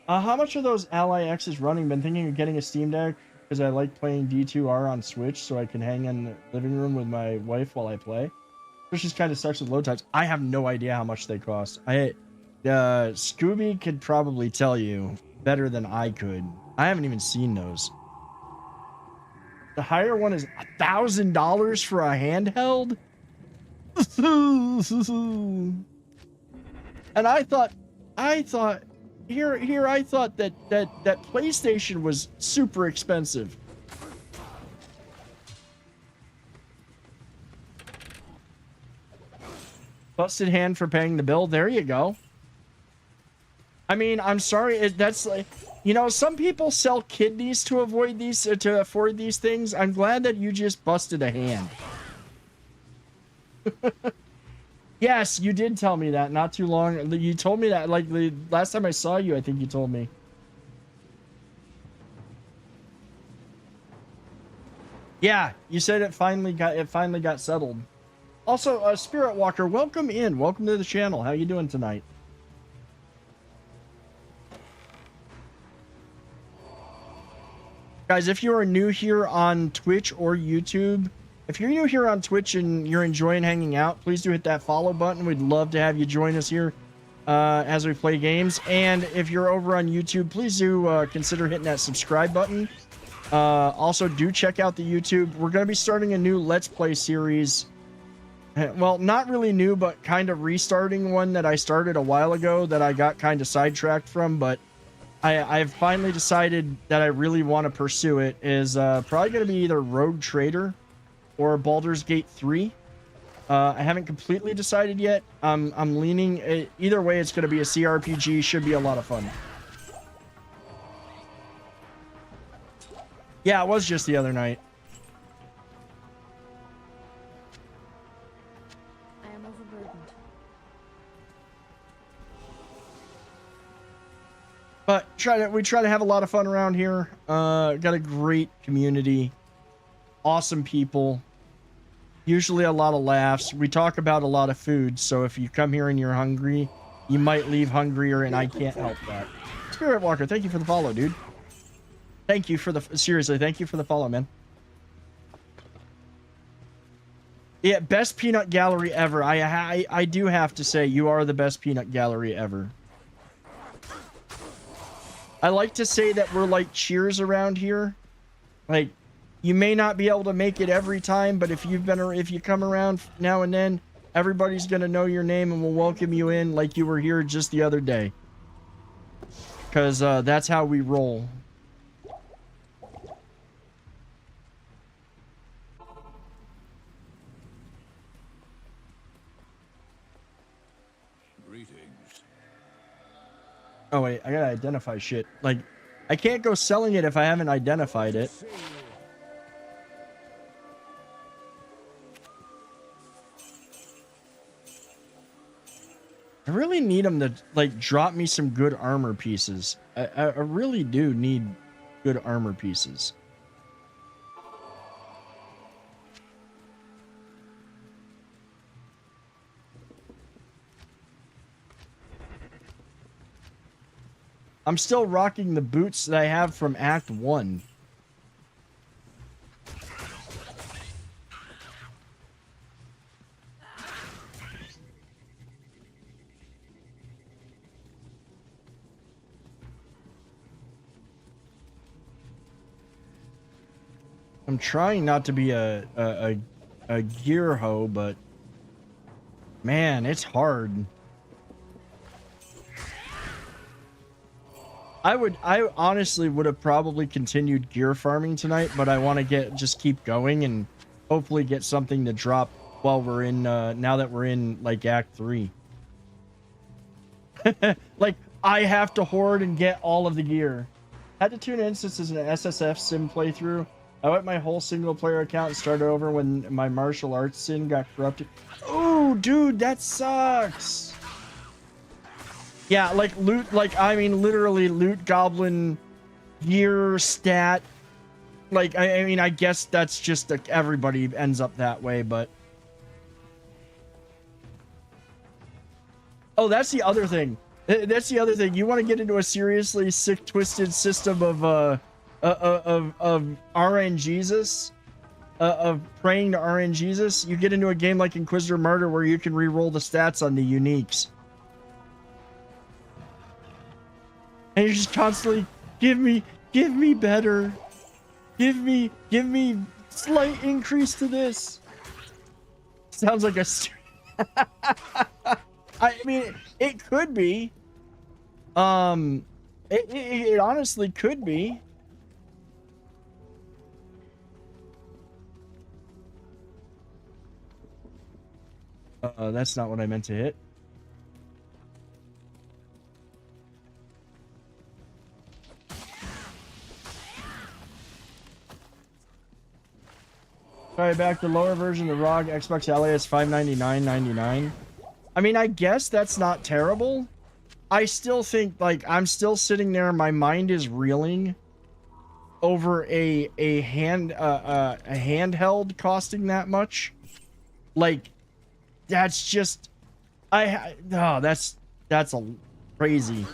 How much are those Ally X's running? Been thinking of getting a Steam Deck because I like playing D2R on Switch, so I can hang in the living room with my wife while I play. Which just kind of sucks with load times. I have no idea how much they cost. Scooby could probably tell you better than I could. I haven't even seen those. The higher one is $1,000 for a handheld? And I thought I thought that PlayStation was super expensive. Busted hand for paying the bill. There you go. I mean, I'm sorry. That's like, you know, some people sell kidneys to afford these things. I'm glad that you just busted a hand. Yes, you did tell me that not too long. You told me that like the last time I saw you. I think you told me. Yeah, you said it finally got settled. Also, Spirit Walker, welcome in. Welcome to the channel. How you doing tonight? Guys, if you are new here on Twitch or YouTube, if you're new here on Twitch and you're enjoying hanging out, please do hit that follow button. We'd love to have you join us here as we play games. And if you're over on YouTube, please do consider hitting that subscribe button. Also, do check out the YouTube. We're going to be starting a new Let's Play series. Well, not really new, but kind of restarting one that I started a while ago that I got kind of sidetracked from, but I've finally decided that I really want to pursue it. Is probably going to be either Rogue Trader or Baldur's Gate 3. I haven't completely decided yet. I'm leaning either way. It's going to be a CRPG. Should be a lot of fun. Yeah, it was just the other night. I am overburdened. But we try to have a lot of fun around here. Got a great community, awesome people, usually a lot of laughs. We talk about a lot of food, so if you come here and you're hungry, you might leave hungrier, and I can't help that. Spirit Walker, thank you for the follow, dude. Thank you for the seriously. Thank you for the follow, man. Yeah, best peanut gallery ever. I do have to say you are the best peanut gallery ever. I like to say that we're like Cheers around here. Like, you may not be able to make it every time, but if you come around now and then, everybody's gonna know your name and will welcome you in like you were here just the other day. Because that's how we roll. Oh wait, I gotta identify shit. Like, I can't go selling it if I haven't identified it. I really need them to, like, drop me some good armor pieces. I really do need good armor pieces. I'm still rocking the boots that I have from Act 1. I'm trying not to be a gear hoe, but man, it's hard. I honestly would have probably continued gear farming tonight, but I want to just keep going and hopefully get something to drop while we're in, now that we're in, like, Act 3. Like, I have to hoard and get all of the gear. Had to tune instances in an SSF sim playthrough. I wiped my whole single player account and started over when my martial arts sim got corrupted. Oh, dude, that sucks. Yeah, like loot, like, I mean, literally loot goblin gear stat. Like, I mean, I guess that's just like everybody ends up that way, but. Oh, that's the other thing. That's the other thing. You want to get into a seriously sick, twisted system of RNGesus, of praying to RNGesus. You get into a game like Inquisitor Martyr where you can re-roll the stats on the uniques. And you're just constantly, give me better. Give me slight increase to this. Sounds like a... I mean, it could be. It honestly could be. That's not what I meant to hit. Sorry, back the lower version of the ROG Xbox Ally is $599.99. I mean, I guess that's not terrible. I still think, like, I'm still sitting there, my mind is reeling over a handheld costing that much. Like, that's just that's a crazy.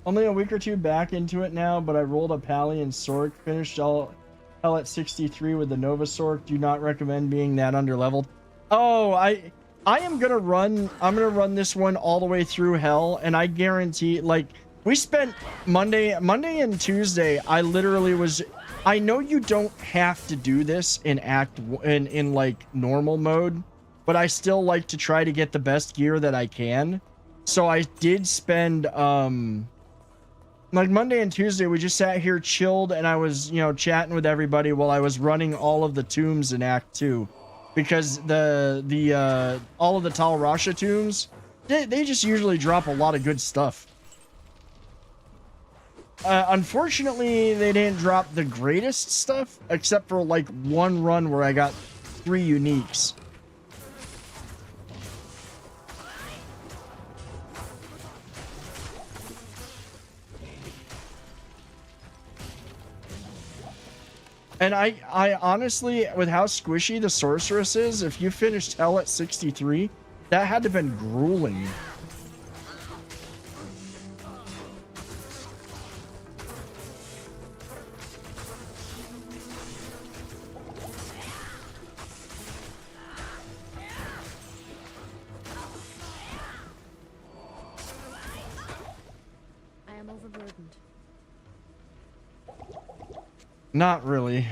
Only a week or two back into it now, but I rolled a Pally and Sork, finished all hell at 63 with the Nova Sork. Do not recommend being that underleveled. Oh, I'm gonna run this one all the way through hell, and I guarantee, like, we spent Monday and Tuesday, I literally was, I know you don't have to do this in in like normal mode, but I still like to try to get the best gear that I can. So I did spend like Monday and Tuesday, we just sat here chilled, and I was, you know, chatting with everybody while I was running all of the tombs in Act 2. Because all of the Tal Rasha tombs, they just usually drop a lot of good stuff. Unfortunately, they didn't drop the greatest stuff, except for like one run where I got 3 uniques. And I honestly, with how squishy the sorceress is, if you finished hell at 63, that had to have been grueling. I am overburdened. Not really.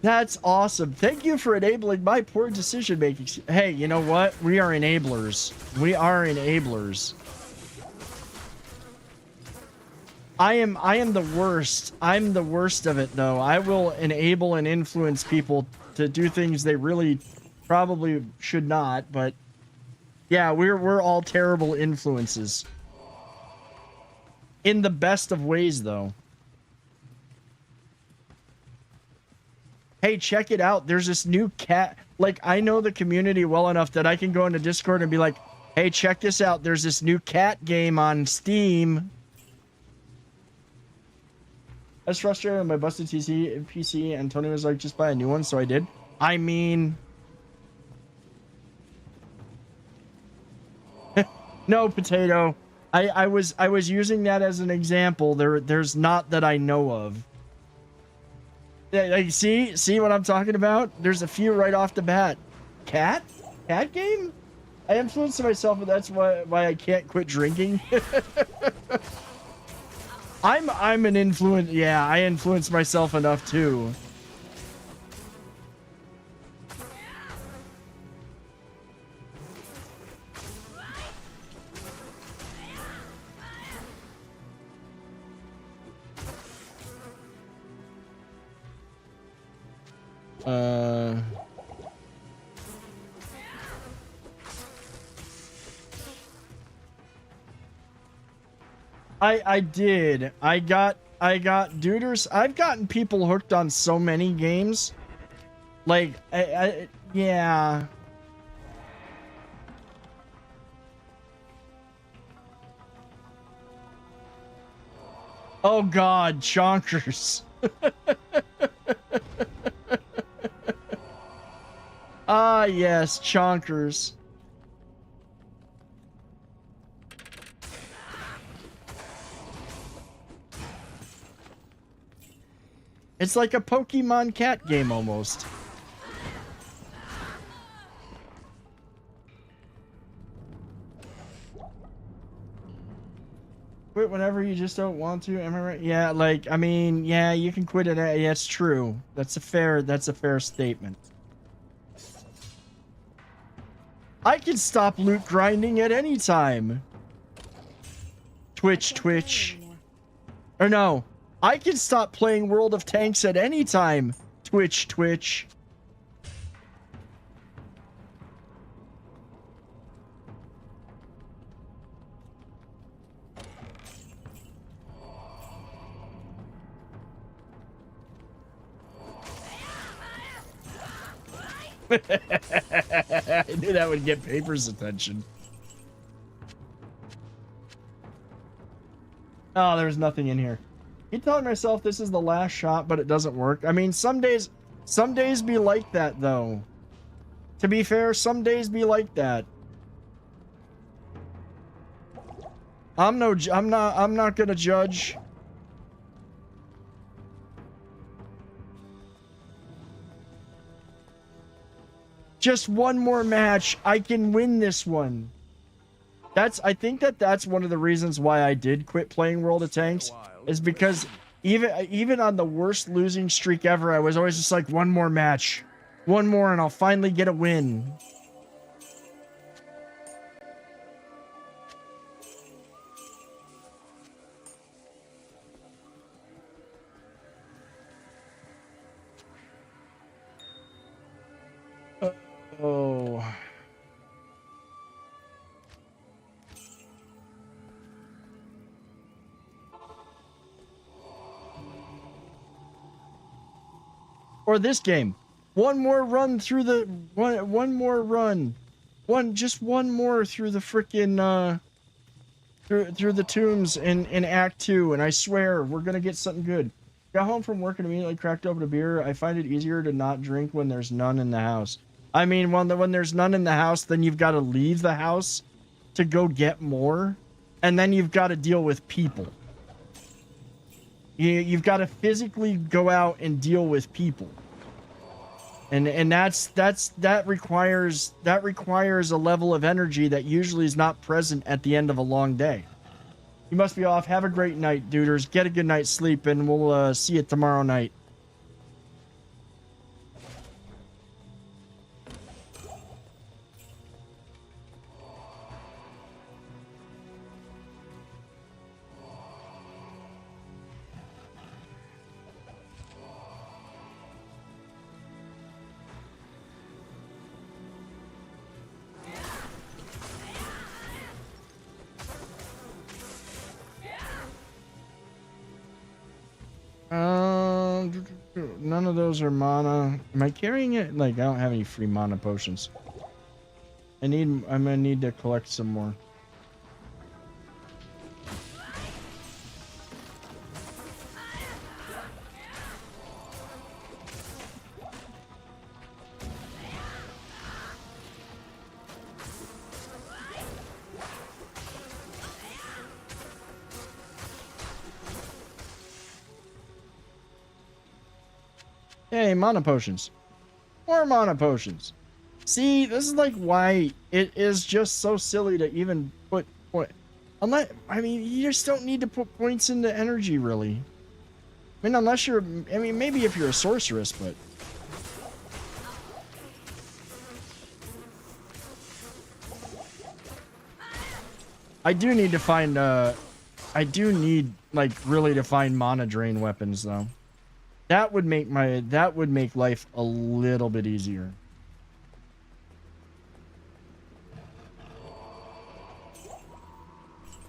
That's awesome. Thank you for enabling my poor decision making. Hey, you know what? We are enablers. We are enablers. I am the worst. I'm the worst of it, though. I will enable and influence people to do things they really probably should not, but yeah, we're all terrible influences. In the best of ways, though. Hey, check it out. There's this new cat. Like, I know the community well enough that I can go into Discord and be like, hey, check this out. There's this new cat game on Steam. I was frustrated with my busted PC, and Tony was like, just buy a new one, so I did. I mean... No, Potato. I was using that as an example. There's not that I know of. Yeah, like, see what I'm talking about? There's a few right off the bat. Cat game? I influenced myself, and that's why I can't quit drinking. I'm an influence. Yeah, I influence myself enough too. I did. I got duders. I've gotten people hooked on so many games. Like, yeah. Oh God, chonkers. Ah, yes, chonkers. It's like a Pokemon cat game almost. Quit whenever you just don't want to, am I right? Yeah, like, I mean, yeah, you can quit it. Yeah, it's true. That's a fair statement. I can stop loot grinding at any time. Twitch. Or no. I can stop playing World of Tanks at any time. Twitch. I knew that would get Paper's attention. Oh, there's nothing in here. Keep telling myself this is the last shot, but it doesn't work. I mean, some days be like that, though. To be fair, some days be like that. I'm not gonna judge. Just one more match. I can win this one. I think that's one of the reasons why I did quit playing World of Tanks, is because even on the worst losing streak ever, I was always just like, one more match. One more and I'll finally get a win. Oh. Or this game. One more run through the one more run. Just one more through the frickin' through the tombs in Act 2, and I swear we're gonna get something good. Got home from work and immediately cracked open a beer. I find it easier to not drink when there's none in the house. I mean, when there's none in the house, then you've got to leave the house to go get more, and then you've got to deal with people. You've got to physically go out and deal with people, and that requires a level of energy that usually is not present at the end of a long day. You must be off. Have a great night, duders. Get a good night's sleep, and we'll see you tomorrow night. None of those are mana. Am I carrying it? Like, I don't have any free mana potions. I'm gonna need to collect some more. Hey, mana potions. More mana potions. See, this is like why it is just so silly to even put unless, I mean, you just don't need to put points into energy, really. I mean, unless you're, I mean, maybe if you're a sorceress, but I do need to find, I do need, like, really to find mana drain weapons, though. That would make life a little bit easier.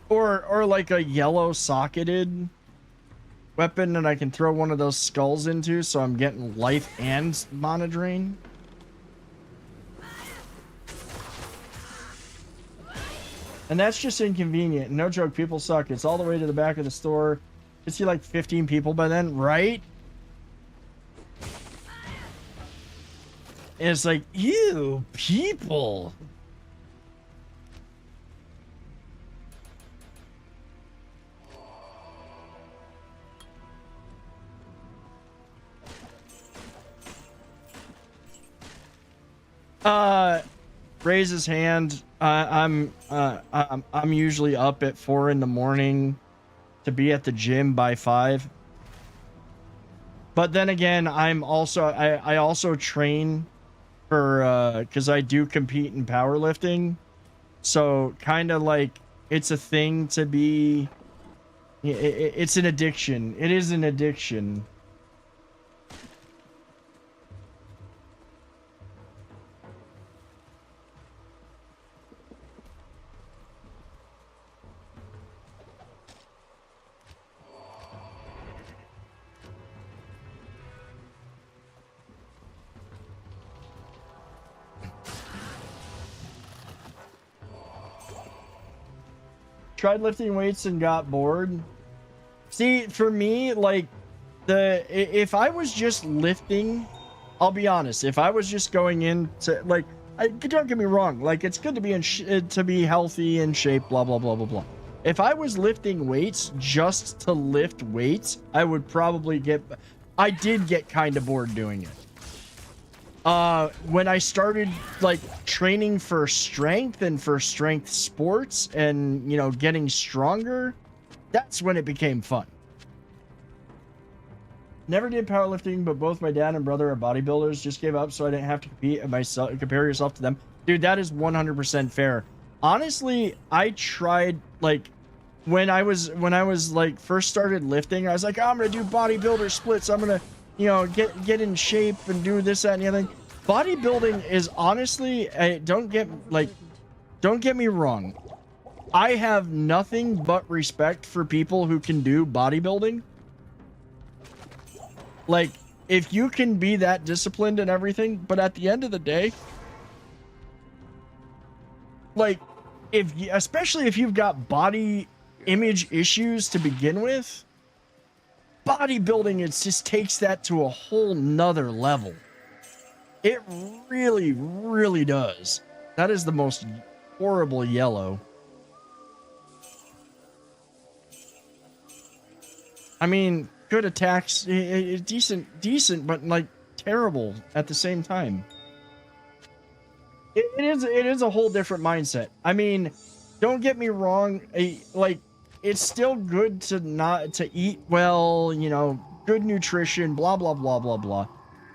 Or like a yellow socketed weapon that I can throw one of those skulls into, so I'm getting life and mana drain. And that's just inconvenient. No joke, people suck. It's all the way to the back of the store. You see like 15 people by then, right? And it's like, ew, people. Raise his hand. I'm usually up at 4 in the morning to be at the gym by 5. But then again, I also train for because I do compete in powerlifting, so kind of like it's a thing to be. It's an addiction. It is an addiction. tried lifting weights and got bored. See, for me, like, if I was just lifting, I'll be honest, if I was just going into, like, don't get me wrong, like, it's good to be to be healthy and shape, blah, blah, blah, blah, blah. If I was lifting weights just to lift weights, I would probably I did get kind of bored doing it. When I started, like, training for strength and for strength sports and, you know, getting stronger, that's when it became fun. Never did powerlifting, but both my dad and brother are bodybuilders. Just gave up so I didn't have to compare yourself to them. Dude, that is 100% fair. Honestly, I tried, like, when I was like first started lifting, I was like, oh, I'm gonna do bodybuilder splits. I'm gonna, you know, get in shape and do this, that, and the other thing. Bodybuilding is honestly, don't get me wrong. I have nothing but respect for people who can do bodybuilding. Like, if you can be that disciplined and everything, but at the end of the day, like, especially if you've got body image issues to begin with, bodybuilding, it just takes that to a whole nother level. It really, really does. That is the most horrible yellow. I mean, good attacks, decent, but like terrible at the same time. It is a whole different mindset. I mean, don't get me wrong. Like, it's still good to eat well, you know, good nutrition, blah, blah, blah, blah, blah.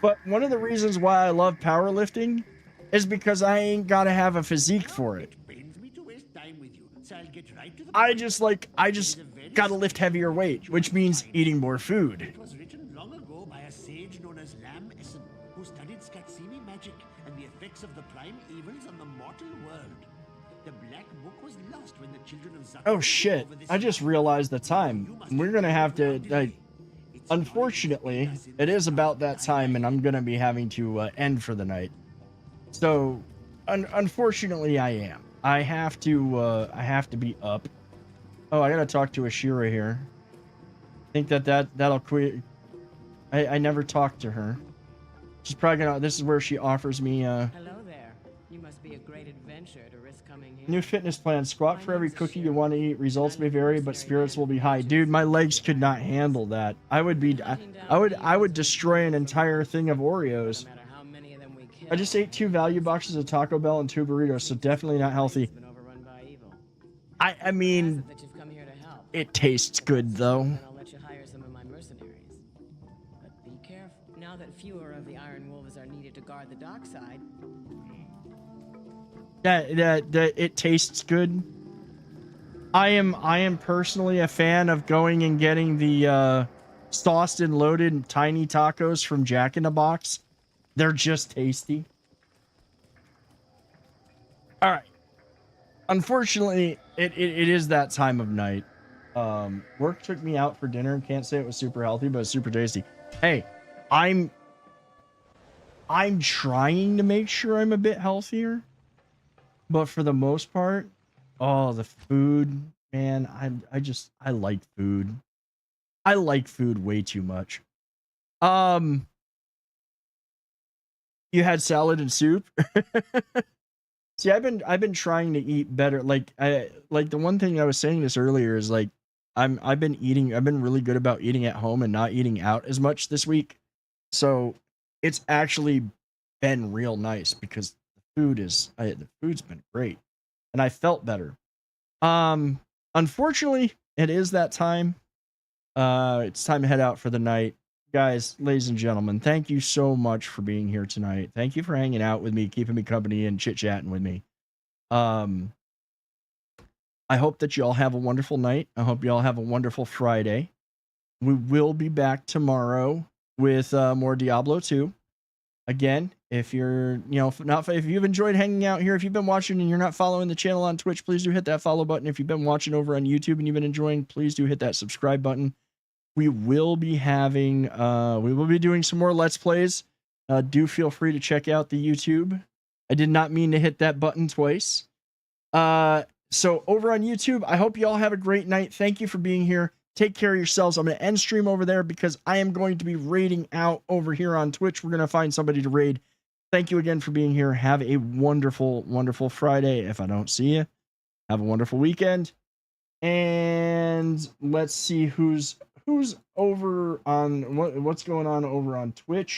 But one of the reasons why I love powerlifting is because I ain't got to have a physique for it. I just got to lift heavier weight, which means eating more food. It was written long ago by a sage known as Lam Essen, who studied Skatsimi magic and the effects of the prime evils on the mortal world. The Black Book was lost when the children of Zaka. Oh shit, I just realized the time. We're gonna have to, like, unfortunately, it is about that time and I'm gonna be having to end for the night. So, unfortunately I am. I have to be up. Oh, I gotta talk to Ashira here. I think that'll quit. I never talked to her. She's probably gonna, this is where she offers me Hello there. You must be a great adventure to risk coming here. new fitness plan. Squat for every cookie you want to eat. Results may vary, but spirits will be high. Dude, my legs could not handle that. I would destroy an entire thing of Oreos. I just ate 2 value boxes of Taco Bell and 2 burritos, so definitely not healthy. I mean, it tastes good though. I'll let you hire some of my mercenaries. But be careful. Now that fewer of the Iron Wolves are needed to guard the dockside. That it tastes good. I am personally a fan of going and getting the sauced and loaded tiny tacos from Jack in the Box. They're just tasty. All right. Unfortunately, it is that time of night. Work took me out for dinner. Can't say it was super healthy, but it's super tasty. Hey, I'm trying to make sure I'm a bit healthier, but for the most part, oh, the food, man, I like food. I like food way too much. You had salad and soup? See, I've been trying to eat better. Like the one thing I was saying this earlier is, like, I've been really good about eating at home and not eating out as much this week. So it's actually been real nice because the food's been great and I felt better. Unfortunately, it is that time. It's time to head out for the night. Guys, ladies and gentlemen, thank you so much for being here tonight. Thank you for hanging out with me, keeping me company, and chit-chatting with me. I hope that you all have a wonderful night. I hope you all have a wonderful Friday. We will be back tomorrow with more Diablo 2. Again, if you're, if you've enjoyed hanging out here, if you've been watching and you're not following the channel on Twitch, please do hit that follow button. If you've been watching over on YouTube and you've been enjoying, please do hit that subscribe button. We will be having, we will be doing some more Let's Plays. Do feel free to check out the YouTube. I did not mean to hit that button twice. So over on YouTube, I hope you all have a great night. Thank you for being here. Take care of yourselves. I'm going to end stream over there because I am going to be raiding out over here on Twitch. We're going to find somebody to raid. Thank you again for being here. Have a wonderful, wonderful Friday. If I don't see you, have a wonderful weekend. And let's see who's over on what's going on over on Twitch.